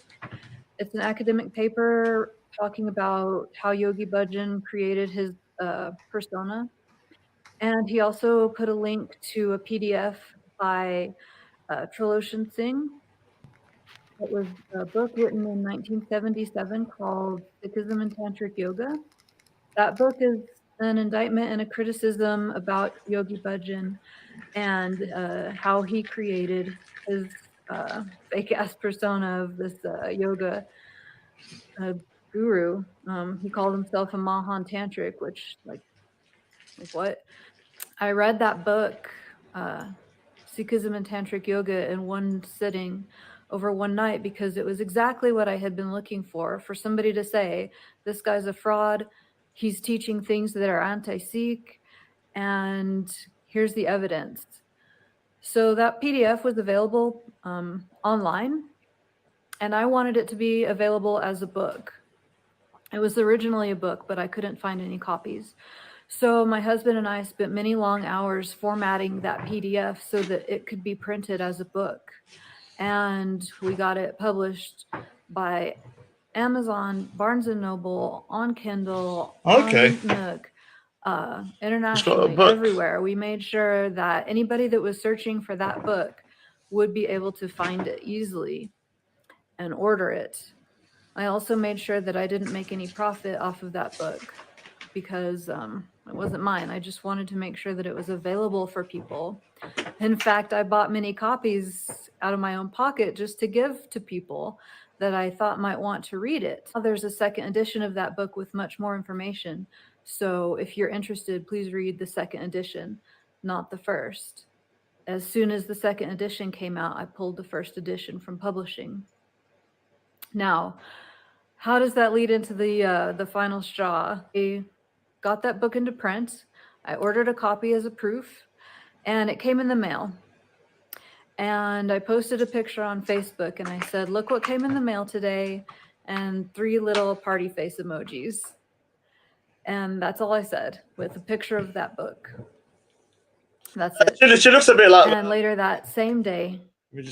It's an academic paper talking about how Yogi Bhajan created his persona, and he also put a link to a PDF by Trilochan Singh. It was a book written in 1977 called Sikhism and Tantric Yoga. That book is an indictment and a criticism about Yogi Bhajan and how he created his fake ass persona of this yoga guru. He called himself a Mahan Tantric, which like what? I read that book, Sikhism and Tantric Yoga, in one sitting over one night because it was exactly what I had been looking for somebody to say, this guy's a fraud. He's teaching things that are anti-Sikh, and here's the evidence. So that PDF was available online, and I wanted it to be available as a book. It was originally a book, but I couldn't find any copies. So my husband and I spent many long hours formatting that PDF so that it could be printed as a book. And we got it published by Amazon, Barnes & Noble, on Kindle, Okay. on Nook, internationally, everywhere. We made sure that anybody that was searching for that book would be able to find it easily and order it. I also made sure that I didn't make any profit off of that book because it wasn't mine. I just wanted to make sure that it was available for people. In fact, I bought many copies out of my own pocket just to give to people that I thought might want to read it. There's a second edition of that book with much more information. So if you're interested, please read the second edition, not the first. As soon as the second edition came out, I pulled the first edition from publishing. Now, how does that lead into the final straw? I got that book into print. I ordered a copy as a proof, and it came in the mail. And I posted a picture on Facebook, and I said, look what came in the mail today, and 3 little party face emojis. And that's all I said, with a picture of that book. That's it. She looks a bit like. And later that same day,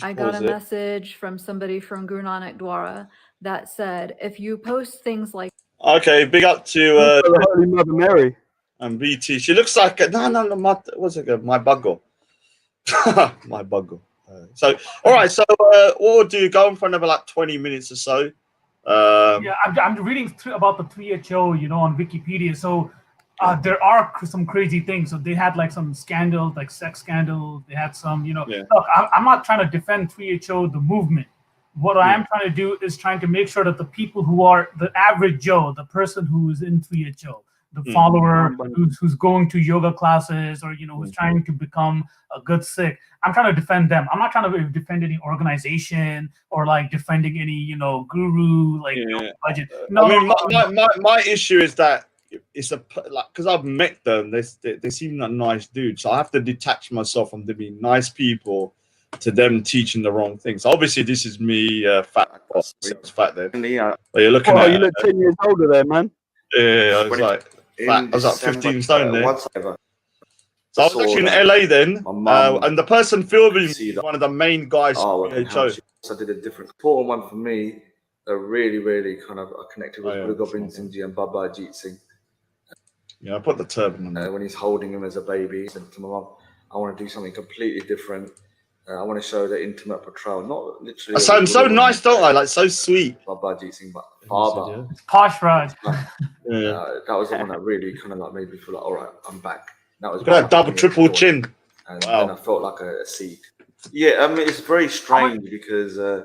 I got a message from somebody from Guru Nanak Dwara that said, if you post things like... Okay, big up to the Holy Mother Mary. And BT. She looks like what's it? My buggle. My buggle. So, all right. So, what we'll do? Go on for another like 20 minutes or so. Yeah, I'm reading about the 3HO, on Wikipedia. So, there are some crazy things. So they had like some scandals, like sex scandals. They had some, Look, I'm not trying to defend 3HO, the movement. What I am trying to do is trying to make sure that the people who are the average Joe, the person who is in 3HO, the follower who's going to yoga classes or, who's trying to become a good Sikh, I'm trying to defend them. I'm not trying to defend any organization or like defending any, guru, like budget. No, I mean, my issue is that it's because I've met them, they seem like nice dudes. So I have to detach myself from them being nice people to them teaching the wrong things. So obviously, this is me, fat there. But you're looking at. You look 10 years older there, man. Yeah, I was like, fat. I was like 15 stone there. So I was actually in LA then, and the person filming me, one of the main guys. So I did a different important one for me. Really, really kind of connected with Guru Gobind Singh Ji and Baba Ajit Singh. Yeah, I put the turban on. When he's holding him as a baby, he said to my mum, I want to do something completely different. I want to show the intimate portrayal, not literally. I sound so nice, don't I? Like so sweet. Baba Ajit Singh, but Father. Posh Raj. That was the one that really kind of like made me feel like, all right, I'm back. That was that double, triple chin. And then I felt like a Sikh. Yeah, I mean, it's very strange because I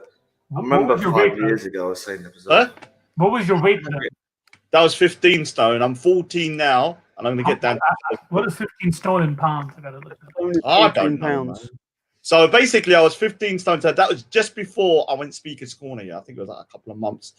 remember 5 years ago I was saying that. What was your weight then? That was 15 stone. I'm 14 now, and I'm going to get down. What is 15 stone in pounds? I got to look at it. I don't know. So basically, I was 15 stone. So that was just before I went Speaker's Corner. Yeah, I think it was like a couple of months.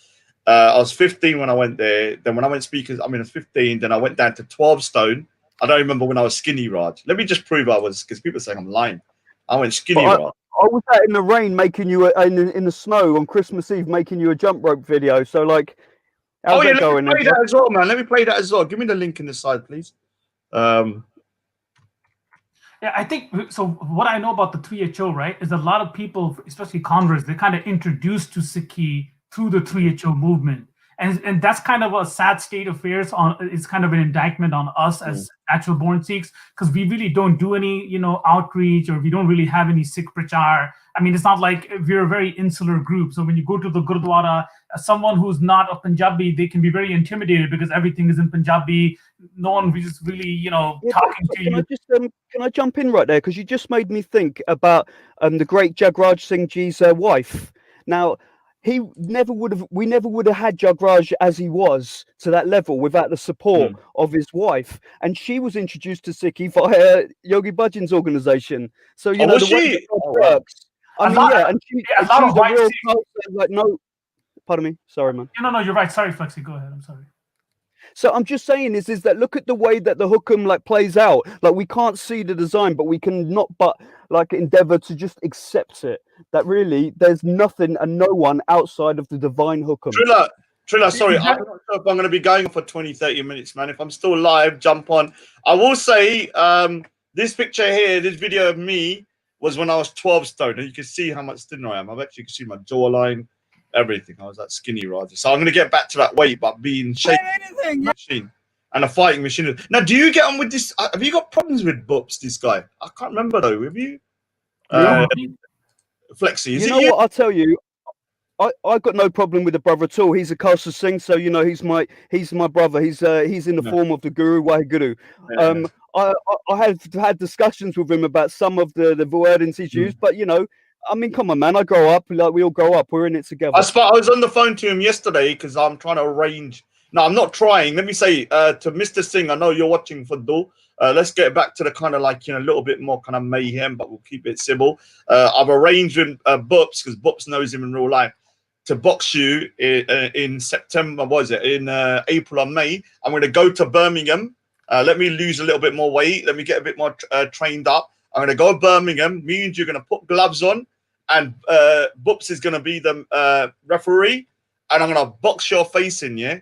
I was 15 when I went there. Then when I went Speaker's, I was 15. Then I went down to 12 stone. I don't remember when I was skinny, Raj. Let me just prove I was, because people are saying I'm lying. I went skinny, Raj. I was out in the rain making you in the snow on Christmas Eve making you a jump rope video. So like, how's that going? Let me play that as well, man. Let me play that as well. Give me the link in the side, please. Yeah, I think so. What I know about the 3HO, right, is a lot of people, especially converts, they're kind of introduced to Sikhi through the 3HO movement. and that's kind of a sad state of affairs. It's kind of an indictment on us as natural born Sikhs, because we really don't do any, outreach, or we don't really have any Sikh prachar. I mean, it's not like we're a very insular group. So when you go to the Gurdwara, someone who's not a Punjabi, they can be very intimidated because everything is in Punjabi. No one is really, talking to you. Can I jump in right there? Because you just made me think about the great Jagraj Singh Ji's wife. Now, we never would have had Jagraj as he was to that level without the support of his wife, and she was introduced to Sikhi via Yogi Bhajan's organization. So the way that works. I mean, and she's a real person. Like, no, pardon me, sorry, man. No, you're right. Sorry, Flexi, go ahead. I'm sorry. So I'm just saying is that look at the way that the hukum like plays out. Like, we can't see the design, but we can not but like endeavor to just accept it. That really there's nothing and no one outside of the divine hukum. Trilla, sorry, I'm not sure if I'm going to be going for 20, 30 minutes, man. If I'm still live, jump on. I will say this picture here, this video of me was when I was 12 stone, and you can see how much thinner I am. I've actually see my jawline. Everything. I was that skinny, Roger. So I'm going to get back to that weight, but being shape machine and a fighting machine. Now, do you get on with this? Have you got problems with Boops, this guy? I can't remember though. Have you? Flexi, is it you? What I'll tell you? I got no problem with the brother at all. He's a Khalsa Singh, so he's my brother. He's in the form of the Guru Waheguru. I have had discussions with him about some of the wordings he's used, but I mean, come on, man. I grow up like we all grow up. We're in it together. I was on the phone to him yesterday because I'm trying to arrange. No, I'm not trying. Let me say to Mr. Singh, I know you're watching for Do. Let's get back to the kind of like, a little bit more kind of mayhem, but we'll keep it civil. I've arranged with Boops, because Boops knows him in real life, to box you in September. What is it? In April or May. I'm going to go to Birmingham. Let me lose a little bit more weight. Let me get a bit more trained up. I'm going to go to Birmingham. Me and you're going to put gloves on. And Boops is going to be the referee, and I'm going to box your face in, yeah?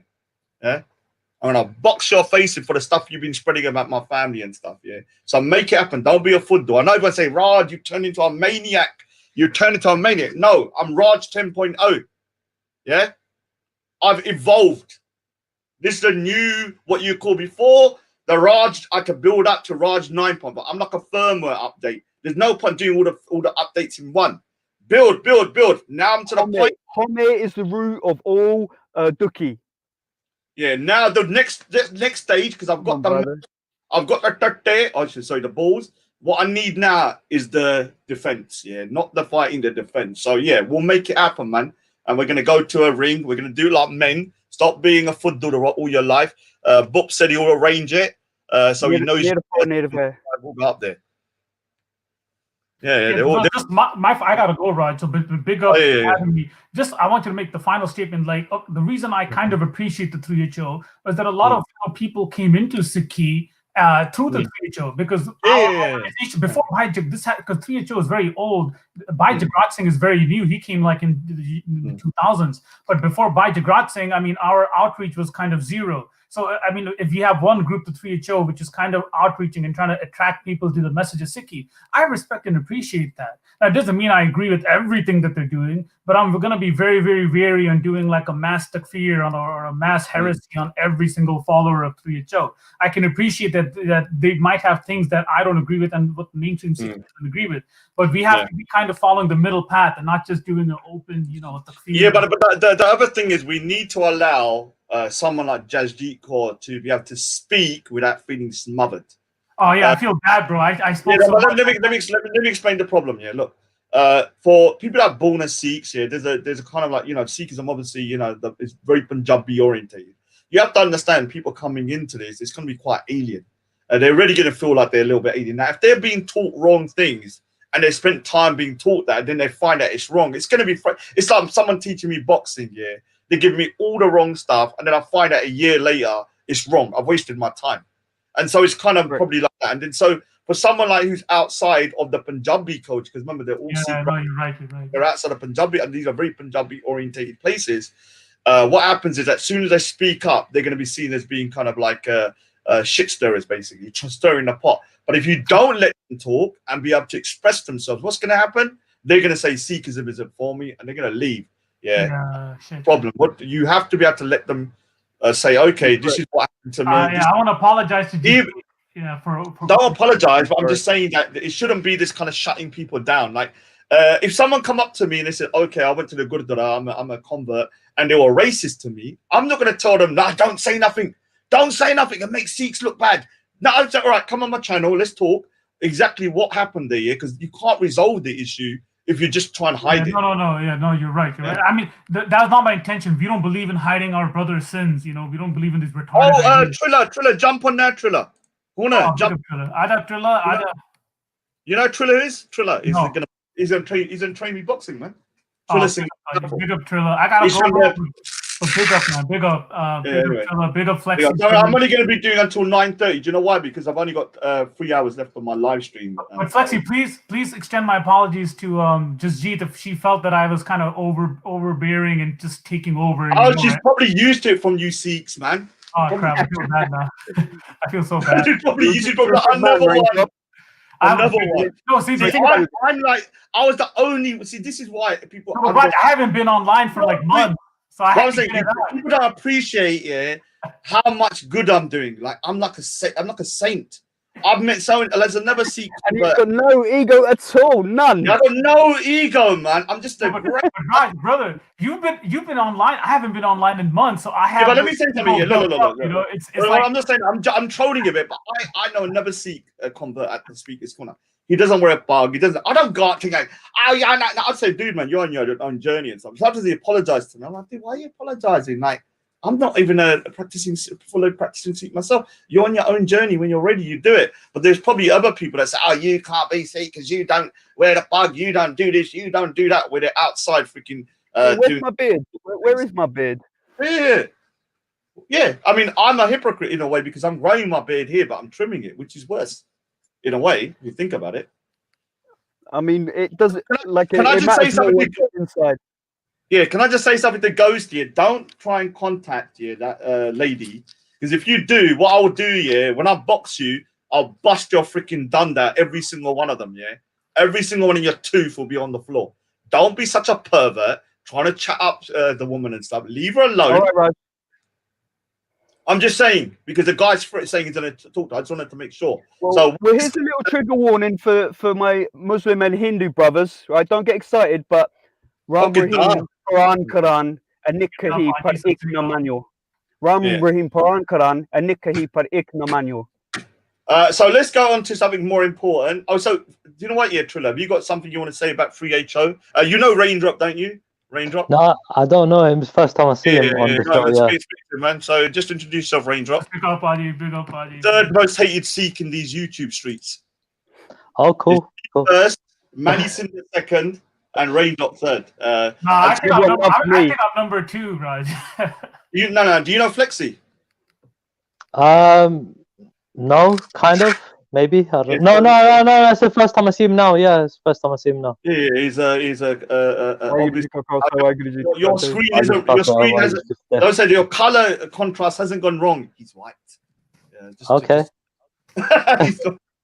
I'm going to box your face in for the stuff you've been spreading about my family and stuff, yeah? So make it happen. Don't be a foot though. I know everyone say, Raj, you turned into a maniac. You turned into a maniac. No, I'm Raj 10.0, yeah? I've evolved. This is the new, what you call before, the Raj, I could build up to Raj 9. But I'm like a firmware update. There's no point doing all the updates in one. Build. Now I'm to the point. Home is the root of all Dukhi. Yeah. Now the next stage, because I've got the balls. What I need now is the defense. Yeah, not the fighting, the defense. So yeah, we'll make it happen, man. And we're gonna go to a ring. We're gonna do like men. Stop being a foot doodle all your life. Bob said he'll arrange it. So he knows we'll go up there. Yeah. I gotta go, Raj. So big up having me. Just I want you to make the final statement. Like the reason I kind of appreciate the 3HO was that a lot of people came into Sikhi through the 3HO, because our organization before Bhai this because 3HO is very old. Bhai Jagraj Singh is very new. He came like in the 2000s. But before Bhai Jagraj Singh, I mean, our outreach was kind of zero. So, I mean, if you have one group, the 3HO, which is kind of outreaching and trying to attract people to the message of Sikhi, I respect and appreciate that. That doesn't mean I agree with everything that they're doing, but I'm going to be very, very wary on doing like a mass takfir or a mass heresy on every single follower of 3HO. I can appreciate that they might have things that I don't agree with and what mainstream Sikhs don't agree with, but we have to be kind of following the middle path and not just doing an open, takfir. Yeah, but the other thing is we need to allow someone like Jasdeep Kaur to be able to speak without feeling smothered. Oh yeah, I feel bad, bro. I spoke. Yeah, let me explain the problem. Yeah, look, for people that are born as Sikhs, there's a kind of like Sikhism, obviously, it's very Punjabi orientated. You have to understand, people coming into this, it's going to be quite alien. They're really going to feel like they're a little bit alien. Now, if they're being taught wrong things and they spent time being taught that, and then they find out it's wrong, it's going to be. It's like someone teaching me boxing. Yeah. They give me all the wrong stuff, and then I find out a year later it's wrong. I've wasted my time. And so it's kind of probably like that. And then so for someone like who's outside of the Punjabi culture, because remember, they're all you're right. They're outside of Punjabi, and these are very Punjabi-orientated places. What happens is that as soon as they speak up, they're going to be seen as being kind of like shit stirrers, basically, stirring the pot. But if you don't let them talk and be able to express themselves, what's going to happen? They're going to say Sikhism isn't for me, and they're going to leave. Shit. Problem. What you have to be able to let them say, okay, this is what happened to me. I want to apologize to you. For don't apologize, but I'm just saying that it shouldn't be this kind of shutting people down. Like, if someone come up to me and they said, okay, I went to the Gurdwara, I'm a convert, and they were racist to me, I'm not going to tell them, nah, don't say nothing. Don't say nothing and make Sikhs look bad. No, I'm saying, all right, come on my channel, let's talk exactly what happened there, because you can't resolve the issue if you just try and hide it. No, you're right. Right. I mean, that's not my intention. We don't believe in hiding our brother's sins. You know, we don't believe in these retarded Triller, jump on that, Triller. Jump. Triller. You know Triller is? Triller is no. he's gonna train me boxing, man. Triller big up Triller. I gotta go. Big up, man. Big up. Triller. Big up Flexi. No, I'm only going to be doing until 9:30. Do you know why? Because I've only got 3 hours left on my live stream. But Flexi, please extend my apologies to Jasjeet if she felt that I was kind of overbearing and just taking over. She's probably used to it from you Sikhs, man. Oh crap! I feel bad now. I feel so bad. She's probably used it from another one. Another one. No, see, I'm like, I was the only. See, this is why people. No, but I haven't been online for like months. So people don't appreciate how much good I'm doing. Like I'm like a saint. I've met someone there's never seen. And you've got no ego at all, none. I got no ego, man. I'm just a great brother. You've been online. I haven't been online in months, so I have. But let me say something. Look. You know, it's like, I'm not saying I'm trolling a bit, but I know never Sikh convert at the speaker's corner. He doesn't wear a bug. He doesn't. I don't go out thinking like, I'd say, dude, man, you're on your own journey and stuff. Sometimes he apologized to me. I'm like, dude, why are you apologizing? Like, I'm not even fully practicing Sikh myself. You're on your own journey. When you're ready, you do it. But there's probably other people that say, oh, you can't be Sikh because you don't wear the bug. You don't do this. You don't do that. Where they're outside freaking. Where's my beard? Where is my beard? Yeah. I mean, I'm a hypocrite in a way because I'm growing my beard here, but I'm trimming it, which is worse. In a way, if you think about it. I mean, it doesn't like. Can I just say something inside? Yeah, can I just say something to Ghost here? Don't try and contact that lady, because if you do, what I'll do, when I box you, I'll bust your freaking dunda, every single one of them, every single one of your tooth will be on the floor. Don't be such a pervert trying to chat up the woman and stuff. Leave her alone. All right. I'm just saying, because the guy's saying he's going to talk to her. I just wanted to make sure. Well, here's a little trigger warning for my Muslim and Hindu brothers, right? Don't get excited, but Ram Rahim Quran Quran Anikkahi par ik na manyo. Ram Rahim Quran Quran Anikkahi par ik na manyo. So let's go on to something more important. Oh, so do you know what, Trilla? Have you got something you want to say about 3HO? You know Raindrop, don't you? Raindrop? No, I don't know him. It's the first time I see him on the show. Speak to him, man. So just introduce yourself, Raindrop. Big up, buddy. Third most hated Sikh in these YouTube streets. Oh, cool. First, Manny Cinder second, and Raindrop third. I think I'm number 2, Raj. Do you know Flexi? No, kind of. Maybe. I don't know. No. That's the first time I see him now. Yeah, it's the first time I see him now. Yeah, he's a your screen hasn't. Don't say your color contrast hasn't gone wrong. He's white. Yeah, okay.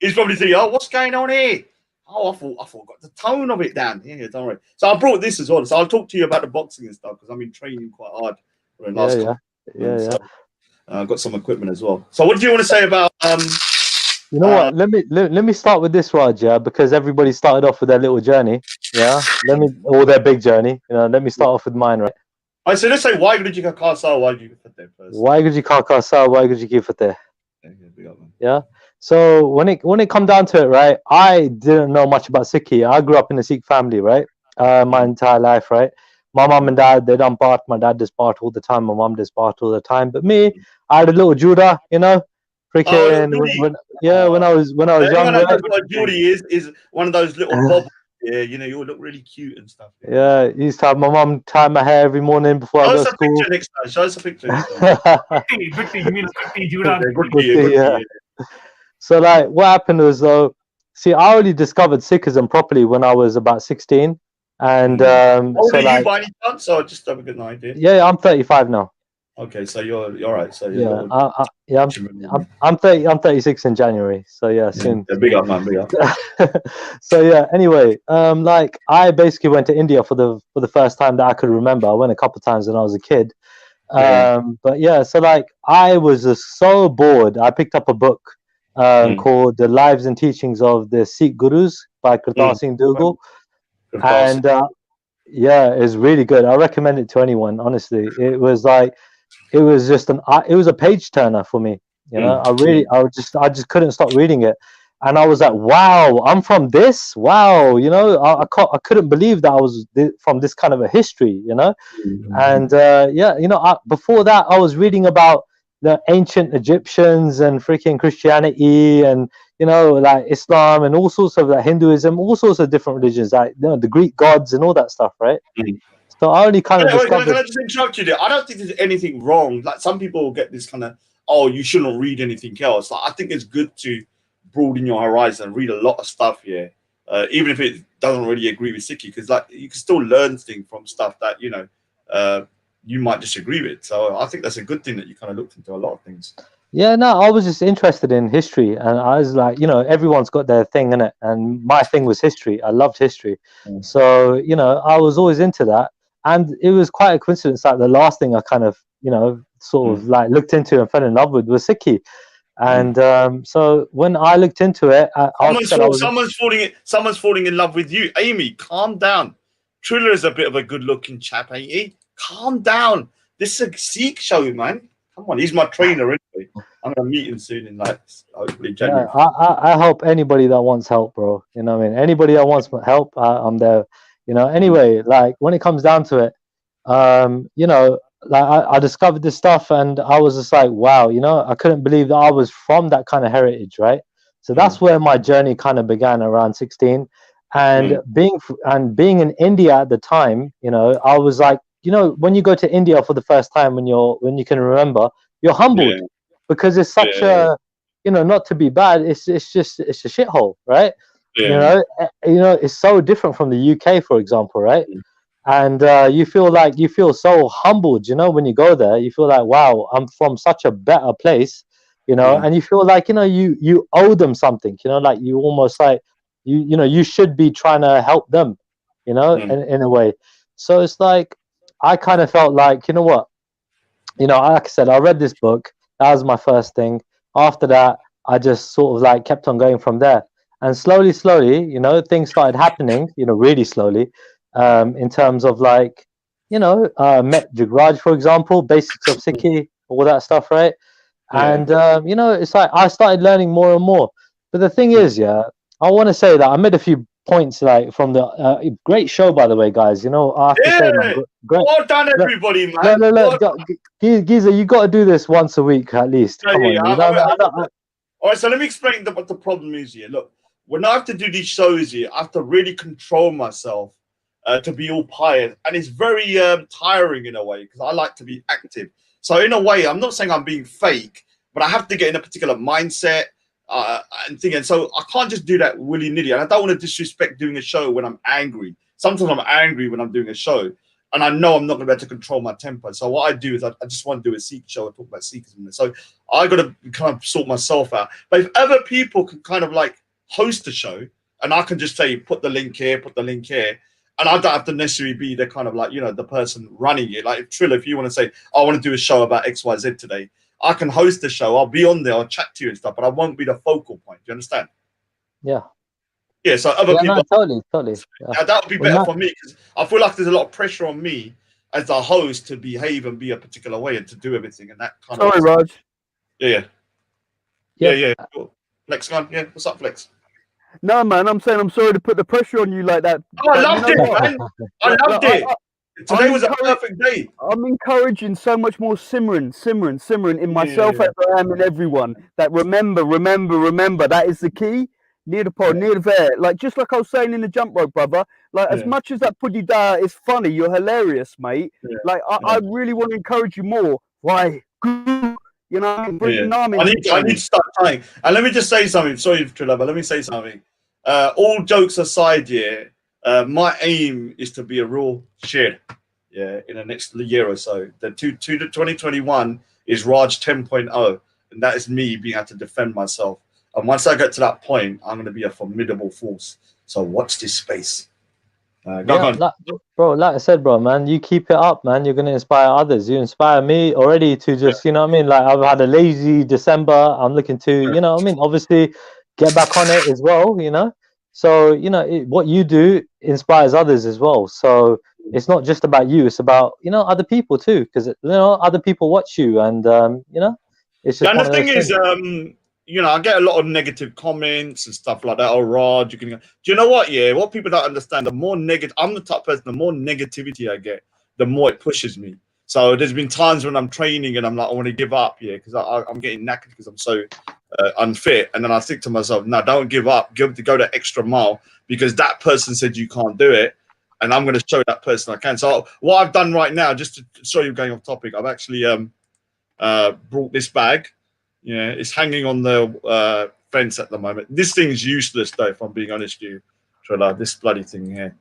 He's probably thinking, oh, what's going on here? Oh, I forgot the tone of it down. Yeah, don't worry. So I brought this as well. So I'll talk to you about the boxing and stuff because I've been training quite hard for the last Yeah. So, I've got some equipment as well. So what do you want to say about You know what? Let me start with this, Raj, because everybody started off with their little journey, or their big journey. Let me start off with mine, right? I said, let's say Waheguru Ka Khalsa, Waheguru Ki Fateh first. Waheguru Ka Khalsa, Waheguru Ki Fateh. Yeah. So when it come down to it, right? I didn't know much about Sikhi. I grew up in a Sikh family, right? My entire life, right? My mom and dad, they done part. My dad does part all the time. My mom does part all the time. But me, I had a little Judah, freaking when I was young. What Judy is one of those little bobbles. Yeah, you look really cute and stuff. Yeah, used to have my mom tie my hair every morning before I go to school. Show us a picture. You mean Judah? Yeah. So like, what happened was I already discovered Sikhism properly when I was about 16, and How old are you by any chance? So just have a good idea. Yeah, I'm 35 now. Okay, so you're right. So Yeah, I'm 30. I'm 36 in January. So yeah, soon. Yeah, big up, man. Big up. So yeah. Anyway, like I basically went to India for the first time that I could remember. I went a couple of times when I was a kid. But yeah, so like I was just so bored. I picked up a book called "The Lives and Teachings of the Sikh Gurus" by Kartar Singh Dougal, and yeah, it's really good. I recommend it to anyone. Honestly, it was like it was just it was a page turner for me. You know, I just couldn't stop reading it, and I was like, wow, I'm from this. Wow, you know, I couldn't believe that I was from this kind of a history. You know, and yeah, you know, before that I was reading about the ancient Egyptians and freaking Christianity and you know like Islam and all sorts of like Hinduism, all sorts of different religions, like you know, the Greek gods and all that stuff, right? So I only kind of discovered. Can I just interrupt you there? I don't think there's anything wrong. Like some people get this kind of, oh, you shouldn't read anything else. Like, I think it's good to broaden your horizon, read a lot of stuff here, even if it doesn't really agree with Sikhi, because like you can still learn things from stuff that you know you might disagree with. So I think that's a good thing that you kind of looked into a lot of things. Yeah, no, I was just interested in history, and I was like, you know, everyone's got their thing in it, and my thing was history. I loved history, so you know, I was always into that. And it was quite a coincidence that the last thing I kind of, you know, sort of like looked into and fell in love with was Sikhi. And so when I looked into it, someone's falling in love with you. Amy, calm down. Triller is a bit of a good-looking chap, ain't he? Calm down. This is a Sikh show, man. Come on, he's my trainer anyway. I'm gonna meet him soon in like hopefully January. Yeah, I help anybody that wants help, bro. You know what I mean? Anybody that wants help, I'm there. You know, anyway, like when it comes down to it, you know, like I discovered this stuff and I was just like, wow, you know, I couldn't believe that I was from that kind of heritage, right? So that's where my journey kind of began around 16. And being in India at the time, you know, I was like, you know, when you go to India for the first time, when you can remember, you're humbled because it's such a, you know, not to be bad, it's a shithole, right? You know, it's so different from the UK, for example, right? And you feel so humbled, you know, when you go there. You feel like, wow, I'm from such a better place, you know, and you feel like, you know, you owe them something, you know, like you almost like you know, you should be trying to help them, you know, in a way. So it's like I kind of felt like, you know what, you know, like I said, I read this book. That was my first thing. After that, I just sort of like kept on going from there. And slowly, you know, things started happening, you know, really slowly, in terms of like, you know, met Jugraj, for example, basics of Sikhi, all that stuff, right? And, you know, it's like I started learning more and more. But the thing is, I want to say that I made a few points like from the great show, by the way, guys. You know, I have to say, man, great. Well done, everybody, man. Geezer, you got to do this once a week at least. Come on. All right, so let me explain what the problem is here. Look, when I have to do these shows here, I have to really control myself to be all pious, and it's very tiring in a way because I like to be active. So in a way, I'm not saying I'm being fake, but I have to get in a particular mindset and thing. And so I can't just do that willy-nilly. And I don't want to disrespect doing a show when I'm angry. Sometimes I'm angry when I'm doing a show, and I know I'm not going to be able to control my temper. So what I do is I just want to do a Sikh show and talk about Sikhism. So I got to kind of sort myself out. But if other people can kind of like host the show, and I can just say, put the link here, and I don't have to necessarily be the kind of like, you know, the person running it. Like Triller, if you want to say, I want to do a show about XYZ today, I can host the show. I'll be on there. I'll chat to you and stuff, but I won't be the focal point. Do you understand? Yeah. Yeah. So other people. No, totally. Yeah. That would be better for me because I feel like there's a lot of pressure on me as a host to behave and be a particular way and to do everything and that kind of. Sorry, Raj. Yeah. Cool. Flex, gone. Yeah. What's up, Flex? No, man. I'm saying I'm sorry to put the pressure on you like that. Oh, I loved it, man. I loved it. Today was a perfect day. I'm encouraging so much more Simran in myself as I am in everyone. That remember. That is the key. Near the pod, near the there. Like just like I was saying in the jump rope, brother. Like as much as that puddy da is funny, you're hilarious, mate. Like I really want to encourage you more. Why? You know, I need to start trying. And let me just say something. Sorry, Triller, but let me say something. All jokes aside, my aim is to be a real shed. yeah, in the next year or so. The 2021 is Raj 10.0, and that is me being able to defend myself. And once I get to that point, I'm going to be a formidable force. So watch this space. Like, bro, like I said, bro, man, you keep it up, man. You're gonna inspire others. You inspire me already to just, you know what I mean? Like, I've had a lazy December. I'm looking to, you know what I mean? Obviously, get back on it as well, you know? So, you know, what you do inspires others as well. So it's not just about you, it's about, you know, other people too, because, you know, other people watch you, and, you know, it's just and one the of thing those is, things. you know, I get a lot of negative comments and stuff like that. Oh, Rod, you can. Do you know what? Yeah, what people don't understand, the more negative, I'm the type of person, the more negativity I get, the more it pushes me. So there's been times when I'm training and I'm like, I want to give up, yeah, because I'm getting knackered because I'm so unfit. And then I think to myself, no, don't give up. Go the extra mile because that person said you can't do it. And I'm going to show that person I can. So what I've done right now, just to show you going off topic, I've actually brought this bag. Yeah, it's hanging on the fence at the moment. This thing's useless, though, if I'm being honest with you, Trilla. This bloody thing here.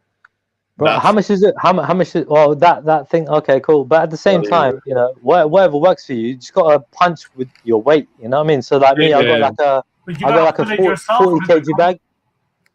Bro, how much is it? How much is? Well, that thing. Okay, cool. But at the same time, you know, whatever works for you, you just gotta punch with your weight. You know what I mean? So like me, I got like a 40 kg bag.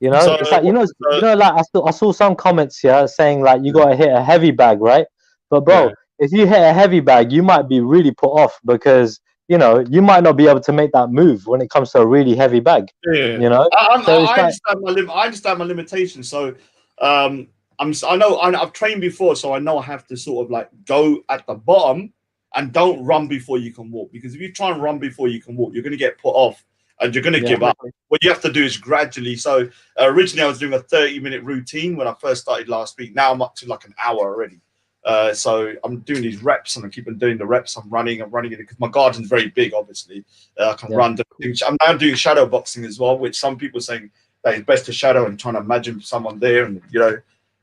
You know, So, it's like you know, like I saw some comments here saying like you gotta hit a heavy bag, right? But bro, if you hit a heavy bag, you might be really put off because you know you might not be able to make that move when it comes to a really heavy bag. You know, I understand my limitations. So, I've trained before, so I know I have to sort of like go at the bottom and don't run before you can walk. Because if you try and run before you can walk, you're going to get put off and you're going to give up. What you have to do is gradually. So originally I was doing a 30-minute routine when I first started last week. Now I'm up to like an hour already. So I'm doing these reps and I keep on doing the reps. I'm running it because my garden's very big, obviously. I can run. I'm now doing shadow boxing as well, which some people are saying that it's best to shadow and trying to imagine someone there. And, you know,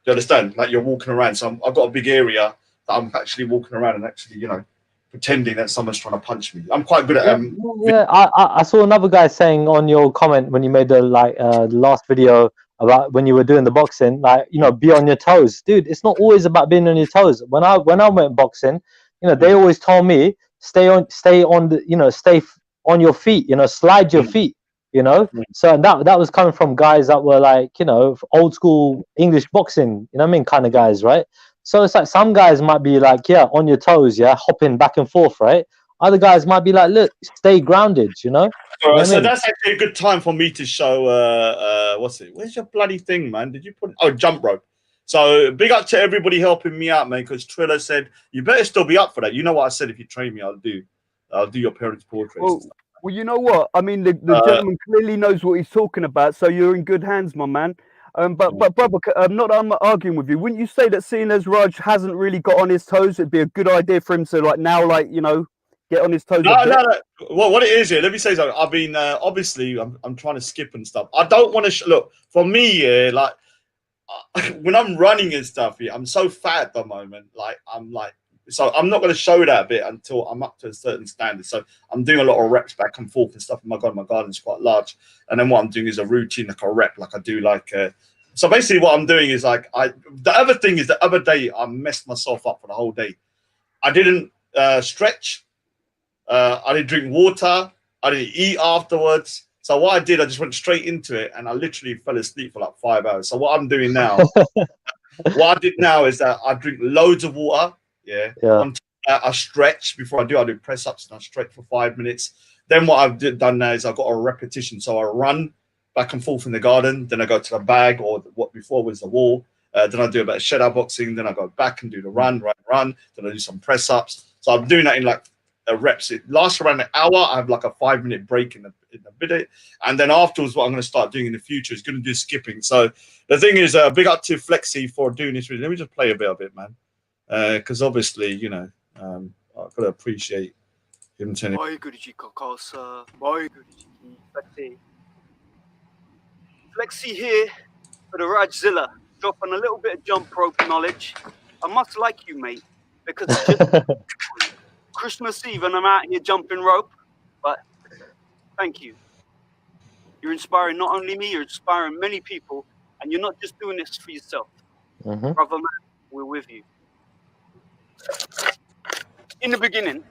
you understand? Like you're walking around. So I've got a big area that I'm actually walking around and actually, you know, pretending that someone's trying to punch me. I'm quite good at I saw another guy saying on your comment when you made the last video about when you were doing the boxing, like, you know, be on your toes. Dude, it's not always about being on your toes. When I went boxing, you know, they always told me stay on your feet, you know, slide your feet, you know. So that was coming from guys that were like, you know, old school English boxing, you know what I mean, kind of guys, right? So it's like some guys might be like, yeah, on your toes, yeah, hopping back and forth, right? Other guys might be like, look, stay grounded, you know? All right, so that's actually a good time for me to show what's it? Where's your bloody thing, man? Did you put jump rope? So big up to everybody helping me out, man, because Triller said you better still be up for that. You know what I said, if you train me, I'll do your parents' portraits. Well, you know what? I mean, the gentleman clearly knows what he's talking about, so you're in good hands, my man. But brother, not that I'm arguing with you. Wouldn't you say that seeing as Raj hasn't really got on his toes, it'd be a good idea for him to like now, like, you know, get on his toes? No. Well, what it is here, let me say something. I've been obviously I'm trying to skip and stuff. I don't want to look for me. Like when I'm running and stuff, I'm so fat at the moment. Like so I'm not going to show that bit until I'm up to a certain standard. So I'm doing a lot of reps back and forth and stuff. My God, my garden's quite large. And then what I'm doing is a routine, like a rep, like I do like. So basically, what I'm doing is like the other thing is the other day I messed myself up for the whole day. I didn't stretch. I didn't drink water. I didn't eat afterwards. So what I did, I just went straight into it, and I literally fell asleep for like 5 hours. So what I'm doing now, what I did now is that I drink loads of water. Yeah. I stretch before I do press ups and I stretch for 5 minutes. Then what I've done now is I've got a repetition. So I run back and forth in the garden. Then I go to the bag, or what before was the wall. Then I do a bit of shadow boxing. Then I go back and do the run. Then I do some press ups. So I'm doing that in like reps. It lasts around an hour. I have like a 5 minute break in a bit. And then afterwards, what I'm going to start doing in the future is going to do skipping. So the thing is, big up to Flexi for doing this. Let me just play a bit of it, man. Because obviously, you know, I've got to appreciate him telling me. Flexi here for the Rajzilla, dropping a little bit of jump rope knowledge. I must like you, mate, because it's just Christmas Eve and I'm out here jumping rope. But thank you. You're inspiring not only me, you're inspiring many people, and you're not just doing this for yourself. Brother man, we're with you. in the beginning,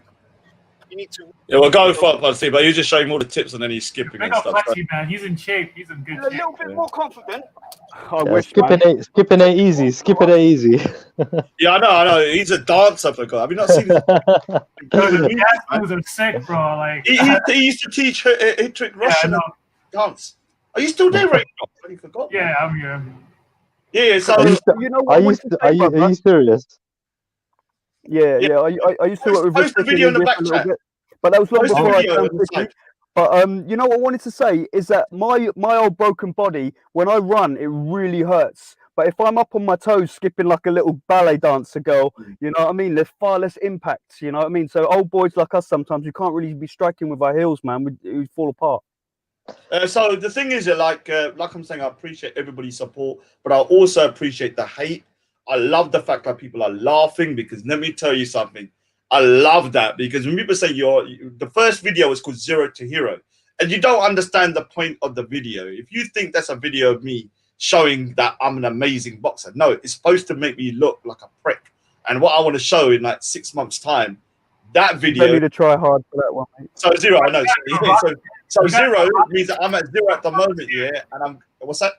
you need to. Yeah, well, go for it, see, but you're just showing all the tips and then he's skipping Big and up stuff. Flexi, man. He's in shape. He's in good A shape. little bit more confident. I Yeah, wish, skipping man. it easy. Skipping it easy. Yeah, I know. He's a dancer for God. Have you not seen his The jazz moves are sick, bro. Like he used to teach trick Russian dance. Are you still there, Ray? I forgot. Yeah, I'm here. Yeah, so You know what I wanted to say, brother? Are you serious? Yeah. I used to work with post the Rick video in the India back for a little chat. bit, but that was long Post the before I video turned on the 50. side. But you know what I wanted to say is that my old broken body, when I run, it really hurts. But if I'm up on my toes, skipping like a little ballet dancer girl, you know what I mean? There's far less impact, you know what I mean? So old boys like us, sometimes we can't really be striking with our heels, man. We fall apart. So the thing is, like I'm saying, I appreciate everybody's support, but I also appreciate the hate. I love the fact that people are laughing because let me tell you something. I love that because when people say the first video was called Zero to Hero, and you don't understand the point of the video. If you think that's a video of me showing that I'm an amazing boxer, no, it's supposed to make me look like a prick. And what I want to show in like 6 months' time, that video. You need to try hard for that one, mate. So zero, I know. So zero means that I'm at zero at the moment, yeah. And I'm what's that?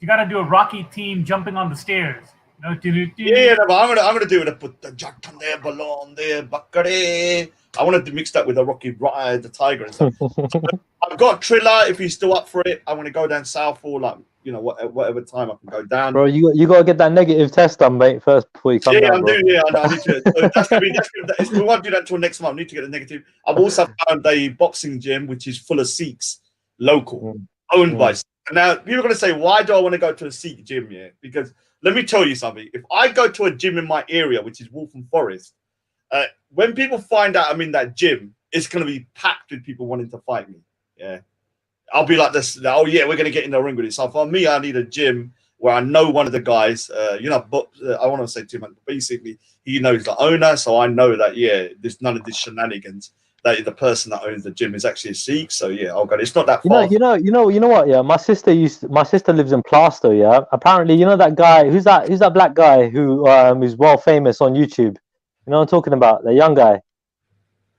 You got to do a Rocky team jumping on the stairs. No, yeah, no, but I'm gonna do it. Put the jack on there, balloon there, bakare. I wanted to mix that with the Rocky Ride, the Tiger and stuff. I've got Triller. If he's still up for it, I want to go down south for like whatever time I can go down. Bro, you got to get that negative test done, mate, first before you come down. Yeah, I'm doing. Yeah, I know. I need to. So that's gonna be. We won't do that until next month. I need to get a negative. I've also found a boxing gym which is full of Sikhs, local, owned by. Now people are gonna say, why do I want to go to a Sikh gym? Yeah, because let me tell you something. If I go to a gym in my area, which is Waltham Forest, when people find out I'm in that gym, it's going to be packed with people wanting to fight me. Yeah. I'll be like this. Oh, yeah, we're going to get in the ring with it. So for me, I need a gym where I know one of the guys, but I want to say too much. But basically, he knows the owner. So I know that, yeah, there's none of these shenanigans. That the person that owns the gym is actually a Sikh. So, yeah, I'll go. It's not that far. You know what? Yeah, my sister lives in Plaistow. Yeah, apparently, you know that guy. Who's that black guy who is well famous on YouTube? You know what I'm talking about? The young guy.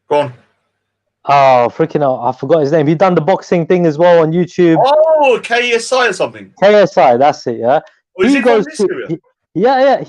Go on. Oh, freaking hell. I forgot his name. He done the boxing thing as well on YouTube. Oh, KSI or something. KSI, that's it, yeah. Oh, is he goes from this area?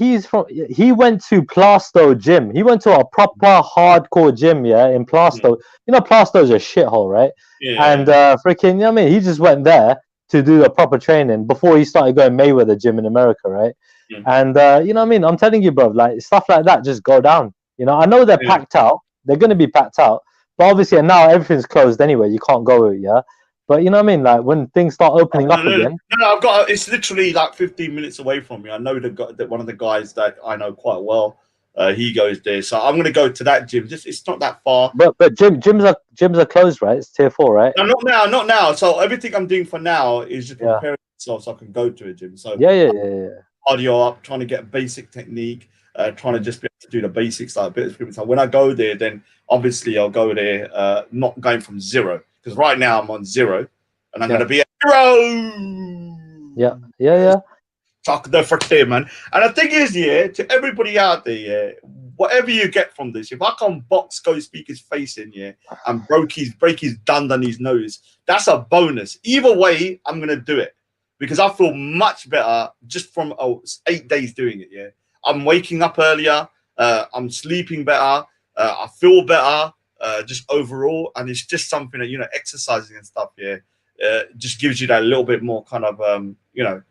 He went to Plaistow gym. He went to a proper hardcore gym, yeah, in Plaistow. You know, Plaistow's a shithole, right? Yeah. And freaking, you know what I mean? He just went there to do the proper training before he started going Mayweather gym in America, right? Yeah. And you know what I mean? I'm telling you, bro, like stuff like that just go down. You know, I know they're packed out. They're going to be packed out. But obviously now everything's closed anyway. You can't go, yeah. But you know what I mean? Like when things start opening up again. No, I've got. It's literally like 15 minutes away from me. I know one of the guys that I know quite well. He goes there, so I'm going to go to that gym. It's not that far. But gyms are closed, right? It's tier 4, right? No, not now. So everything I'm doing for now is just preparing myself so I can go to a gym. So yeah. Cardio up, trying to get a basic technique, trying to just be able to do the basics like a bit of scrimmage. So when I go there, then obviously I'll go there, not going from zero, because right now I'm on zero, and I'm going to be a hero. Yeah. Talk the for man. And the thing is, to everybody out there, whatever you get from this, if I can box Go Speaker's face in, and break his dund on his nose, that's a bonus. Either way, I'm going to do it. Because I feel much better just from 8 days doing it, I'm waking up earlier, I'm sleeping better, I feel better, just overall, and it's just something that, exercising and stuff, just gives you that little bit more kind of, I don't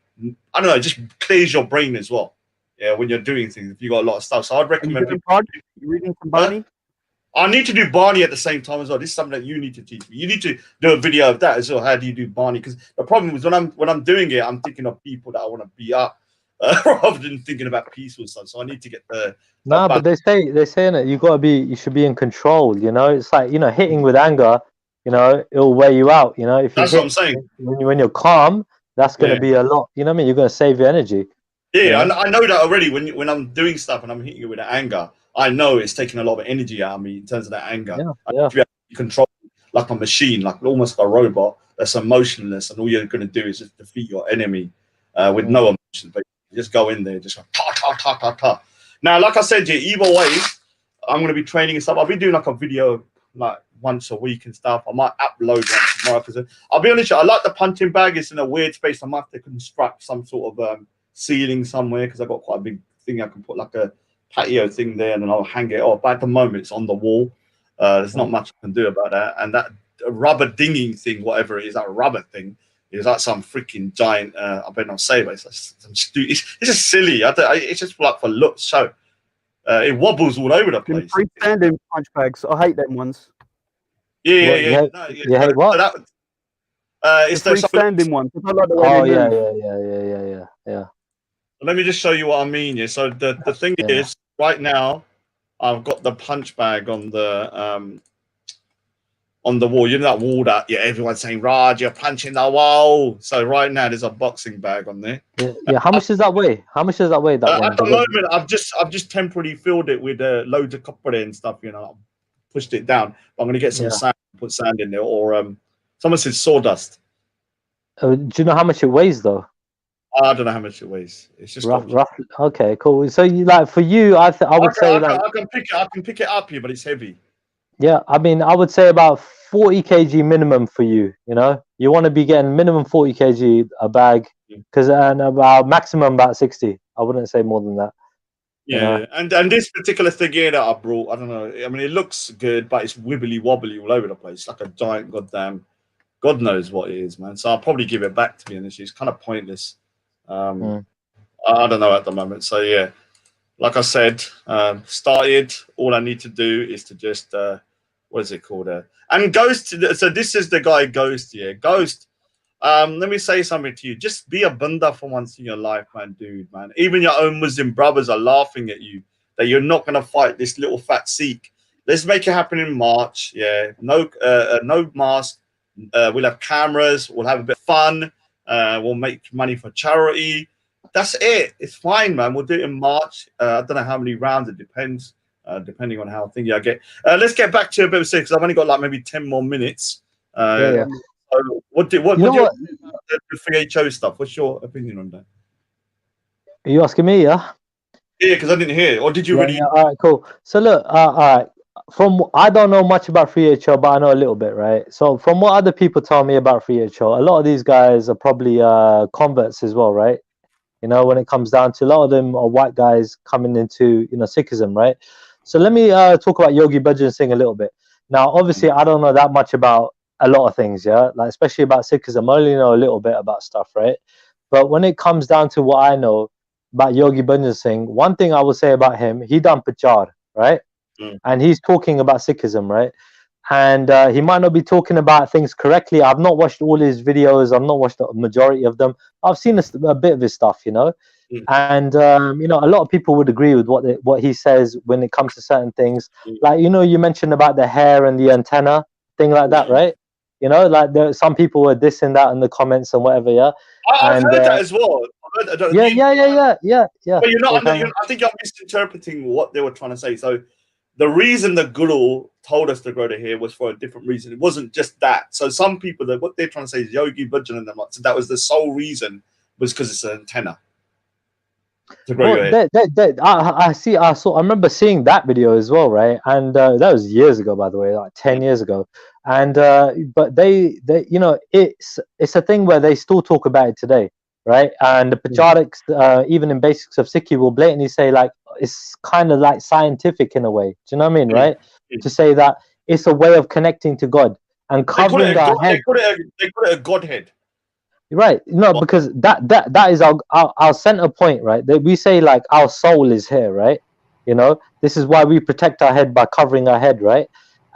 know, just clears your brain as well, when you're doing things, if you got a lot of stuff. So I'd recommend you reading some Barney? I need to do Barney at the same time as well. This is something that you need to teach me. You need to do a video of that as well. How do you do Barney? Because the problem is when I'm doing it, I'm thinking of people that I want to beat up rather than thinking about peaceful stuff. So I need to get the. But they're saying that you should be in control. You know, it's like hitting with anger. It'll wear you out. If that's what I'm saying. When you're calm, that's going to be a lot. You know what I mean? You're going to save your energy. Yeah, I know that already. When I'm doing stuff and I'm hitting it with anger, I know it's taking a lot of energy out of me in terms of that anger. I need to be able to control like a machine, like almost like a robot that's emotionless, and all you're going to do is just defeat your enemy with no emotion. But you just go in there, just go ta ta ta ta ta. Now, like I said, either way, I'm going to be training and stuff. I'll be doing like a video like once a week and stuff. I might upload one tomorrow because I'll be honest, I like the punching bag. It's in a weird space. I might have to construct some sort of ceiling somewhere because I've got quite a big thing. I can put like a patio thing there and then I'll hang it off. But at the moment, it's on the wall. There's not much I can do about that. And that rubber dinging thing, whatever it is, that rubber thing, is like some freaking giant. I better not say, but it's like some stupid. It's just silly. It's just like for looks. So it wobbles all over the place. Freestanding punch bags. I hate them ones. Yeah. You hate what? It's the freestanding ones. I like the way yeah. Let me just show you what I mean. Yeah. So the thing is, right now, I've got the punch bag on the wall. You know that wall that everyone's saying, Raj, you're punching the wall. So right now there's a boxing bag on there. Yeah. How much does that weigh? How much does that weigh? That one? At the moment, I've just temporarily filled it with loads of copper and stuff. You know, pushed it down. But I'm gonna get some sand, put sand in there, or someone said sawdust. Do you know how much it weighs though? I don't know how much it weighs. It's just roughly. Okay, cool. So you like for you, I would say like I can pick it up here, but it's heavy. Yeah, I mean, I would say about 40 kg minimum for you. You know, you want to be getting minimum 40 kg a bag, because and about maximum about 60. I wouldn't say more than that. Yeah, and this particular thing here that I brought, I don't know. I mean, it looks good, but it's wibbly wobbly all over the place, like a giant goddamn. God knows what it is, man. So I'll probably give it back, to be honest. It's kind of pointless. I don't know at the moment. So yeah, like I said, started. All I need to do is to just what is it called? And Ghost. So this is the guy Ghost here. Ghost. Let me say something to you. Just be a bunda for once in your life, man, dude, man. Even your own Muslim brothers are laughing at you that you're not gonna fight this little fat Sikh. Let's make it happen in March. Yeah, no mask. We'll have cameras. We'll have a bit of fun. We'll make money for charity. That's it. It's fine, man. We'll do it in March. I don't know how many rounds. It depends, depending on how thingy I get. Let's get back to a bit of because I've only got like maybe 10 more minutes. So what do you think about the FHO stuff? What's your opinion on that? Are you asking me? Yeah. Yeah, because I didn't hear it. Or did you already? Yeah, all right, cool. So look, all right. I don't know much about 3HO, but I know a little bit, right? So from what other people tell me about 3HO, a lot of these guys are probably converts as well, right? You know, when it comes down to a lot of them are white guys coming into, you know, Sikhism, right? So let me talk about Yogi Bhajan Singh a little bit. Now, obviously, I don't know that much about a lot of things, yeah? Like, especially about Sikhism, I only know a little bit about stuff, right? But when it comes down to what I know about Yogi Bhajan Singh, one thing I will say about him, he done Pachar, right? And he's talking about Sikhism, right? And he might not be talking about things correctly. I've not watched all his videos. I've not watched the majority of them. I've seen a bit of his stuff, you know. And you know, a lot of people would agree with what he says when it comes to certain things. Like, you know, you mentioned about the hair and the antenna thing like that, right? You know, like some people were dissing that in the comments and whatever. Yeah, I've heard that as well. Yeah. But you're not. I think you're misinterpreting what they were trying to say. So the reason the Guru told us to grow the hair was for a different reason. It wasn't just that. So some people, what they're trying to say is Yogi Bhajan and them. So that was the sole reason, was because it's an antenna to grow your hair. I remember seeing that video as well, right? And that was years ago, by the way, like 10 years ago. And but they you know, it's a thing where they still talk about it today, right? And the Pacharics, even in Basics of Sikhi, will blatantly say like it's kind of like scientific in a way. Do you know what I mean, right? To say that it's a way of connecting to God and covering our head. They call it a Godhead. Right? No, because that is our center point, right? That we say like our soul is here, right? You know, this is why we protect our head by covering our head, right?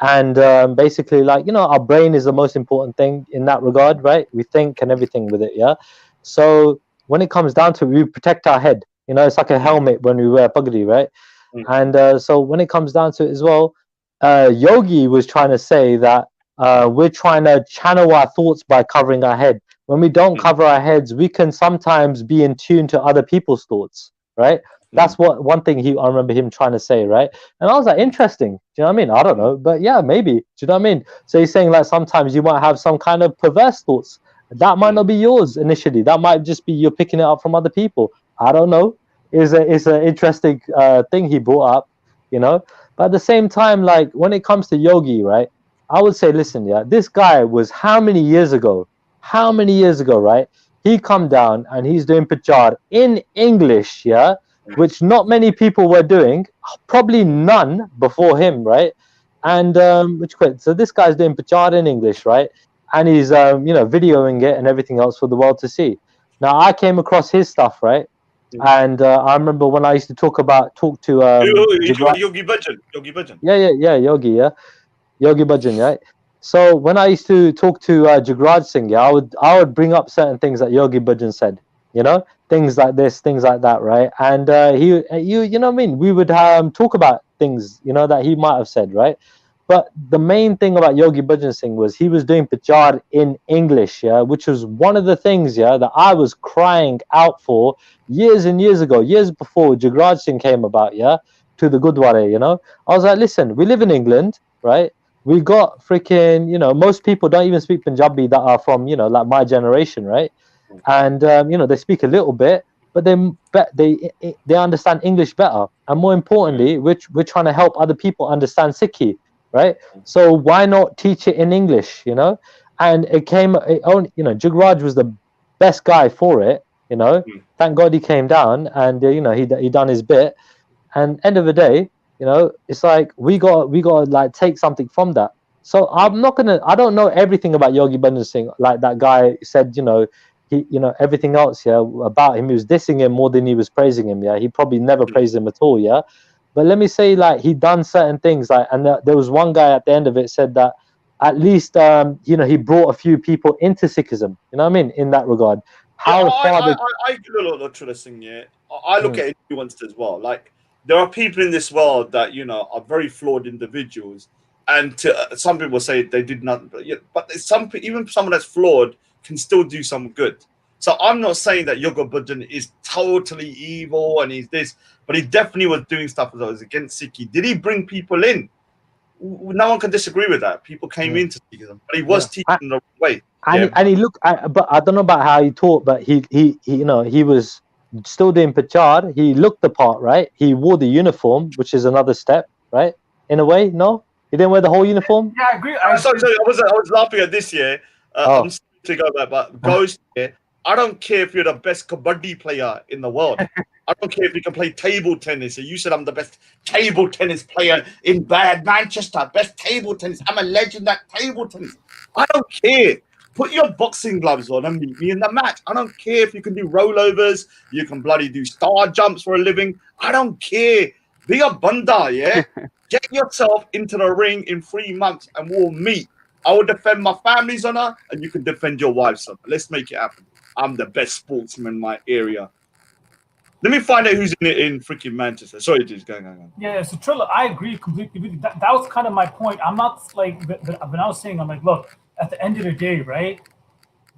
And basically, like, you know, our brain is the most important thing in that regard, right? We think and everything with it, yeah. So when it comes down to it, we protect our head. You know, it's like a helmet when we wear pagdi, right? And so when it comes down to it as well, Yogi was trying to say that we're trying to channel our thoughts by covering our head. When we don't cover our heads, we can sometimes be in tune to other people's thoughts, right? That's what one thing I remember him trying to say, right? And I was like, interesting. Do you know what I mean? I don't know, but yeah, maybe. Do you know what I mean? So he's saying like sometimes you might have some kind of perverse thoughts. That might not be yours initially. That might just be you're picking it up from other people. I don't know. is an interesting thing he brought up, you know. But at the same time, like when it comes to yogi, right? I would say, listen, yeah, this guy was how many years ago? How many years ago, right? He come down and he's doing prachar in English, yeah, which not many people were doing, probably none before him, right? And so this guy's doing prachar in English, right? And he's you know, videoing it and everything else for the world to see. Now I came across his stuff, right? And I remember when I used to talk to Yogi Bhajan. yeah, Yogi Bhajan, right? So when I used to talk to Jagraj Singh, yeah, I would bring up certain things that Yogi Bhajan said, you know, things like this, things like that, right? And you know what I mean? We would talk about things, you know, that he might have said, right? But the main thing about Yogi Bhajan Singh was he was doing prachar in English, yeah, which was one of the things, yeah, that I was crying out for years and years ago, years before Jagraj Singh came about, yeah, to the Gurdwara, you know. I was like, listen, we live in England, right? We got freaking, you know, most people don't even speak Punjabi that are from, you know, like my generation, right? And you know, they speak a little bit, but they understand English better. And more importantly, we're trying to help other people understand Sikhi, right? So why not teach it in English, you know? And you know, Jugraj was the best guy for it, you know. Thank God he came down and you know, he done his bit. And end of the day, you know, it's like we got like take something from that. So I don't know everything about Yogi Bhajan Singh. Like that guy said, you know, he, you know, everything else, yeah, about him. He was dissing him more than he was praising him. Yeah, he probably never praised him at all. Yeah, but let me say, like, he done certain things. Like, and there was one guy at the end of it said that at least, you know, he brought a few people into Sikhism. You know what I mean? In that regard, how I look at it nuanced as well. Like, there are people in this world that, you know, are very flawed individuals, and some people say they did not, but even someone that's flawed can still do some good. So I'm not saying that Yogi Bhajan is totally evil and he's this, but he definitely was doing stuff that was against Sikhi. Did he bring people in? No one can disagree with that. People came into Sikhism, but he was teaching the right way. And he looked, but I don't know about how he taught, but he you know, he was still doing prachar. He looked the part, right? He wore the uniform, which is another step, right? In a way, no, he didn't wear the whole uniform. Yeah, I agree. Sorry, I was laughing at this year. I'm sorry to go back, but Ghost here. I don't care if you're the best kabaddi player in the world. I don't care if you can play table tennis. You said I'm the best table tennis player in Manchester. Best table tennis. I'm a legend at table tennis. I don't care. Put your boxing gloves on and meet me in the match. I don't care if you can do rollovers. You can bloody do star jumps for a living. I don't care. Be a bunda, yeah? Get yourself into the ring in 3 months and we'll meet. I will defend my family's honor and you can defend your wife's honor. Let's make it happen. I'm the best sportsman in my area. Let me find out who's in freaking Manchester. Sorry, dude, going on. Yeah, so Trilla, I agree completely with you. That was kind of my point. I'm not like, when I was saying, I'm like, look, at the end of the day, right?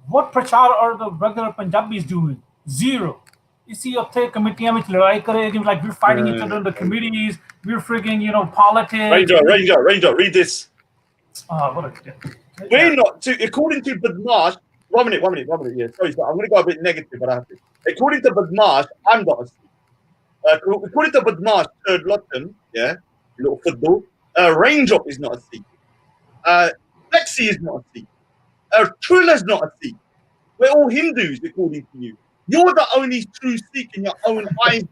What prachar are the regular Punjabis doing? Zero. You see, committee like we're fighting each other in the committees. We're frigging, you know, politics. Ranger, read this. What a we're not, according to Badmash. One minute. Yeah, sorry, I'm going to go a bit negative, but I have to. According to Badmash, I'm not a Sikh. According to Badmash, third Lotton, yeah, little football. Ranger is not a Sikh. Lexi is not a Sikh. Trilla's not a Sikh. We're all Hindus, according to you. You're the only true Sikh in your own eyes.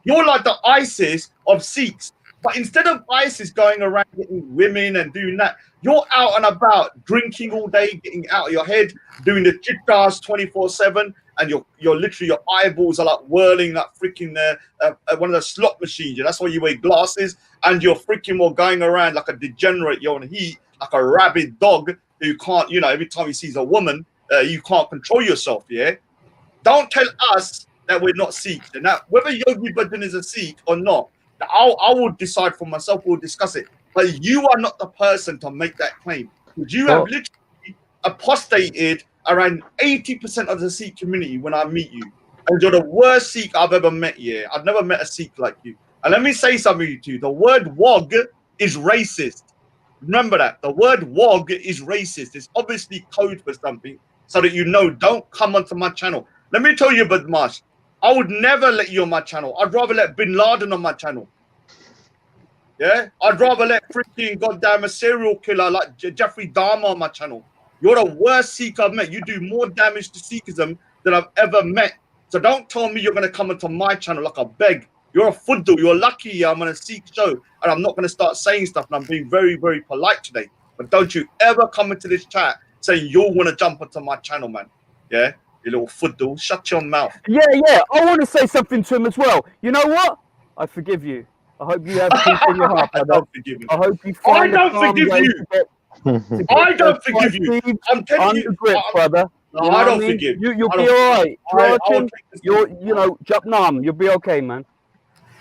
You're like the ISIS of Sikhs. But instead of ISIS going around getting women and doing that, you're out and about drinking all day, getting out of your head, doing the chittas 24/7, and you're literally, your eyeballs are like whirling like freaking one of the slot machines. That's why you wear glasses, and you're freaking more going around like a degenerate. You're on heat like a rabid dog who can't, you know, every time he sees a woman, you can't control yourself. Yeah, don't tell us that we're not Sikhs. And that whether Yogi Bhajan is a Sikh or not, I will decide for myself. We'll discuss it. But you are not the person to make that claim. Because you have literally apostated around 80% of the Sikh community when I meet you. And you're the worst Sikh I've ever met. Yeah, I've never met a Sikh like you. And let me say something to you. The word wog is racist. Remember that. The word wog is racist. It's obviously code for something so that you know, don't come onto my channel. Let me tell you, Badmash, I would never let you on my channel. I'd rather let Bin Laden on my channel. Yeah, I'd rather let freaking goddamn a serial killer like Jeffrey Dahmer on my channel. You're the worst Sikh I've met. You do more damage to Sikhism than I've ever met. So don't tell me you're going to come into my channel like a beg. You're a fuddu. You're lucky I'm on a Sikh show and I'm not going to start saying stuff. And I'm being very, very polite today. But don't you ever come into this chat saying you want to jump onto my channel, man. Yeah, you little fuddu. Shut your mouth. Yeah. I want to say something to him as well. You know what? I forgive you. I hope you have peace in your heart. I don't forgive you. I hope you find I don't forgive you. I don't forgive you. I'm telling you, grip, brother. No, I don't forgive. You'll be all right. You'll be okay, man.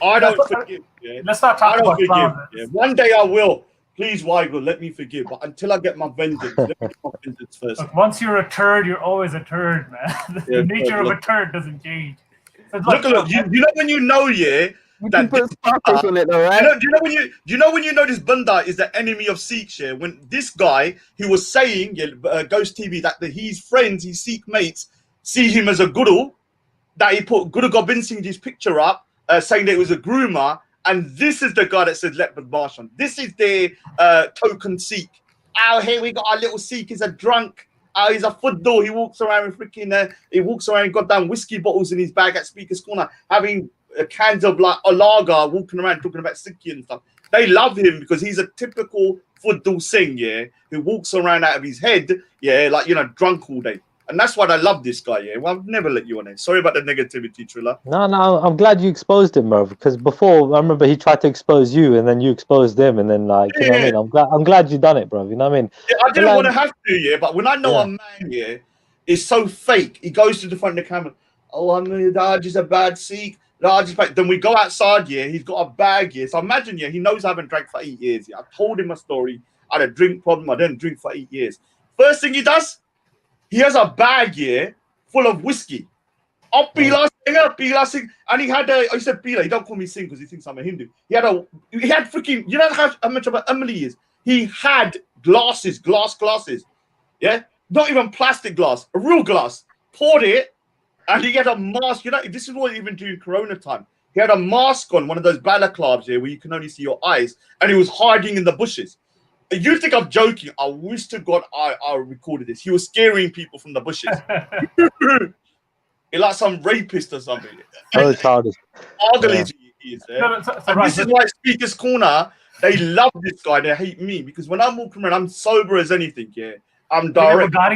I don't forgive. Yeah. Let's not talk about clowns. Yeah. One day I will. Please, Weigel, let me forgive. But until I get my vengeance, let me get my vengeance first. Look, once you're a turd, you're always a turd, man. The nature of a turd doesn't change. So look, you know when you know, yeah. You can put sparkles on it, though, right? Do you know when you know this Bunda is the enemy of Sikhs? Yeah, when this guy who was saying, Ghost TV, that his friends, his Sikh mates, see him as a guru, that he put Guru Gobind Singh Ji's picture up, saying that it was a groomer, and this is the guy that said let Badmash on. This is their token Sikh. Oh, here we got our little Sikh. He's a drunk. He's a fuddu. He walks around with freaking. He walks around, goddamn whiskey bottles in his bag at Speaker's Corner, having cans of like a lager, walking around talking about Sikhi and stuff. They love him because he's a typical Fuddu Singh, yeah, who walks around out of his head, yeah, like, you know, drunk all day. And that's why I love this guy, yeah. Well, I've never let you on it. Sorry about the negativity, Trilla. No, I'm glad you exposed him, bro. Because before, I remember he tried to expose you, and then you exposed him, and then like, you know what I mean? I'm glad you done it, bro. You know what I mean? Yeah, I didn't want to have to, yeah. But when I know a man, yeah, is so fake, he goes to the front of the camera. Oh, I'm just a bad Sikh. Then we go outside, yeah, he's got a bag, yeah. So imagine, yeah, he knows I haven't drank for 8 years. Yeah. I told him a story. I had a drink problem. I didn't drink for 8 years. First thing he does, he has a bag, yeah, full of whiskey. Oh, Pila Singh. And he had I said Pila, he don't call me Singh because he thinks I'm a Hindu. He had freaking, you know how much of an Emily is? He had glass glasses. Yeah? Not even plastic glass, a real glass. Poured it. And he had a mask, you know, this is what even during Corona time. He had a mask on, one of those balaclavas here where you can only see your eyes, and he was hiding in the bushes. You think I'm joking? I wish to God I recorded this. He was scaring people from the bushes. He's like some rapist or something. Oh, childish. Ugly he is. This is why Speaker's Corner, they love this guy, they hate me, because when I'm walking around, I'm sober as anything, yeah. I'm direct. This guy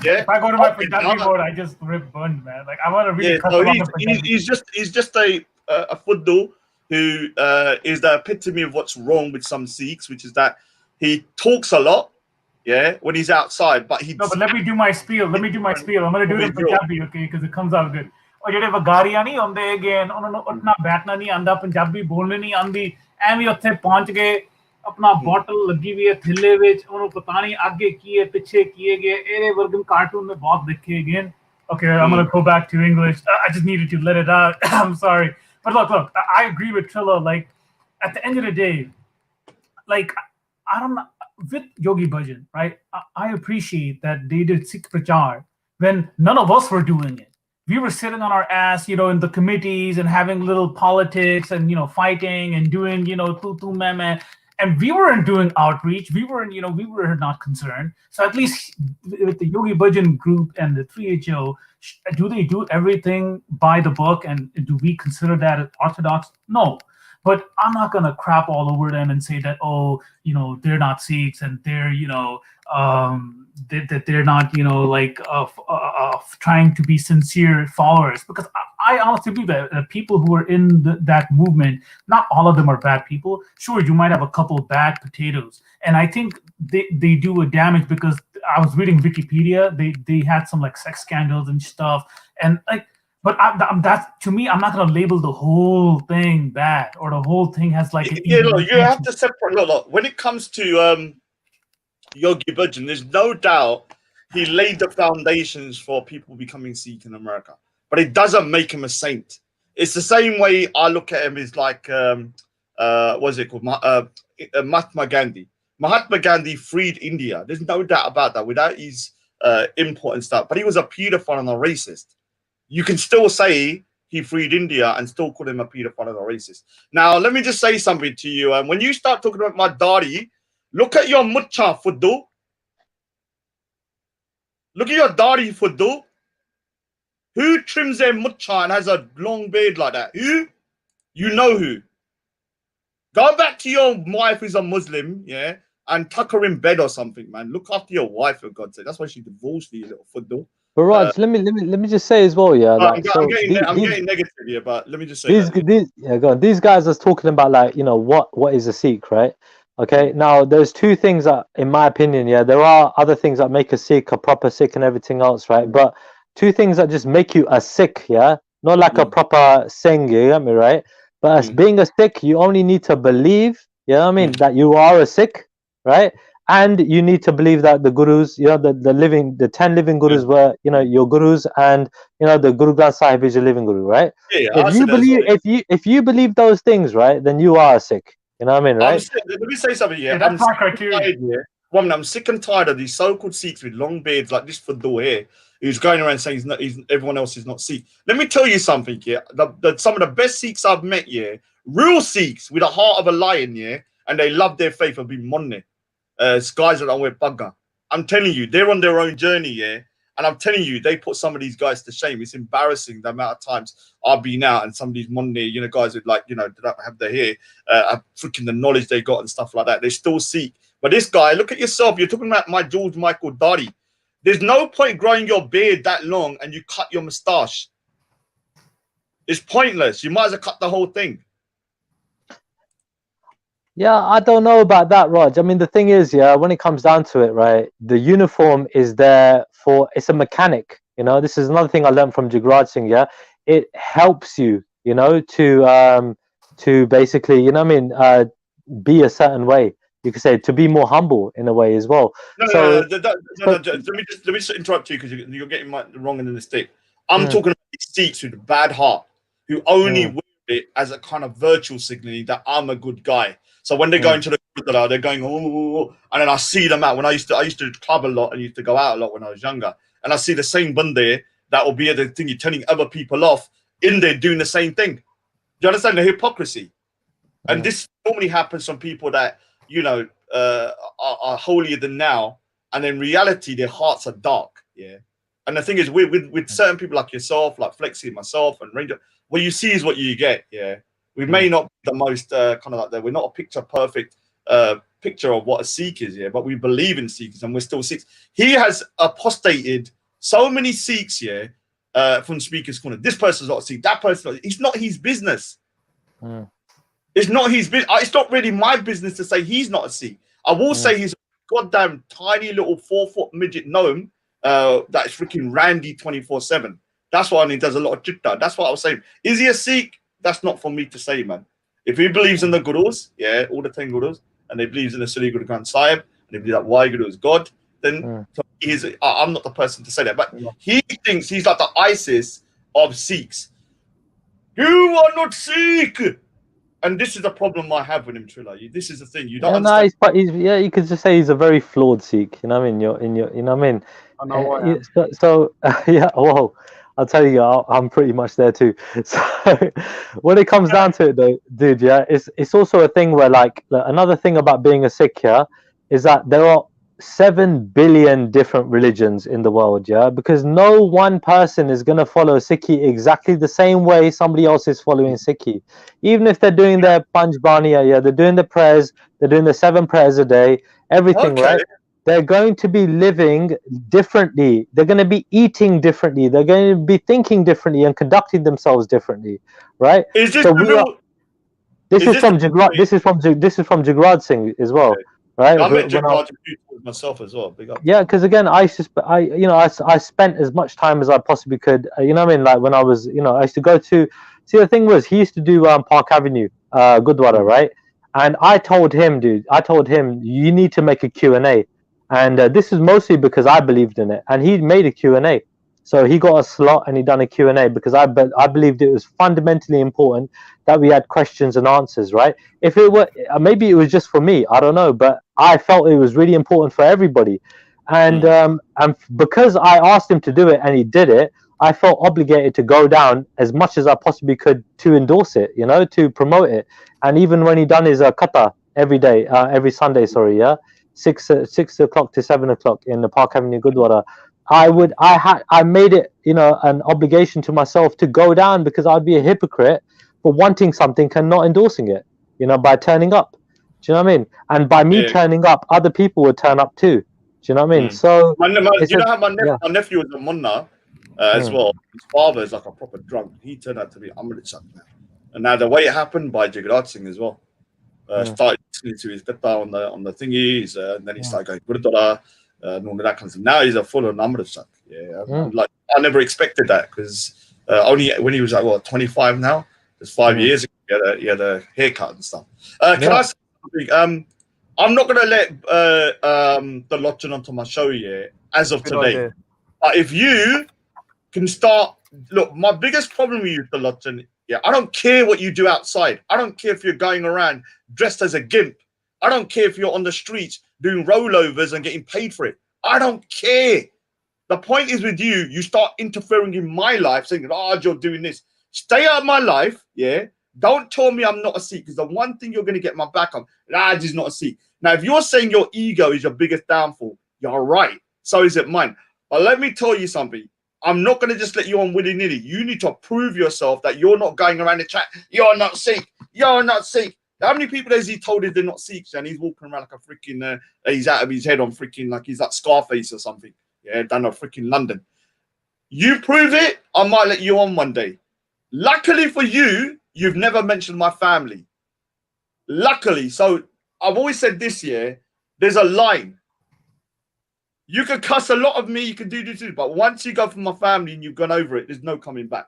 if I go to my Punjabi mode, I just rip burned, man. Like I want to really cut off the he's just a fuddu who is the epitome of what's wrong with some Sikhs, which is that he talks a lot, yeah, when he's outside, but he. No, but let me do my spiel. I'm gonna do it in Punjabi, okay, because it comes out good. और ਜਿਹੜੇ ਵਗਾਰੀਆਂ ਨਹੀਂ ਆਉਂਦੇ again ਉਹਨਾਂ ਨੂੰ ਉੱਠਣਾ ਬੈਠਣਾ ਨਹੀਂ ਆਂਦਾ ਪੰਜਾਬੀ ਬੋਲਣੀ ਨਹੀਂ ਆਂਦੀ ਐਵੇਂ ਉੱਥੇ ਪਹੁੰਚ ਗਏ अपना बॉटल लगी हुई है थिल्ले विच ਉਹਨੂੰ ਪਤਾ ਨਹੀਂ ਅੱਗੇ ਕੀ ਹੈ ਪਿੱਛੇ ਕੀ ਹੈ ਇਹਦੇ ਵਰਗਨ ਕਾਰਟੂਨ में बहुत देखे again. Okay, I'm going to go back to English. I just needed to let it out. I'm sorry. But look, I agree with Trilla. Like, at the end of the day, like, I don't know, with Yogi Bhajan, right? I appreciate that they did Sikh Prachar when none of us were doing it. We were sitting on our ass, you know, in the committees and having little politics and, you know, fighting and doing, you know, tu meme. And we weren't doing outreach. We were not concerned. So at least with the Yogi Bhajan group and the 3HO, do they do everything by the book? And do we consider that orthodox? No. But I'm not going to crap all over them and say that, oh, you know, they're not Sikhs and they're, you know, that they're not, you know, like trying to be sincere followers. Because I honestly believe that people who are in that movement, not all of them are bad people. Sure, you might have a couple of bad potatoes. And I think they do a damage because I was reading Wikipedia. They had some like sex scandals and stuff. And like, but that's, to me, I'm not going to label the whole thing bad or the whole thing has like... Look, you have to separate. Look, when it comes to Yogi Bhajan, there's no doubt he laid the foundations for people becoming Sikh in America. But it doesn't make him a saint. It's the same way I look at him as like, what's it called? Mahatma Gandhi. Mahatma Gandhi freed India. There's no doubt about that. Without his import and stuff. But he was a paedophile and a racist. You can still say he freed India and still call him a paedophile and a racist. Now, let me just say something to you. When you start talking about my daddy, look at your mucha fuddu. Look at your daddy fuddu. Who trims their mucha and has a long beard like that? Who? You know who. Go back to your wife who's a Muslim, yeah, and tuck her in bed or something, man. Look after your wife, for God's sake. That's why she divorced you, little fuddu. But Raj, let me just say as well, yeah. Like, I'm getting negative here, but let me just say go on. These guys are talking about, like, you know, what is a Sikh, right? Okay, now there's two things that, in my opinion, yeah, there are other things that make a Sikh a proper Sikh and everything else, right? But two things that just make you a Sikh, yeah, not like a proper Singh, you get me, right? But as being a Sikh, you only need to believe, you know what I mean, that you are a Sikh, right? And you need to believe that the gurus, you know, the 10 living gurus were, you know, your gurus, and, you know, the Guru Granth Sahib is your living guru, right? Yeah, if you believe those things, right, then you are a Sikh. You know what I mean, right? Let me say something here. Yeah, that's my criteria. I'm sick and tired of these so-called Sikhs with long beards like this fuddu here, who's going around saying everyone else is not Sikh. Let me tell you something here. Some of the best Sikhs I've met, yeah, real Sikhs with a heart of a lion, yeah, and they love their faith, have been monne. Guys that don't wear bugger. I'm telling you, they're on their own journey, yeah. And I'm telling you, they put some of these guys to shame. It's embarrassing the amount of times I've been out and some of these Monday, you know, guys with, like, you know, don't have their hair, freaking the knowledge they got and stuff like that. They still Sikh. But this guy, look at yourself. You're talking about my George Michael Daddy. There's no point growing your beard that long and you cut your moustache. It's pointless. You might as well cut the whole thing. Yeah, I don't know about that, Raj. I mean, the thing is, yeah, when it comes down to it, right, the uniform is there for, it's a mechanic, you know. This is another thing I learned from Jagraj Singh, yeah. It helps you, you know, to basically, you know what I mean, be a certain way. You could say to be more humble in a way as well. No, let me just interrupt you because you're getting the wrong end of the stick. I'm talking about these Sikhs with a bad heart who only wear it as a kind of virtual signaling that I'm a good guy. So when they go into the Gurdwara, they're going, oh, and then I see them out. When I used to club a lot and used to go out a lot when I was younger, and I see the same bande that will be at the thing, you're telling other people off in there doing the same thing. Do you understand the hypocrisy? And this normally happens from people that, you know, are holier than now, and in reality their hearts are dark. Yeah. And the thing is, with certain people like yourself, like Flexi, myself, and Ranger, what you see is what you get. Yeah. We may not be the most kind of like that. We're not a picture perfect picture of what a Sikh is, yeah, but we believe in Sikhs and we're still Sikhs. He has apostated so many Sikhs, yeah, from Speaker's Corner. This person's not a Sikh, that person's not. It's not his business. It's not his business. It's not really my business to say he's not a Sikh. I will say he's a goddamn tiny little 4-foot midget gnome that's freaking randy 24/7. That's why he does a lot of chitta. That's what I was saying. Is he a Sikh? That's not for me to say, man. If he believes in the gurus, yeah, all the 10 gurus, and he believes in the Sri Guru Granth Sahib, and he believes that Waheguru is God, then I'm not the person to say that. But he thinks he's like the ISIS of Sikhs. You are not Sikh. And this is the problem I have with him, Trilla. This is the thing. You don't understand. Yeah, you could just say he's a very flawed Sikh. You know what I mean? You know what I mean? I know what I am. Yeah, whoa. I'll tell you, I'm pretty much there too. So when it comes down to it, though, dude, yeah, it's also a thing where, like, another thing about being a Sikh, yeah, is that there are 7 billion different religions in the world, yeah, because no one person is going to follow Sikhi exactly the same way somebody else is following Sikhi. Even if they're doing their Panj Baniya, yeah, they're doing the prayers, they're doing the 7 prayers a day, everything, right? They're going to be living differently. They're going to be eating differently. They're going to be thinking differently and conducting themselves differently, right? Is this This is from Jagraj Singh as well, right? I met Jagraj myself as well. Yeah, because again, I spent as much time as I possibly could. You know what I mean? Like when I was, I used to go to. See, the thing was, he used to do Park Avenue, Gurdwara, right? And I told him, dude, you need to make a Q&A. And this is mostly because I believed in it. And he made a Q&A. So he got a slot and he done a Q&A because I believed it was fundamentally important that we had questions and answers, right? If it were, maybe it was just for me, I don't know. But I felt it was really important for everybody. and because I asked him to do it and he did it, I felt obligated to go down as much as I possibly could to endorse it, you know, to promote it. And even when he done his kata every day, every Sunday, sorry, yeah, 6 o'clock to 7 o'clock in the Park Avenue Gurdwara, I made it, you know, an obligation to myself to go down, because I'd be a hypocrite for wanting something and not endorsing it, you know, by turning up. Do you know what I mean? And by me turning up, other people would turn up too. Do you know what I mean? So you know how my nephew was a munna as well. His father is like a proper drunk. He turned out to be Amrit Sak now. And now the way it happened by Jagrat Singh as well. Started listening to his kata on the thingies, and then he started going Gurdwara, and all of that kind of stuff. Now he's a full on Amrit Sak. Like I never expected that, because only when he was like 25 now, just 5 years ago, he had a haircut and stuff. Can I say something? I'm not gonna let the Lochin onto my show yet as of today. But if you can start, look, my biggest problem with you, the Lochin, I don't care what you do outside. I don't care if you're going around dressed as a gimp. I don't care if you're on the streets doing rollovers and getting paid for it. I don't care. The point is with you, you start interfering in my life, saying, oh, you're doing this. Stay out of my life, Don't tell me I'm not a Sikh, because the one thing you're going to get my back on, Raj is not a Sikh. Now, if you're saying your ego is your biggest downfall, you're right. So is it mine. But let me tell you something. I'm not going to just let you on willy-nilly. You need to prove yourself that you're not going around the chat. You're not Sikh. You're not Sikh. How many people has he told they're not Sikhs, and he's walking around like a freaking, he's out of his head on freaking, like he's like Scarface or something. Down at freaking London. You prove it, I might let you on one day. Luckily for you, you've never mentioned my family. Luckily. So I've always said this year, there's a line. You can cuss a lot of me, you can do this, but once you go for my family and you've gone over it, there's no coming back,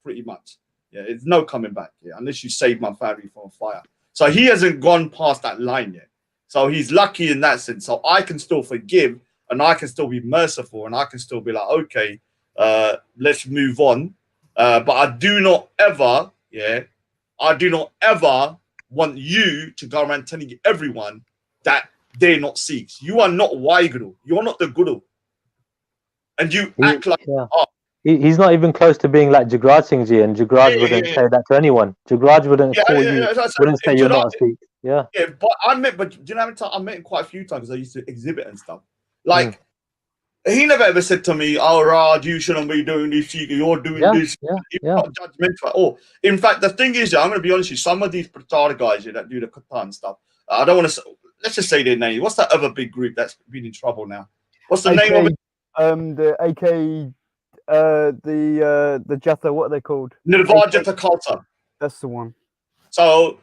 pretty much. It's no coming back, unless you save my family from a fire. So he hasn't gone past that line yet. So he's lucky in that sense. So I can still forgive, and I can still be merciful, and I can still be like, okay, let's move on. But I do not ever, want you to go around telling everyone that they're not Sikhs. You are not Waiguru. You're not the Guru. And you act like he's not even close to being like Jagraj Singh Ji, and Jagraj wouldn't say that to anyone. Jagraj wouldn't call you, wouldn't say you're not a Sikh. Yeah, but do you know how many times I met him quite a few times because I used to exhibit and stuff. Like, he never ever said to me, oh, Raj, you shouldn't be doing this, you're doing this. He's not judgmental at all. In fact, the thing is, I'm going to be honest with you, some of these Pratar guys that do the kata and stuff, I don't want to, let's just say their name. What's that other big group that's been in trouble now? What's the name of it? The AK, the Jatha, what are they called? Nirvajata Khalsa. That's the one. So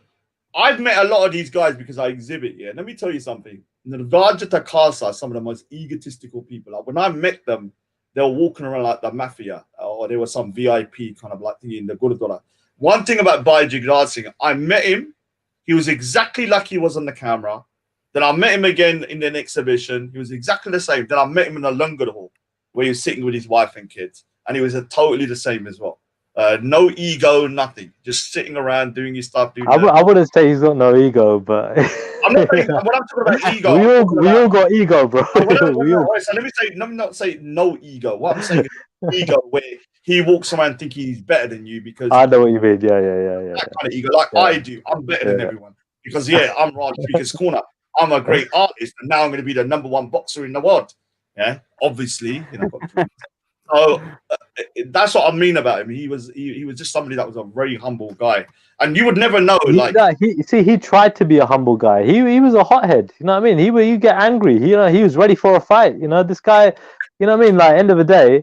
I've met a lot of these guys because I exhibit. Let me tell you something. Nirvajata Khalsa are some of the most egotistical people. Like, when I met them, they were walking around like the mafia, or they were some VIP kind of like thing in the Gurdwara. One thing about Bhai Jagraj Singh, I met him. He was exactly like he was on the camera. Then I met him again in an exhibition. He was exactly the same. Then I met him in a Langar hall where he was sitting with his wife and kids. And he was totally the same as well. No ego, nothing. Just sitting around doing his stuff. I wouldn't say he's got no ego, but I'm not saying, when I'm talking about ego, we all got ego, bro. So let me not say no ego. What I'm saying is ego where he walks around thinking he's better than you because I know what you mean. Yeah. That kind of ego, like I do. I'm better than everyone because I'm Raj Speaker's Corner. I'm a great artist, and now I'm going to be the #1 boxer in the world. Obviously, So that's what I mean about him. He was just somebody that was a very humble guy, and you would never know. He tried to be a humble guy. He was a hothead. You know what I mean? He get angry. He was ready for a fight. This guy. You know what I mean? Like, end of the day,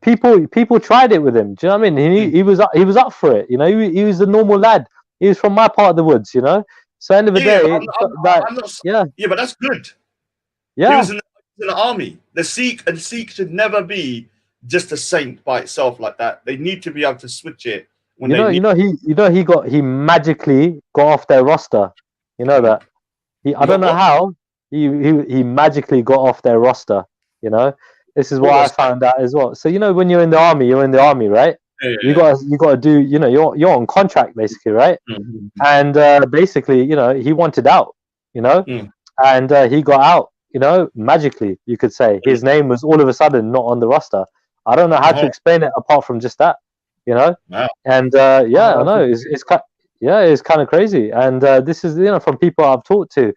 people tried it with him. Do you know what I mean? He was up for it. He was a normal lad. He was from my part of the woods. So end of the day, but that's good. Yeah, he was in the army. The Sikh should never be just a saint by itself like that. They need to be able to switch it. He magically got off their roster. You know that. I don't know how he magically got off their roster. This is what I found out as well. So when you're in the army, right? You got to do. You're on contract basically, right? Mm-hmm. And basically, he wanted out. And he got out. you know, magically, you could say his name was all of a sudden not on the roster. I don't know how to explain it apart from just that, you know. Wow. And yeah, I know it's kind of crazy. And this is, you know, from people I've talked to.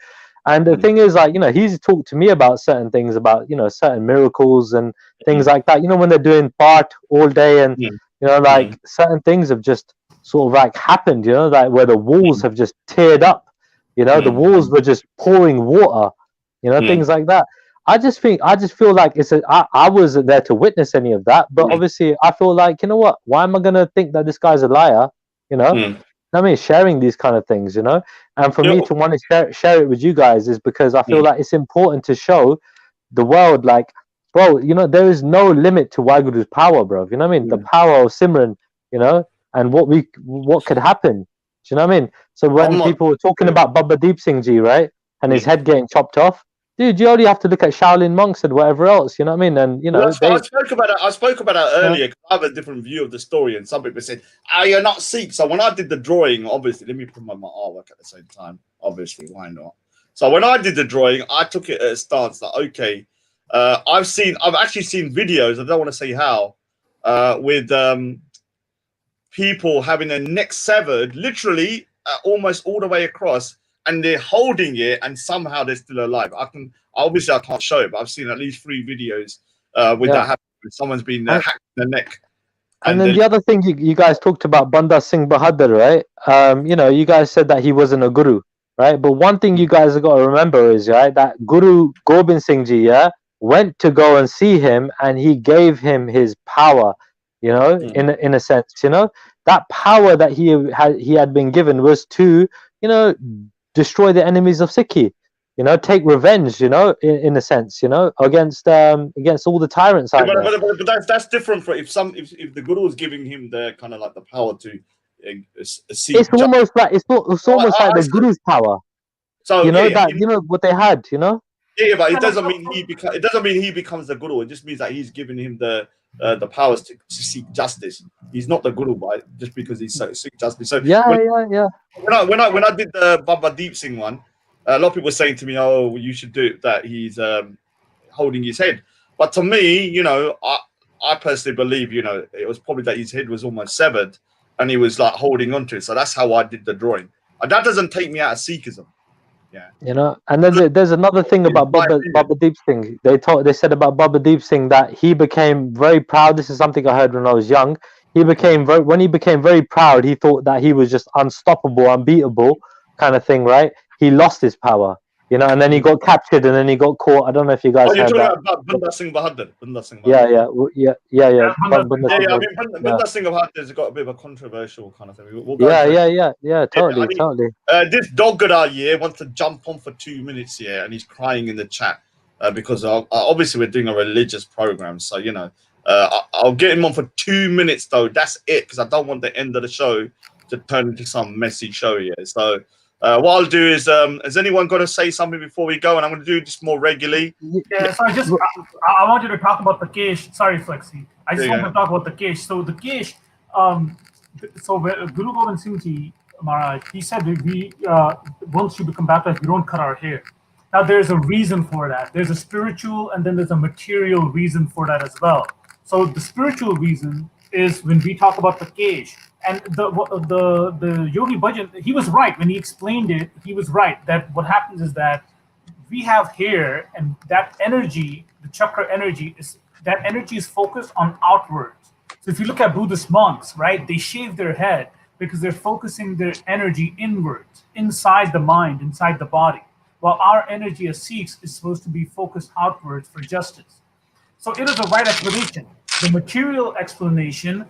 And the thing is, like, you know, he's talked to me about certain things, about, you know, certain miracles and things like that. You know, when they're doing part all day, and you know, like certain things have just sort of like happened, you know, like where the walls have just teared up, you know, the walls were just pouring water, you know, things like that. I just feel like I wasn't there to witness any of that, but obviously I feel like, you know what, why am I gonna think that this guy's a liar, you know? I mean, sharing these kind of things, you know, and for me to want to share it with you guys is because I feel like it's important to show the world, like, bro, you know, there is no limit to Waiguru's power, bro. You know what I mean? The power of Simran, you know, and what could happen. Do you know what I mean? So when people were talking about Baba Deep Singh Ji, right, and his head getting chopped off, dude, you only have to look at Shaolin monks and whatever else, you know what I mean? And you know, I spoke about that earlier. Cause I have a different view of the story, and some people said, "Oh, you're not Sikh." So when I did the drawing, obviously, let me promote my artwork at the same time. Obviously, why not? So when I did the drawing, I took it at a stance that okay, I've actually seen videos. I don't want to say how, with people having their neck severed, literally almost all the way across, and they're holding it, and somehow they're still alive. Obviously I can't show it, but I've seen at least 3 videos with that happening. Someone's been hacked in the neck. And then the other thing you guys talked about Banda Singh Bahadur, right? You know, you guys said that he wasn't a guru, right? But one thing you guys have got to remember is, right, that Guru Gobind Singh Ji, went to go and see him, and he gave him his power, you know, in a sense, you know, that power that he had been given was to, you know, destroy the enemies of Sikhi, you know, take revenge, you know, in a sense, you know, against all the tyrants out there. But that's different. For if the Guru is giving him the kind of like the power to see, it's almost like the Guru's power. So you know you know what they had, you know. Yeah, but it doesn't mean he becomes the Guru. It just means that he's giving him the powers to seek justice. He's not the Guru, right? Just because he's seek justice. So yeah. When I did the Baba Deep Singh one, a lot of people were saying to me, "Oh, you should do it, that he's holding his head." But to me, you know, I personally believe, you know, it was probably that his head was almost severed, and he was like holding onto it. So that's how I did the drawing. And that doesn't take me out of Sikhism. Yeah, you know, and then there's another thing about Baba Deep Singh. They said about Baba Deep Singh that he became very proud. This is something I heard when I was young. When he became very proud, he thought that he was just unstoppable, unbeatable kind of thing, right? He lost his power, you know, and then he got captured, and then he got caught. I don't know if you guys heard that. About Banda Singh Bahadur. Yeah. Banda Singh Bahadur has got a bit of a controversial kind of thing. Totally. This Dogara wants to jump on for 2 minutes here, and he's crying in the chat because obviously we're doing a religious program, so you know, I'll get him on for 2 minutes though. That's it, because I don't want the end of the show to turn into some messy show here. So. What I'll do is, has anyone got to say something before we go? And I'm going to do this more regularly. Yeah, so I want you to talk about the Kesh. Sorry, Flexi. I just want to talk about the Kesh. So the Kesh, Guru Gobind Singh Ji Maharaj, he said we wants you to come back like we don't cut our hair. Now there's a reason for that. There's a spiritual and then there's a material reason for that as well. So the spiritual reason is when we talk about the Kesh. And the Yogi Bhajan, he was right when he explained it. He was right that what happens is that we have hair, and that energy, the chakra energy, is focused on outwards. So if you look at Buddhist monks, right, they shave their head because they're focusing their energy inwards, inside the mind, inside the body. While our energy as Sikhs is supposed to be focused outwards for justice. So it is a right explanation. The material explanation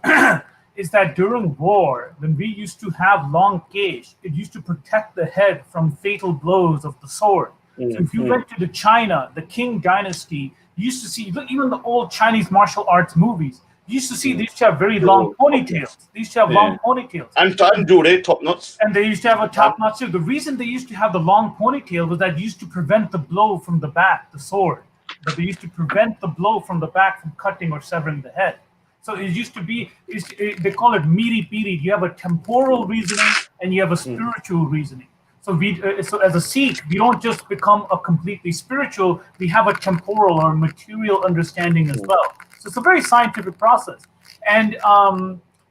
is that during war, when we used to have long kesh, it used to protect the head from fatal blows of the sword. So if you went to the China, the Qing dynasty, you used to see, even the old Chinese martial arts movies, you used to see they used to have very long ponytails. They used to have long ponytails. And do they top knots? And they used to have a top knot too. The reason they used to have the long ponytail was that it used to prevent the blow from the back, the sword. But they used to prevent the blow from the back from cutting or severing the head. So it used to be, they call it miri piri. You have a temporal reasoning and you have a spiritual reasoning. So so as a Sikh, we don't just become a completely spiritual. We have a temporal or material understanding as well. So it's a very scientific process. And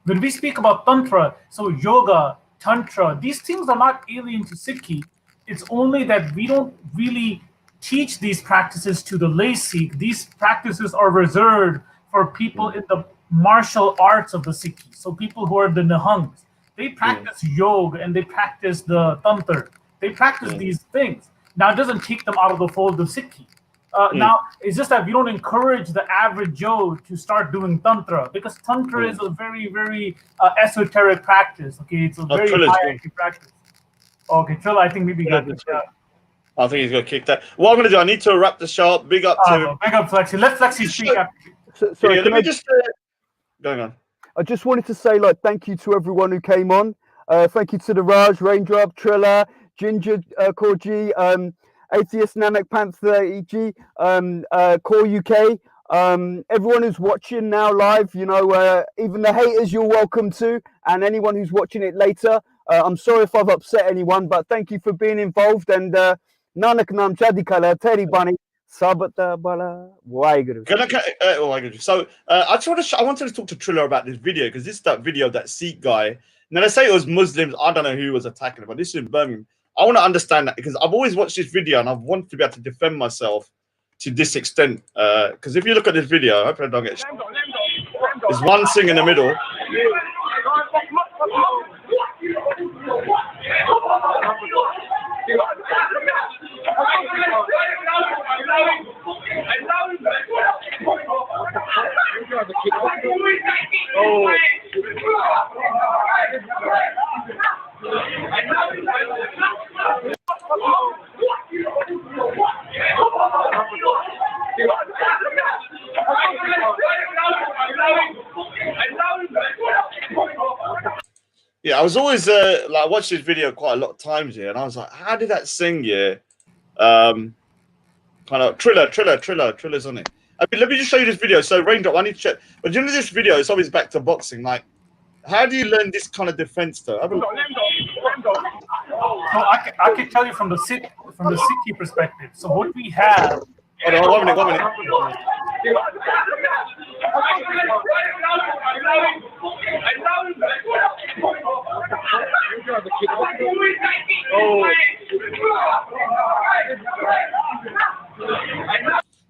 when we speak about tantra, so yoga, tantra, these things are not alien to Sikhi. It's only that we don't really teach these practices to the lay Sikh. These practices are reserved for people in the martial arts of the Sikhi. So people who are the Nihangs. They practice yoga and they practice the tantra. They practice these things. Now, it doesn't take them out of the fold of Sikhi. Now, it's just that we don't encourage the average Joe to start doing tantra, because tantra is a very, very esoteric practice. Okay, it's a very hierarchy practice. Okay, Trilla, I think maybe got this. I think he's going to kick that. What I'm going to do, I need to wrap the show up. Big up to big up Flexi. Let Flexi speak after you. Sorry, let me just going on. I just wanted to say, like, thank you to everyone who came on. Thank you to the Raj, Raindrop, Trilla, Ginger, Korji, Atheist, Nanak, Panther, EG, Core UK, everyone who's watching now live, you know, even the haters you're welcome to, and anyone who's watching it later. I'm sorry if I've upset anyone, but thank you for being involved. And Nanak Nam Chadikala, Teddy Bunny. Sabata Bala Waiguru. So I wanted to talk to Trilla about this video, because this is that video of that Sikh guy. Now they say it was Muslims. I don't know who was attacking him, but this is in Birmingham. I want to understand that, because I've always watched this video and I've wanted to be able to defend myself to this extent. Because if you look at this video, I hope I don't get. There's one thing in the middle. Yeah, I was always like, I watched this video quite a lot of times here, and I was like, how did that sing? Yeah, kind of Trilla's on it. I mean, let me just show you this video. So Raindrop, I need to check. But you know, this video is always back to boxing. Like, how do you learn this kind of defense though? So I can tell you from the Sikhi perspective. So what we have. Hold on, 1 minute.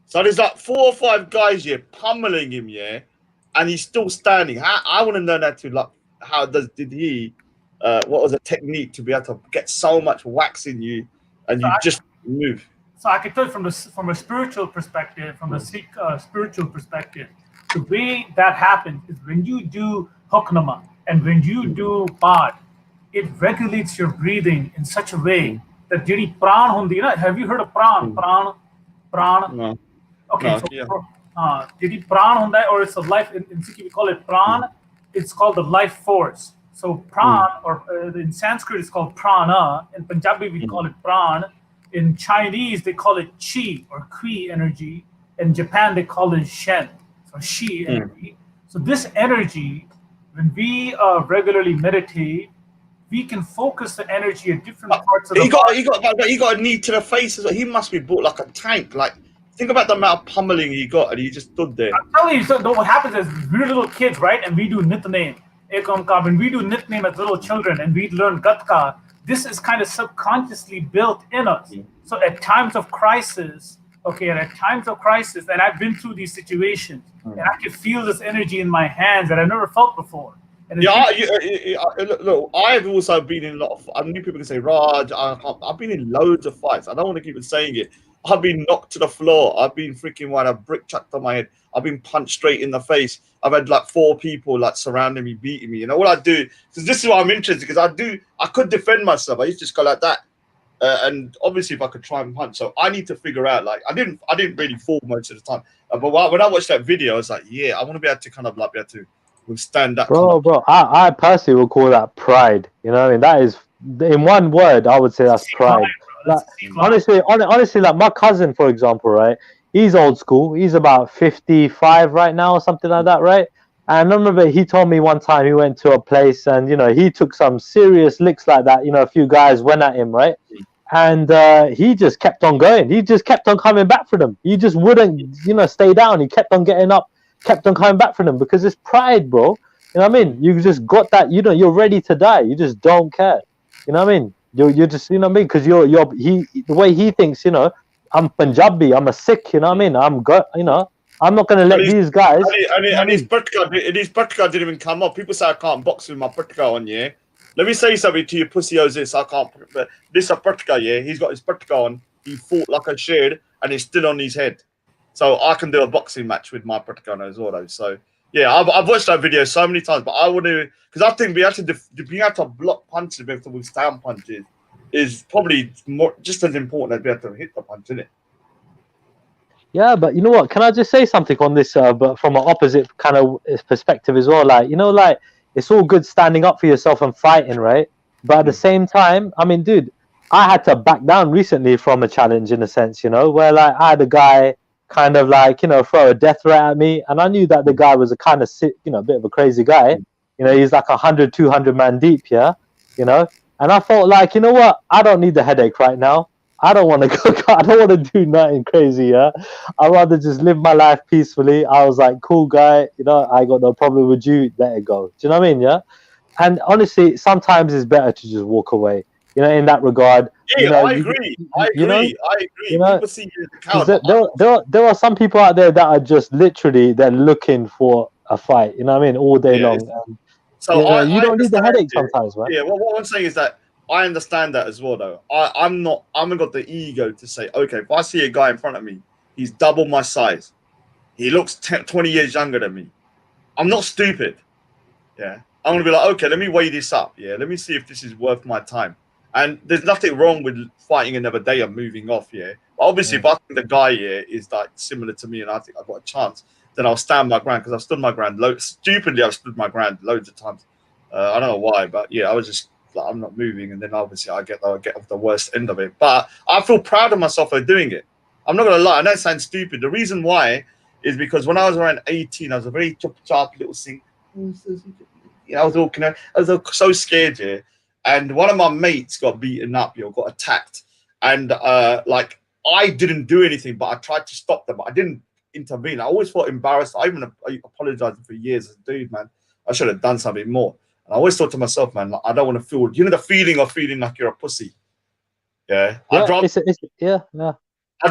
So there's like 4 or 5 guys here pummeling him, yeah, and he's still standing. I want to know that too. Like, how did he? What was the technique to be able to get so much wax in you, and you just move? So I can tell you from a spiritual perspective, from a Sikh spiritual perspective, the way that happens is when you do huknama and when you do pad, it regulates your breathing in such a way that jiri pran hundi na. Have you heard of pran? Pran. No. Okay. No, So yeah. jiri pran hunda, or it's a life in Sikh we call it pran. It's called the life force. So pran, or in Sanskrit it's called prana. In Punjabi we call it pran. In Chinese, they call it chi or qui energy. In Japan, they call it shen, so shi energy. So this energy, when we regularly meditate, we can focus the energy at different parts of the body. He got a knee to the face as well. He must be built like a tank. Like, think about the amount of pummeling he got, and he just stood there. I'm telling you, so what happens is we're little kids, right? And we do nitnem, ekam ka. When we do nitnem as little children, and we learn gatka, this is kind of subconsciously built in us. So at times of crisis, and I've been through these situations, and I can feel this energy in my hands that I've never felt before. And look, I've also been in a lot of. I knew people can say, Raj, I've been in loads of fights. I don't want to keep on saying it. I've been knocked to the floor. I've been freaking a brick chucked on my head. I've been punched straight in the face. I've had like 4 people like surrounding me, beating me. And all I do, because this is why I'm interested, because I could defend myself. I used to just go like that. And obviously, if I could try and punch, so I need to figure out. Like, I didn't really fall most of the time. But when I watched that video, I was like, yeah, I want to be able to kind of like be able to withstand that. Bro, I personally would call that pride. You know what I mean? That is, in one word, I would say that's pride. Like, honestly, like my cousin, for example, right? He's old school. He's about 55 right now or something like that, right? And I remember he told me one time he went to a place and, you know, he took some serious licks like that. You know, a few guys went at him, right? And he just kept on going. He just kept on coming back for them. He just wouldn't, you know, stay down. He kept on getting up, kept on coming back for them because it's pride, bro. You know what I mean? You just got that, you know, you're ready to die. You just don't care. You know what I mean? You're just, you know what I mean? Because the way he thinks, you know, I'm Punjabi, I'm a Sikh, you know what I mean? You know, I'm not going to let these guys. And his Pratka didn't even come up. People say I can't box with my Pratka on, yeah? Let me say something to you, pussy this. I can't. But this is a Pratka, yeah? He's got his Pratka on. He fought like a shed and it's still on his head. So I can do a boxing match with my Pratka on as well, though. So, yeah, I've watched that video so many times, but I want to, because I think being able to block punches, being able to withstand punches is probably more just as important as being able to hit the punch, isn't it? Yeah, but you know what? Can I just say something on this, but from an opposite kind of perspective as well? Like, you know, like it's all good standing up for yourself and fighting, right? But at the same time, I mean, dude, I had to back down recently from a challenge in a sense, you know, where like I had a guy kind of like, you know, throw a death threat at me, and I knew that the guy was a kind of sick, you know, a bit of a crazy guy. You know, he's like 100, 200 man deep, yeah, you know. And I thought, like, you know what? I don't need the headache right now. I don't want to go. I don't want to do nothing crazy. Yeah, I'd rather just live my life peacefully. I was like, cool guy. You know, I got no problem with you. Let it go. Do you know what I mean? Yeah. And honestly, sometimes it's better to just walk away. You know, in that regard. Yeah, you know, I agree. I agree. You know, I agree. You know, people see you as a coward. there are some people out there that are just literally they're looking for a fight. You know what I mean? All day long. And, so you know, you I don't need the headache understand sometimes, man. Yeah. Well, what I'm saying is that I understand that as well, though. I haven't got the ego to say, okay, if I see a guy in front of me, he's double my size. He looks 20 years younger than me. I'm not stupid. Yeah. I'm going to be like, okay, let me weigh this up. Yeah. Let me see if this is worth my time. And there's nothing wrong with fighting another day and moving off. Yeah. But obviously, if I think the guy here is like similar to me and I think I've got a chance, then I'll stand my ground because I've stood my ground. Stupidly, I've stood my ground loads of times. I don't know why, but yeah, I was just like, I'm not moving, and then obviously I get off the worst end of it. But I feel proud of myself for doing it. I'm not gonna lie, I know it sounds stupid. The reason why is because when I was around 18, I was a very chop little thing. You know, I was so scared here, and one of my mates got beaten up, got attacked, and like I didn't do anything, but I tried to stop them, but I didn't intervene. I always felt embarrassed. I apologized for years, dude, man. I should have done something more. I always thought to myself, man, like, I don't want to feel, you know, the feeling of feeling like you're a pussy. Yeah. I'd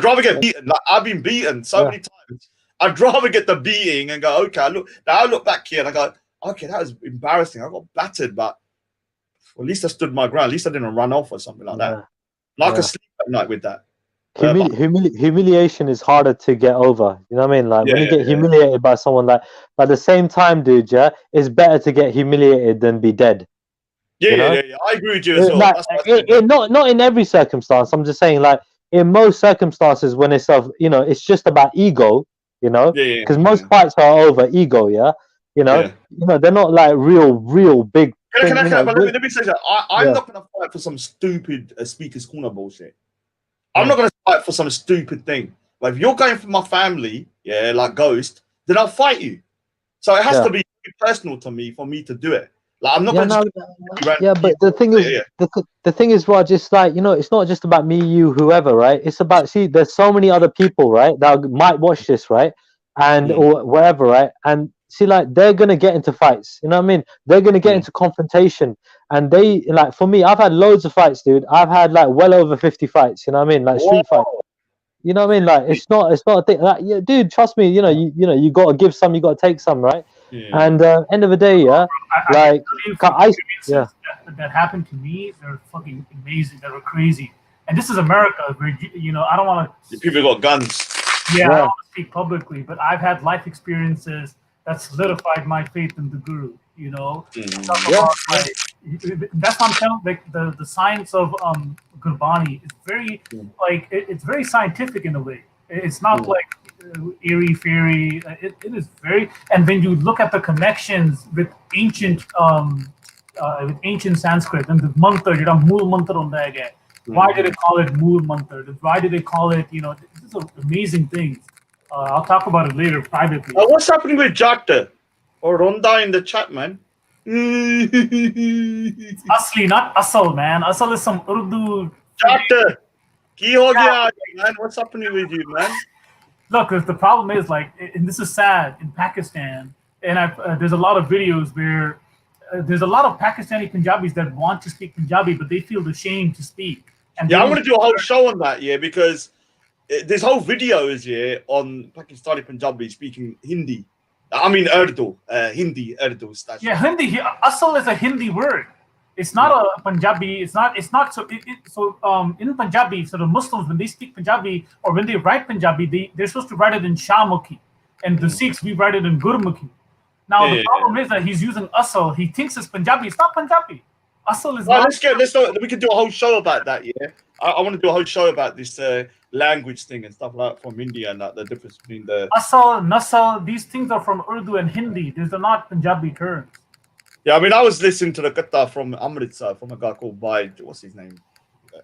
rather get beaten. Like I've been beaten so many times. I'd rather get the beating and go, okay, I look back here and I go, okay, that was embarrassing. I got battered, but at least I stood my ground. At least I didn't run off or something like that. I could sleep at night with that. Humiliation is harder to get over. You know what I mean? Like when you get humiliated by someone, like, but at the same time, dude, it's better to get humiliated than be dead. Yeah. I agree with you as well. Like, not in every circumstance. I'm just saying, like in most circumstances, when it's it's just about ego. You know, because most fights are over ego. Yeah, you know, they're not like real big. Let me say that I'm not gonna fight for some stupid speaker's corner bullshit. I'm not going to fight for some stupid thing. Like if you're going for my family, like Ghost, then I'll fight you. So it has to be personal to me for me to do it. Like I'm not going to. But the thing is, the thing is, Raj, it's like, you know, it's not just about me, you, whoever, right? It's about there's so many other people, right, that might watch this, right, and or whatever, right, and see, like they're gonna get into fights. You know what I mean? They're gonna get into confrontation. And they, like, for me, I've had loads of fights, dude. I've had like well over 50 fights. You know what I mean? Like street fights. You know what I mean? Like it's not a thing. Like, yeah, dude, trust me. You know, you got to give some, you got to take some, right? And end of the day, that happened to me. They're fucking amazing. They were crazy. And this is America, where I don't want to. People got guns. Yeah, I don't want to speak publicly, but I've had life experiences that solidified my faith in the Guru. You know, that's what I'm telling. Like the science of Gurbani is very it's very scientific in a way. It's not like airy fairy. It is very. And when you look at the connections with ancient Sanskrit and the mantra, Mool mantra hunda hai. Why did they call it Mool mantra? Why did they call it? You know, these are amazing things. I'll talk about it later privately. What's happening with Jata? Or Ronda in the chat, man. Asli, not Asal, man. Asal is some Urdu. Chatter. Ki ho gaya, man? What's happening with you, man? Look, the problem is like, and this is sad in Pakistan, and there's a lot of videos where there's a lot of Pakistani Punjabis that want to speak Punjabi, but they feel ashamed to speak. And yeah, I'm going to do a whole show on that, yeah, because there's whole videos, yeah, on Pakistani Punjabi speaking Hindi. I mean Urdu, Hindi, Urdu stuff. Yeah, Hindi. Asal is a Hindi word. It's not a Punjabi. It's not. So. In Punjabi, so the Muslims, when they speak Punjabi or when they write Punjabi, they're supposed to write it in Shahmukhi, and the Sikhs we write it in Gurmukhi. Now the problem is that he's using Asal. He thinks it's Punjabi. It's not Punjabi. Asal is. Well, we can do a whole show about that. Yeah, I want to do a whole show about this language thing and stuff like that from India and that the difference between the Asal, Nasal. These things are from Urdu and Hindi. These are not Punjabi terms. Yeah, I mean, I was listening to the Katta from Amritsar from a guy called Baid. What's his name?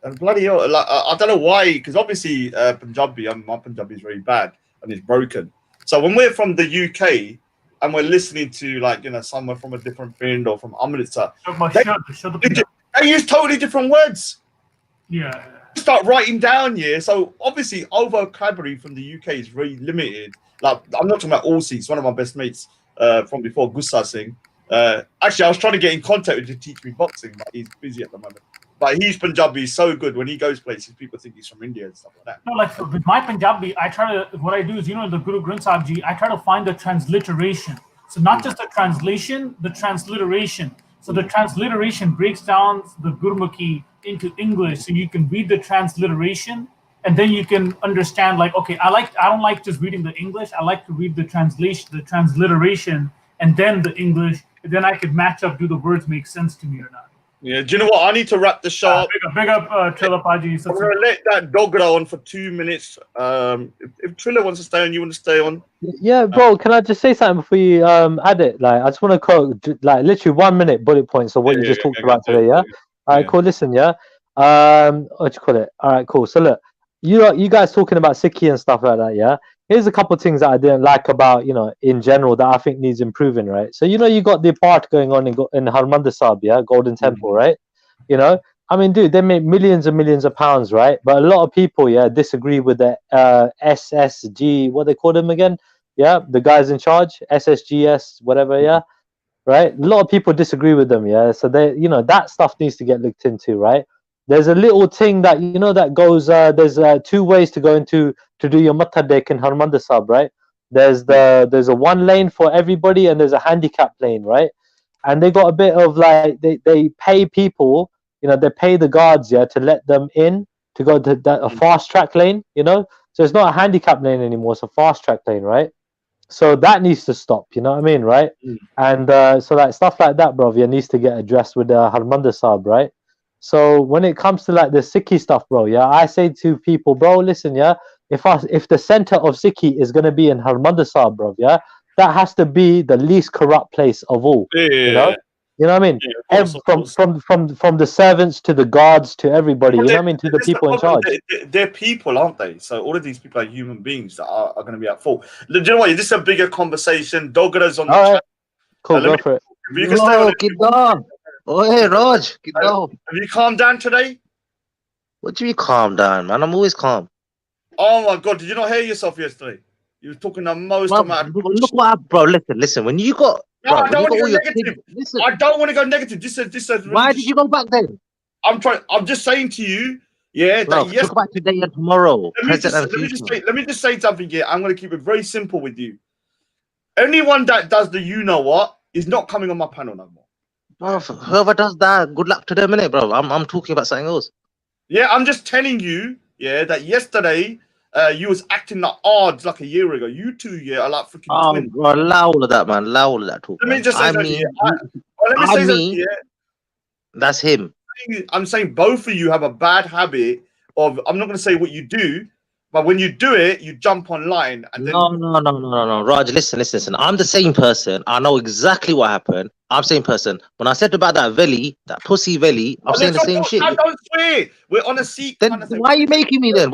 And bloody hell, like, I don't know why, because obviously Punjabi, my Punjabi is very bad and it's broken. So when we're from the UK and we're listening to like someone from a different band or from Amritsar, they use totally different words. Yeah. Start writing down, yeah. So obviously our vocabulary from the UK is very limited. Like I'm not talking about all Sikhs. One of my best mates from before, Gussa Singh. Actually, I was trying to get in contact with him to teach me boxing, but he's busy at the moment. But he's Punjabi, he's so good. When he goes places, people think he's from India and stuff like that. No, like with my Punjabi, what I do is, the Guru Granth Sahib Ji, I try to find the transliteration. So not just the translation, the transliteration. So the transliteration breaks down the Gurmukhi into English, so you can read the transliteration, and then you can understand. Like, okay, I don't like just reading the English. I like to read the translation, the transliteration, and then the English. And then I could match up. Do the words make sense to me or not? Yeah. Do you know what? I need to wrap the show up. Big up, Trillapaji. I'm gonna let that Dogra on for 2 minutes. If Trilla wants to stay on, you want to stay on? Yeah, bro. Can I just say something before you add it? Like, I just want to quote like literally 1 minute bullet points of what you just talked about today. Yeah. All right, cool. Listen, yeah. What you call it? All right, cool. So look, you guys talking about Sikhi and stuff like that, yeah. Here's a couple of things that I didn't like about, in general that I think needs improving, right? So, you got the part going on in Harmandir Sahib, yeah, Golden Temple, right? I mean, dude, they make millions and millions of pounds, right? But a lot of people, yeah, disagree with the SSG, what they call them again? Yeah, the guys in charge, SSGS, whatever, yeah, right? A lot of people disagree with them, yeah. So they, that stuff needs to get looked into, right? There's a little thing that that goes. There's 2 ways to go into to do your Matha Dek in Harmandir Sahib, right? There's a 1 lane for everybody, and there's a handicap lane, right? And they got a bit of like they pay people, they pay the guards, yeah, to let them in to go to a fast track lane, So it's not a handicap lane anymore; it's a fast track lane, right? So that needs to stop, you know what I mean, right? And so like stuff like that, bro, yeah, needs to get addressed with Harmandir Sahib, right? So when it comes to like the Sikhi stuff, bro, yeah, I say to people, bro, listen, yeah, if the center of Sikhi is gonna be in Harmandir Sahib, bro, yeah, that has to be the least corrupt place of all. You know what I mean? Yeah, from the servants to the guards to everybody, you know what I mean, to the people in charge. They're people, aren't they? So all of these people are human beings that are going to be at fault. Do you know what? This is a bigger conversation. Dogra's on the chat. Cool, go for it. You can stay on keep going. Oh, hey, Raj, keep going. Have you calmed down today? What do you mean calm down, man? I'm always calm. Oh my God, did you not hear yourself yesterday? You were talking the most amount of... Look what bro, listen, when you got... No, I don't want to go negative. I don't want to go negative. This is why did you go back then? I'm just saying to you, yeah, bro, talk about today and tomorrow. Let me just say something here. I'm going to keep it very simple with you. Anyone that does the you-know-what is not coming on my panel no more. Bro, whoever does that, good luck to them, innit, bro? I'm talking about something else. Yeah, I'm just telling you, yeah, that yesterday you was acting like odds like a year ago. You two, yeah, are like freaking twins. Bro, allow all of that, man. Allow all of that talk. Let me just say something. That's him. I'm saying both of you have a bad habit of, I'm not going to say what you do, But when you do it, you jump online and then No. Raj, listen. I'm the same person. I know exactly what happened. I'm the same person. When I said about that Veli, that pussy Veli, I'm saying the same shit. Don't swear. We're on a Sikh Then kind of thing. why are you making me then?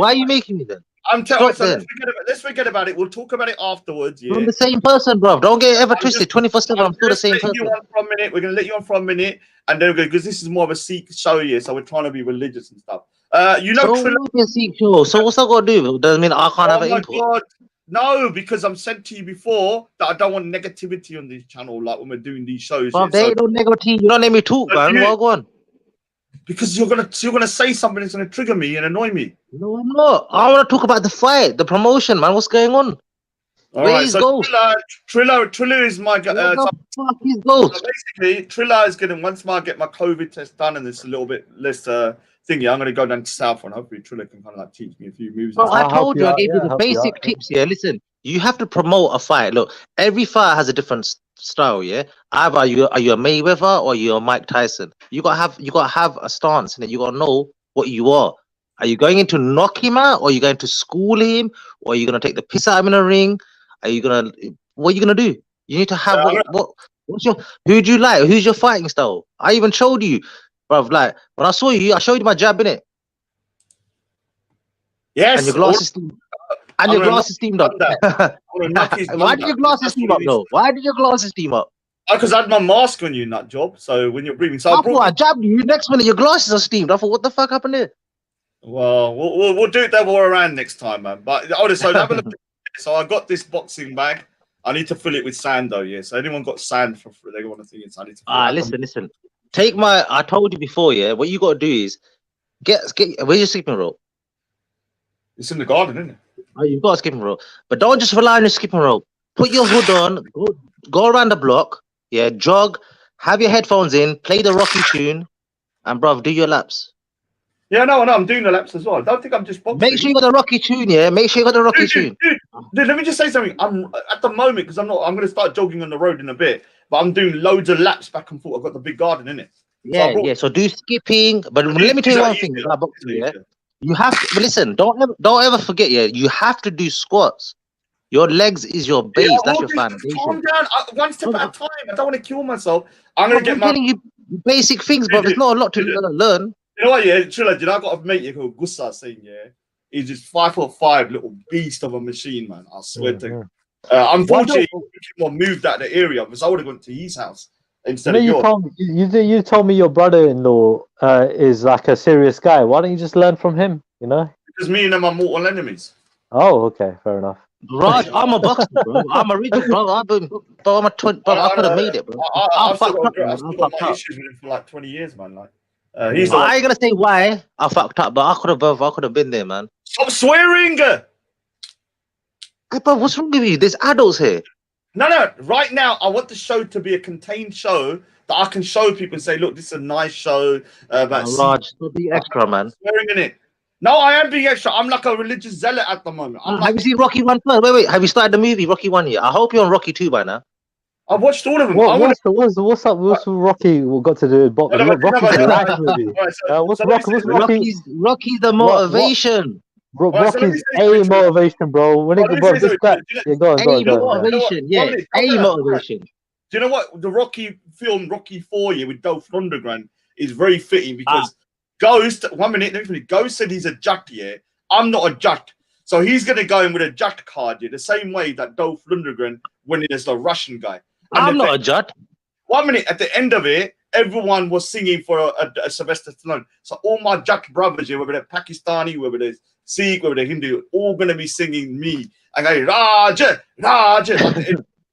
I'm telling Stop you, then. let's forget about it. We'll talk about it afterwards. Yeah. I'm the same person, bro. Don't get ever twisted. 24/7. I'm still the same person. You on for a minute. We're gonna let you on for a minute, and then because this is more of a Sikh show, yeah. So we're trying to be religious and stuff. You know, So what's that got to do? Doesn't mean I can't have an input. God. No, because I'm said to you before that I don't want negativity on this channel, like when we're doing these shows. Well, they don't negativity. You don't let me talk, man. Well, go on. Because you're gonna say something that's gonna trigger me and annoy me. No, I'm not. I want to talk about the fight, the promotion, man. What's going on? Where is Ghost? Triller is my. What the fuck is Ghost? So basically, Triller is gonna once I get my COVID test done and it's a little bit less thingy. I'm gonna go down to South and hopefully Triller can kind of like teach me a few moves. Well, I told you, I gave you the basic tips here. Listen, you have to promote a fight. Look, every fight has a different style. Yeah, either are you a Mayweather or you're a Mike Tyson. You gotta have a stance, and you gotta know what you are. Are you going in to knock him out, or are you going to school him, or are you gonna take the piss out of him in a ring? What are you gonna do? You need to have who do you like? Who's your fighting style? I even showed you, bruv. Like when I saw you, I showed you my jab, innit? Yes. And your glasses steamed. And your glasses steamed up. Why did your glasses steam up though? Why did your glasses steam up? Because I had my mask on you, nut job. So when you're breathing, so I jabbed you. Next minute, your glasses are steamed. I thought, what the fuck happened there? Well, we'll do it that way around next time, man. But so have a look. So I got this boxing bag. I need to fill it with sand though, yeah. So anyone got sand for free, they want to think it's I need to listen. Take my I told you before, yeah. What you gotta do is get where's your skipping rope? It's in the garden, isn't it? Oh, you've got a skipping rope. But don't just rely on your skipping rope. Put your hood on, go around the block, yeah, jog, have your headphones in, play the Rocky tune, and bruv, do your laps. Yeah, no, I'm doing the laps as well. I don't think I'm just boxing. Make sure you got the Rocky tune, yeah. Make sure you got the Rocky tune. Dude, let me just say something. I'm at the moment because I'm going to start jogging on the road in a bit, but I'm doing loads of laps back and forth. I've got the big garden in it. Yeah. So do skipping, but let me tell you one thing about boxing. Yeah, you have to. But listen, don't ever forget. Yeah, you have to do squats. Your legs is your base. That's your foundation. Calm down. One step at a time. I don't want to kill myself. I'm going to get telling you basic things, but there's not a lot to learn. You know what, yeah, Trilla, I got a mate called Gussa saying, yeah, he's just 5'5", little beast of a machine, man. I swear to you. Unfortunately, he moved out of the area because I would have gone to his house instead of yours. You told me your brother-in-law is like a serious guy. Why don't you just learn from him, you know? Because me and them are mortal enemies. Oh, okay, fair enough. Raj, I'm a boxer, bro. I'm a regional, bro. I could have made it, bro. I've still got my issues with him for like 20 years, man. Like, I ain't gonna say why I fucked up, but I could have been there, man. Stop swearing! Hey, bro, what's wrong with you? There's adults here. No. Right now, I want the show to be a contained show that I can show people and say, look, this is a nice show. Raj, don't be extra, man. Swearing in it. No, I am being extra. I'm like a religious zealot at the moment. Have you seen Rocky 1 first? Wait. Have you started the movie Rocky 1 yet? I hope you're on Rocky 2 by now. I've watched all of them. What's up? What's Rocky got to do with boxing? Rocky's the motivation. Rocky's a motivation, bro. When it goes, this guy, go on. Motivation, yeah, a motivation. Do you know what? The Rocky film, Rocky 4, yeah, with Dolph Lundgren is very fitting because Ghost. 1 minute, let me finish. Ghost said he's a jack, yeah. I'm not a jack. So he's going to go in with a jack card, yeah, the same way that Dolph Lundgren went in as the Russian guy. And I'm not a judge. 1 minute, at the end of it, everyone was singing for a Sylvester Stallone. So all my Jack brothers, yeah, whether they're Pakistani, whether they're Sikh, whether they're Hindu, all going to be singing me. And go, Raja.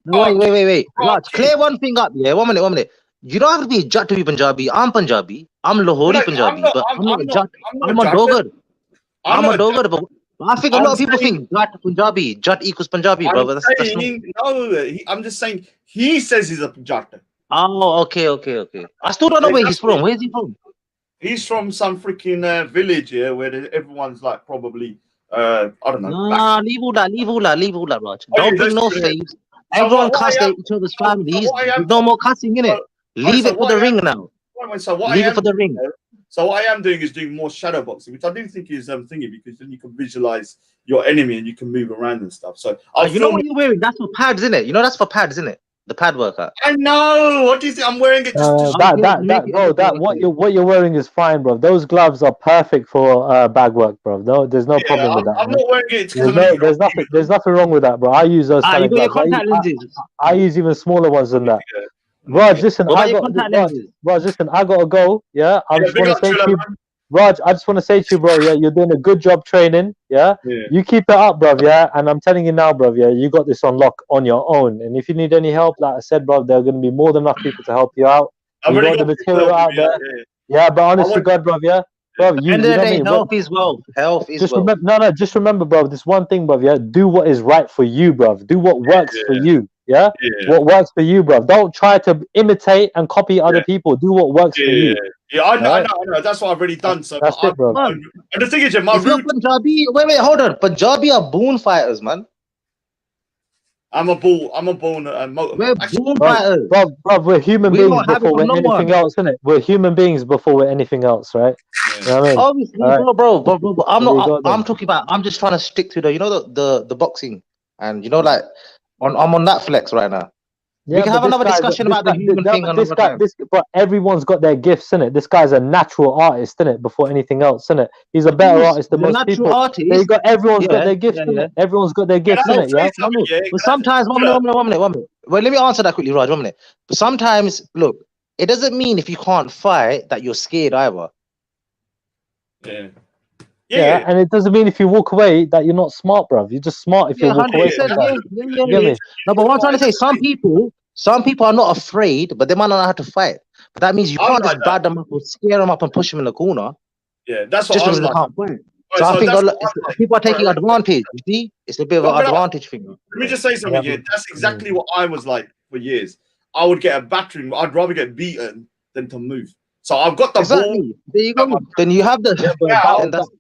Wait. Raj, clear one thing up, yeah. 1 minute. You don't have to be a Jat to be Punjabi. I'm Punjabi. I'm Lahori Punjabi. I'm not a Jat. I'm a Dogar. I'm a Dogar, but I think a lot of people think Jat Punjabi. Jat equals Punjabi, bro. I'm just saying he says he's a Jat. Oh, okay. I still don't know where he's from. Where's he from? He's from some freaking village here where everyone's like probably I don't know. Nah, leave all that, Raj. Don't bring no faves. Everyone cuss each other's families. There's no more cussing in it. Leave it for the ring now. So leave it for the ring. So what I am doing is doing more shadow boxing, which I do think is thingy, because then you can visualize your enemy and you can move around and stuff. So you know what you're wearing? That's for pads, isn't it? You know that's for pads, isn't it? The pad workout. I know. What do you think? I'm wearing it just to what you're wearing is fine, bro. Those gloves are perfect for bag work, bro. No, there's no problem with that. I'm not wearing it. There's nothing wrong with that, bro. I use those kind you of got your gloves. contact lenses. I use even smaller ones than that. Raj, listen, I gotta go. Yeah, I just want to say to you, Raj, I just want to say to you, bro. Yeah, you're doing a good job training. Yeah, you keep it up, bro. Yeah, and I'm telling you now, bro. Yeah, you got this on lock on your own. And if you need any help, like I said, bro, there are going to be more than enough people to help you out. You got the material out there. Yeah, but honestly, God, bro. Yeah. Bro, you know what I mean? Health is wealth. Health is wealth. Just remember, bro. This one thing, bro. Yeah, do what is right for you, bro. Do what works for you. Yeah? What works for you, bro. Don't try to imitate and copy other people. Do what works for you. Yeah, I know. That's what I've already done. So that's it, bro. And the thing is, my Punjabi. Wait, hold on. Punjabi are born fighters, man. We're human beings before we're anything else, isn't it? We're human beings before we're anything else, right? You know what I mean? Obviously, bro. I'm talking about. I'm just trying to stick to the boxing, and like I'm on Netflix right now. We can have another discussion about the human thing another time. But everyone's got their gifts, innit? This guy's a natural artist, innit? Before anything else, innit? He's a better artist than most people. Everyone's got their gifts, innit? Everyone's got their gifts, innit? Yeah. But sometimes, one minute. Well, let me answer that quickly, Raj. 1 minute. But sometimes, look, it doesn't mean if you can't fight that you're scared either. Yeah, and it doesn't mean if you walk away that you're not smart, bruv. You're just smart if you walk away. No, but what I'm trying to say, some people are not afraid, but they might not know how to fight. But that means you can't just bad them up or scare them up and push them in the corner. Yeah, that's what I'm like. So I think people are taking advantage. You see, it's a bit of an advantage thing. Let me just say something here. That's exactly what I was like for years. I would get a battering. I'd rather get beaten than to move. So I've got the ball. There you go. Then you have the.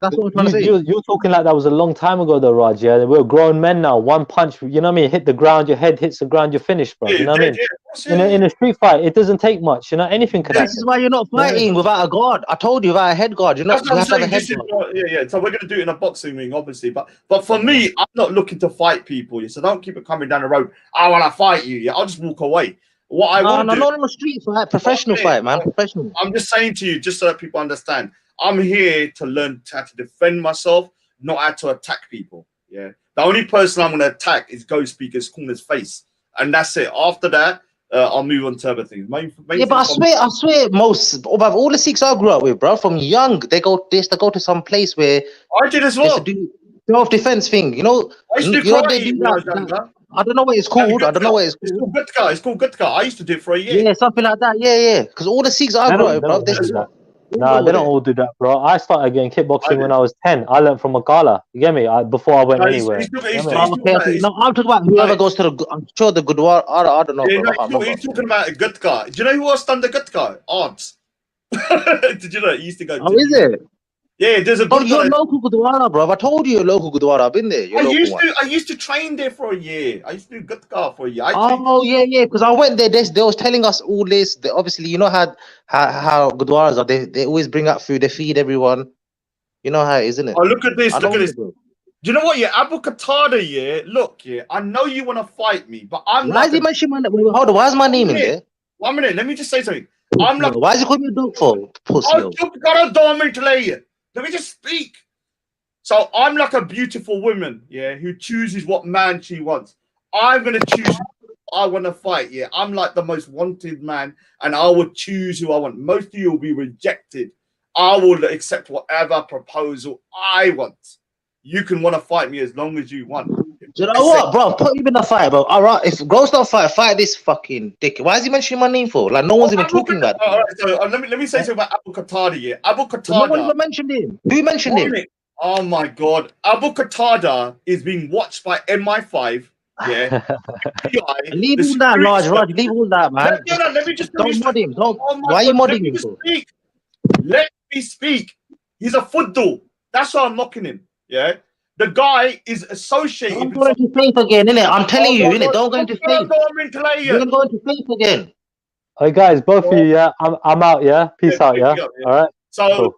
That's what I'm trying to say. You're talking like that was a long time ago, though, Raj. Yeah, we're grown men now. One punch, you know what I mean? Hit the ground, your head hits the ground, you're finished, bro. You know what I mean? In a street fight, it doesn't take much. You know, anything can happen. This is why you're not fighting without a guard. I told you, without a head guard. You have to have a head guard. So we're gonna do it in a boxing ring, obviously. But for me, I'm not looking to fight people. So don't keep it coming down the road. I want to fight you. Yeah, I'll just walk away. What I want to do, not on the street fight, professional fight, man. Professional. I'm just saying to you, just so that people understand, I'm here to learn how to defend myself, not how to attack people. Yeah. The only person I'm going to attack is Ghost Speaker's Corner's face, and that's it. After that, I'll move on to other things. Yeah, but I swear, most of all the Sikhs I grew up with, bro, from young, they used to go to some place where I did as well. Do self-defense thing, you know. I used to do I don't know what it's called. It's called Gutka. It's called Gutka. I used to do it for a year. Yeah, something like that. Yeah. Because all the Sikhs I grew up, bro. No, they don't all do that, bro. I started getting kickboxing when I was 10. I learned from Makala. You get me? Before I went anywhere. No, I'm talking about whoever goes to I'm sure the Gurdwara. I don't know. He's talking about a Gutka. Do you know who else done the Gutka? Odds. Did you know? He used to go. Oh, is it? Yeah, there's a good. You're a local Gurdwara, bro. I told you, you're a local Gurdwara. I've been there. I used to train there for a year. I used to do Gutka for a year. Yeah. Because I went there. They was telling us all this. Obviously, you know how Gurdwaras are. They always bring out food. They feed everyone. You know how it is, isn't it? Oh, look at this. Look at this. Do you know what? Yeah, Abu Qatada. Yeah, look. Yeah, I know you want to fight me, but I'm. Why is he mentioning my name? Hold on. Why is my name in there? 1 minute. Let me just say something. I'm like. Why is he calling me a dog for? Pussy. Let me just speak. So I'm like a beautiful woman, yeah, who chooses what man she wants. I'm gonna choose who I want to fight, yeah. I'm like the most wanted man, and I will choose who I want. Most of you will be rejected. I will accept whatever proposal I want. You can want to fight me as long as you want. You know what, bro? Put him in the fight, bro. All right, if Gross don't fight this fucking dick. Why is he mentioning my name for? Like, no one's even talking about it. All right, so let me say something about Abu Qatada, yeah. Abu Qatada. No one even mentioned him. Who mentioned him? Oh my God. Abu Qatada is being watched by MI5, yeah. Leave all that, Raj. Leave all that, man. No, let me just don't mod him. Why are you modding him? Let me speak. He's a football. That's why I'm mocking him, yeah. The guy is associated. Don't go into faith again, innit? I'm telling you, innit? Don't go into faith. You're gonna go into faith again. Hey guys, both of you, yeah. I'm out, yeah. Peace out, yeah. All right. So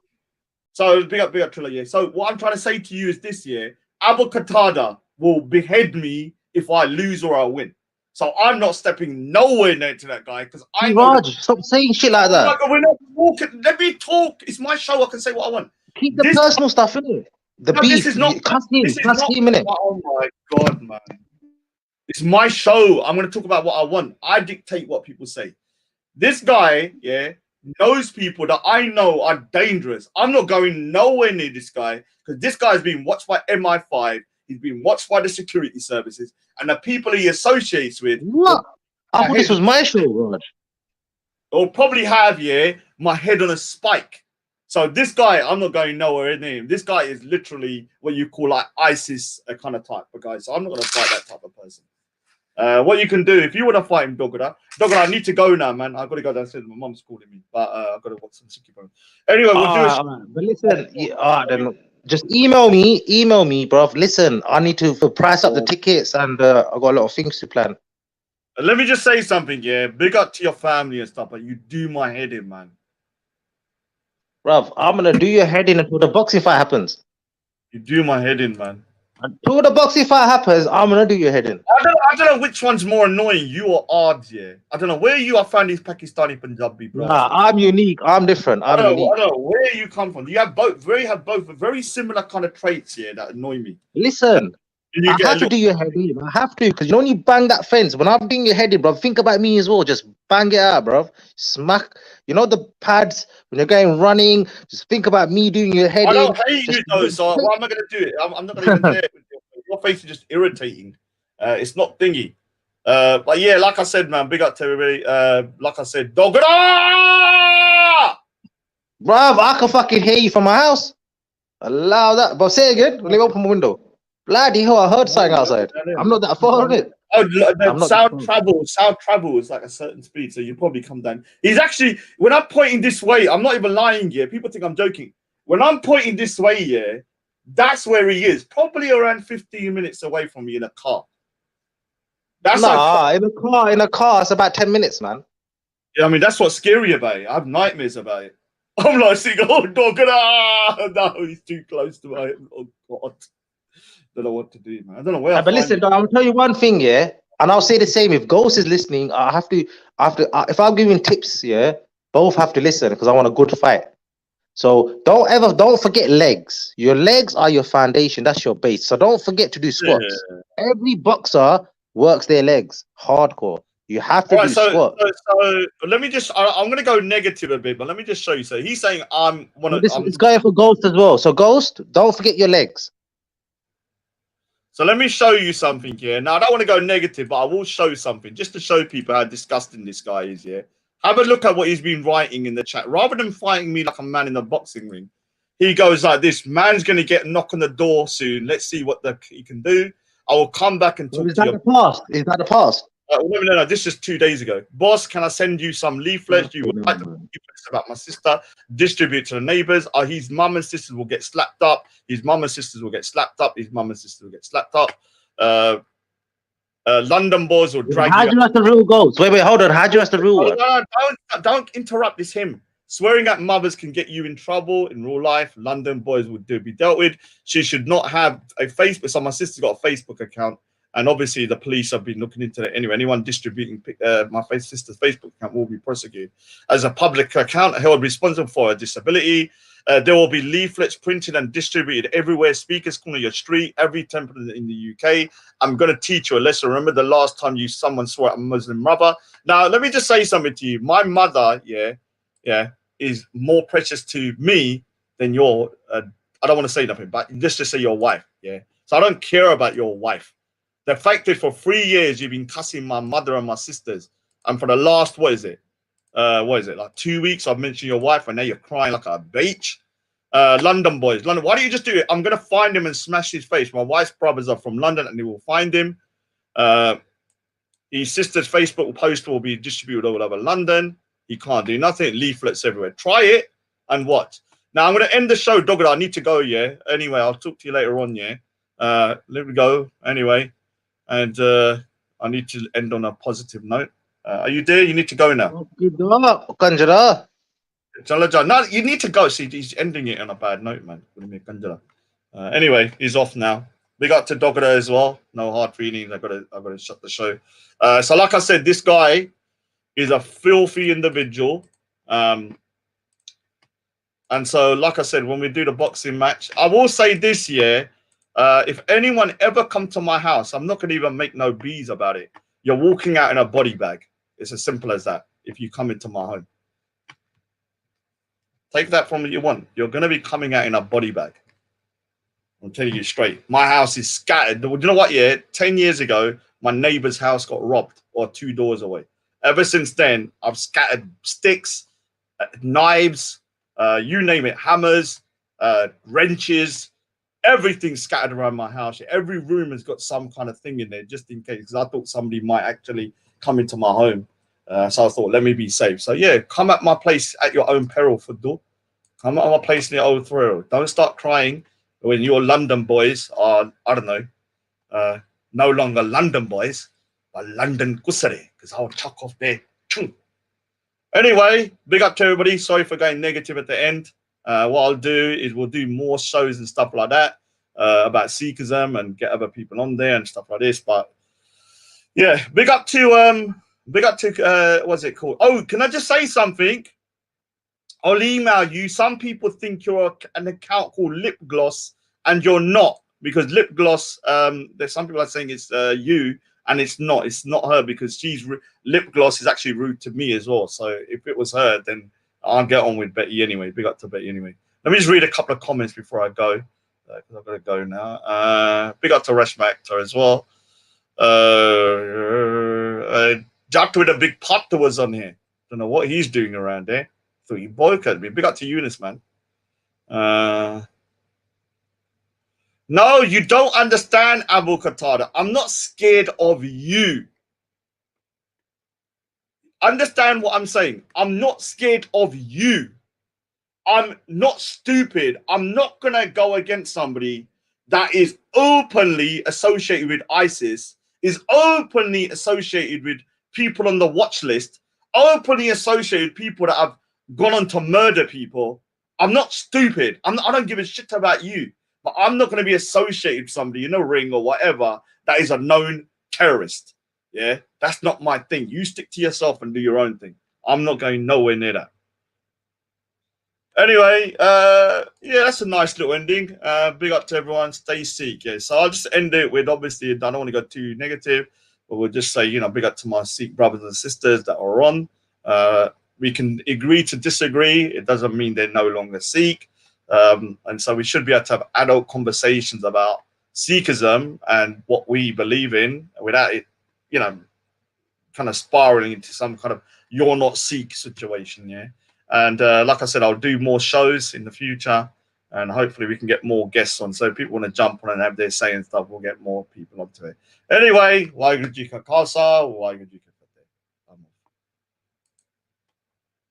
big up Triller, yeah. So what I'm trying to say to you is this year, Abu Qatada will behead me if I lose or I win. So I'm not stepping nowhere near to that guy because I know. Raj, stop saying shit like that. We're not walking. Let me talk. It's my show. I can say what I want. Keep the personal stuff in it. The beef. This is not. Cuss him in it. Oh my god, man! It's my show. I'm going to talk about what I want. I dictate what people say. This guy, yeah, knows people that I know are dangerous. I'm not going nowhere near this guy because this guy has been watched by MI5. He's been watched by the security services and the people he associates with. What? I thought this was my show, Raj. Or probably have, yeah, my head on a spike. So this guy, I'm not going nowhere near him. This guy is literally what you call like ISIS kind of type of guy. So I'm not going to fight that type of person. What you can do if you want to fight him, Dogada, I need to go now, man. I've got to go downstairs. My mom's calling me, but I've got to watch some Sikhi bro. Anyway, we'll do it. But listen, then just email me, bro. Listen, I need to price up the tickets, and I got a lot of things to plan. Let me just say something, yeah. Big up to your family and stuff, but you do my head in, man. Bruv, I'm gonna do your head in until the boxing fight happens. You do my head in, man. Until the boxing fight happens, I'm gonna do your head in. I don't know which one's more annoying, you or Ards, yeah. I don't know where you are found these Pakistani Punjabi, bro. Nah, I'm unique. I'm different. I'm unique. I don't know where you come from. You have both very similar kind of traits here that annoy me. Listen, I have to do your head in. I have to, because you know when you bang that fence, when I'm doing your head in, bro, think about me as well. Just bang it out, bro. Smack. You know the pads when you're going running. Just think about me doing your head in. I don't hate you though, so why am I going to do it? I'm not going to even dare. Your face is just irritating. It's not thingy. But yeah, like I said, man, big up to everybody. Like I said, Dogada! Bruv, I can fucking hear you from my house. Allow that. But say it again. Let me open my window. Bloody hell, I heard something outside. I'm not that far on it. Oh, the sound travel is like a certain speed, so you probably come down. He's actually, when I'm pointing this way, I'm not even lying here. People think I'm joking. When I'm pointing this way, yeah, that's where he is. Probably around 15 minutes away from me in a car. That's in a car, it's about 10 minutes, man. Yeah, I mean, that's what's scary about it. I have nightmares about it. I'm like seeing, oh, dog, no, he's too close to my, oh, God. Don't know what to do, man. I don't know where. But listen, I'll tell you one thing, yeah, and I'll say the same. If Ghost is listening, I have to. If I'm giving tips, yeah, both have to listen because I want a good fight. So don't forget legs. Your legs are your foundation. That's your base. So don't forget to do squats. Yeah. Every boxer works their legs hardcore. You have to do squats. So let me just. I'm going to go negative a bit, but let me just show you. So he's saying I'm one of. It's going for Ghost as well. So Ghost, don't forget your legs. So let me show you something here. Now, I don't want to go negative, but I will show something just to show people how disgusting this guy is, yeah? Have a look at what he's been writing in the chat. Rather than fighting me like a man in a boxing ring, he goes like this, man's going to get a knock on the door soon. Let's see what he can do. I will come back and talk to you. Is that the past? No, this is 2 days ago. Boss, can I send you some leaflets? You would like the leaflets about my sister, distribute to the neighbors. His mum and sisters will get slapped up. His mum and sisters will get slapped up. His mum and sisters will get slapped up. London boys will drag How do you have the rule goes? Wait, hold on. How do you have the rule? Don't interrupt. It's him. Swearing at mothers can get you in trouble in real life. London boys would be dealt with. She should not have a Facebook. So my sister's got a Facebook account. And obviously, the police have been looking into it anyway. Anyone distributing my sister's Facebook account will be prosecuted. As a public account held responsible for a disability, there will be leaflets printed and distributed everywhere. Speakers corner your street, every temple in the UK. I'm going to teach you a lesson. Remember the last time someone swore at a Muslim mother? Now, let me just say something to you. My mother, is more precious to me than your. I don't want to say nothing, but let's just say your wife. Yeah. So I don't care about your wife. The fact that for 3 years you've been cussing my mother and my sisters, and for the last like 2 weeks I've mentioned your wife, and now you're crying like a bitch. London boys, London, why don't you just do it? I'm gonna find him and smash his face. My wife's brothers are from London, and they will find him. His sister's Facebook post will be distributed all over London. He can't do nothing. Leaflets everywhere. Try it and what? Now I'm gonna end the show, Dogger. I need to go. Yeah. Anyway, I'll talk to you later on. Yeah. Let me go. Anyway. And I need to end on a positive note. Are you there? You need to go now. No, you need to go. See, he's ending it on a bad note, man. Anyway, he's off now. Big up to Dogger as well. No hard feelings. I gotta shut the show. So like I said, this guy is a filthy individual. And so, like I said, when we do the boxing match, I will say this year, if anyone ever come to my house, I'm not gonna even make no bees about it. You're walking out in a body bag. It's as simple as that. If you come into my home. Take that from what you want. You're going to be coming out in a body bag. I'm telling you straight. My house is scattered. You know what? Yeah, 10 years ago, my neighbor's house got robbed or 2 doors away. Ever since then, I've scattered sticks, knives, you name it, hammers, wrenches, everything scattered around my house. Every room has got some kind of thing in there just in case, because I thought somebody might actually come into my home. So I thought, let me be safe. So yeah, come at my place at your own peril, Fudul. Come at my place in your own peril. Don't start crying when your London boys are, I don't know, no longer London boys, but London Kusare, because I'll chuck off there. Anyway, big up to everybody. Sorry for going negative at the end. What I'll do is we'll do more shows and stuff like that about Sikhism and get other people on there and stuff like this. But yeah, big up to what's it called? Oh, can I just say something? I'll email you. Some people think you're an account called Lip Gloss, and you're not, because Lip Gloss. There's some people are saying it's you, and it's not. It's not her, because she's Lip Gloss is actually rude to me as well. So if it was her, then I'll get on with Betty anyway. Big up to Betty anyway. Let me just read a couple of comments before I go, because I've got to go now. Big up to Reshma Actor as well. Jack with a big potter was on here. Don't know what he's doing around there. Thought he boycotted me. Big up to Eunice, man. No, you don't understand, Abu Qatada. I'm not scared of you. Understand what I'm saying. I'm not scared of you. I'm not stupid. I'm not going to go against somebody that is openly associated with ISIS, is openly associated with people on the watch list, openly associated with people that have gone on to murder people. I'm not stupid. I don't give a shit about you, but I'm not going to be associated with somebody in a ring or whatever that is a known terrorist. Yeah, that's not my thing. You stick to yourself and do your own thing. I'm not going nowhere near that. Anyway, yeah, that's a nice little ending. Big up to everyone. Stay Sikh. Yeah, so I'll just end it with, obviously, I don't want to go too negative, but we'll just say, big up to my Sikh brothers and sisters that are on. We can agree to disagree. It doesn't mean they're no longer Sikh. And so we should be able to have adult conversations about Sikhism and what we believe in without it, kind of spiraling into some kind of you're not Sikh situation. Yeah. And like I said, I'll do more shows in the future, and hopefully we can get more guests on. So if people want to jump on and have their say and stuff, we'll get more people onto it. Anyway, Waheguru Ji Ka Khalsa, Waheguru Ji Ka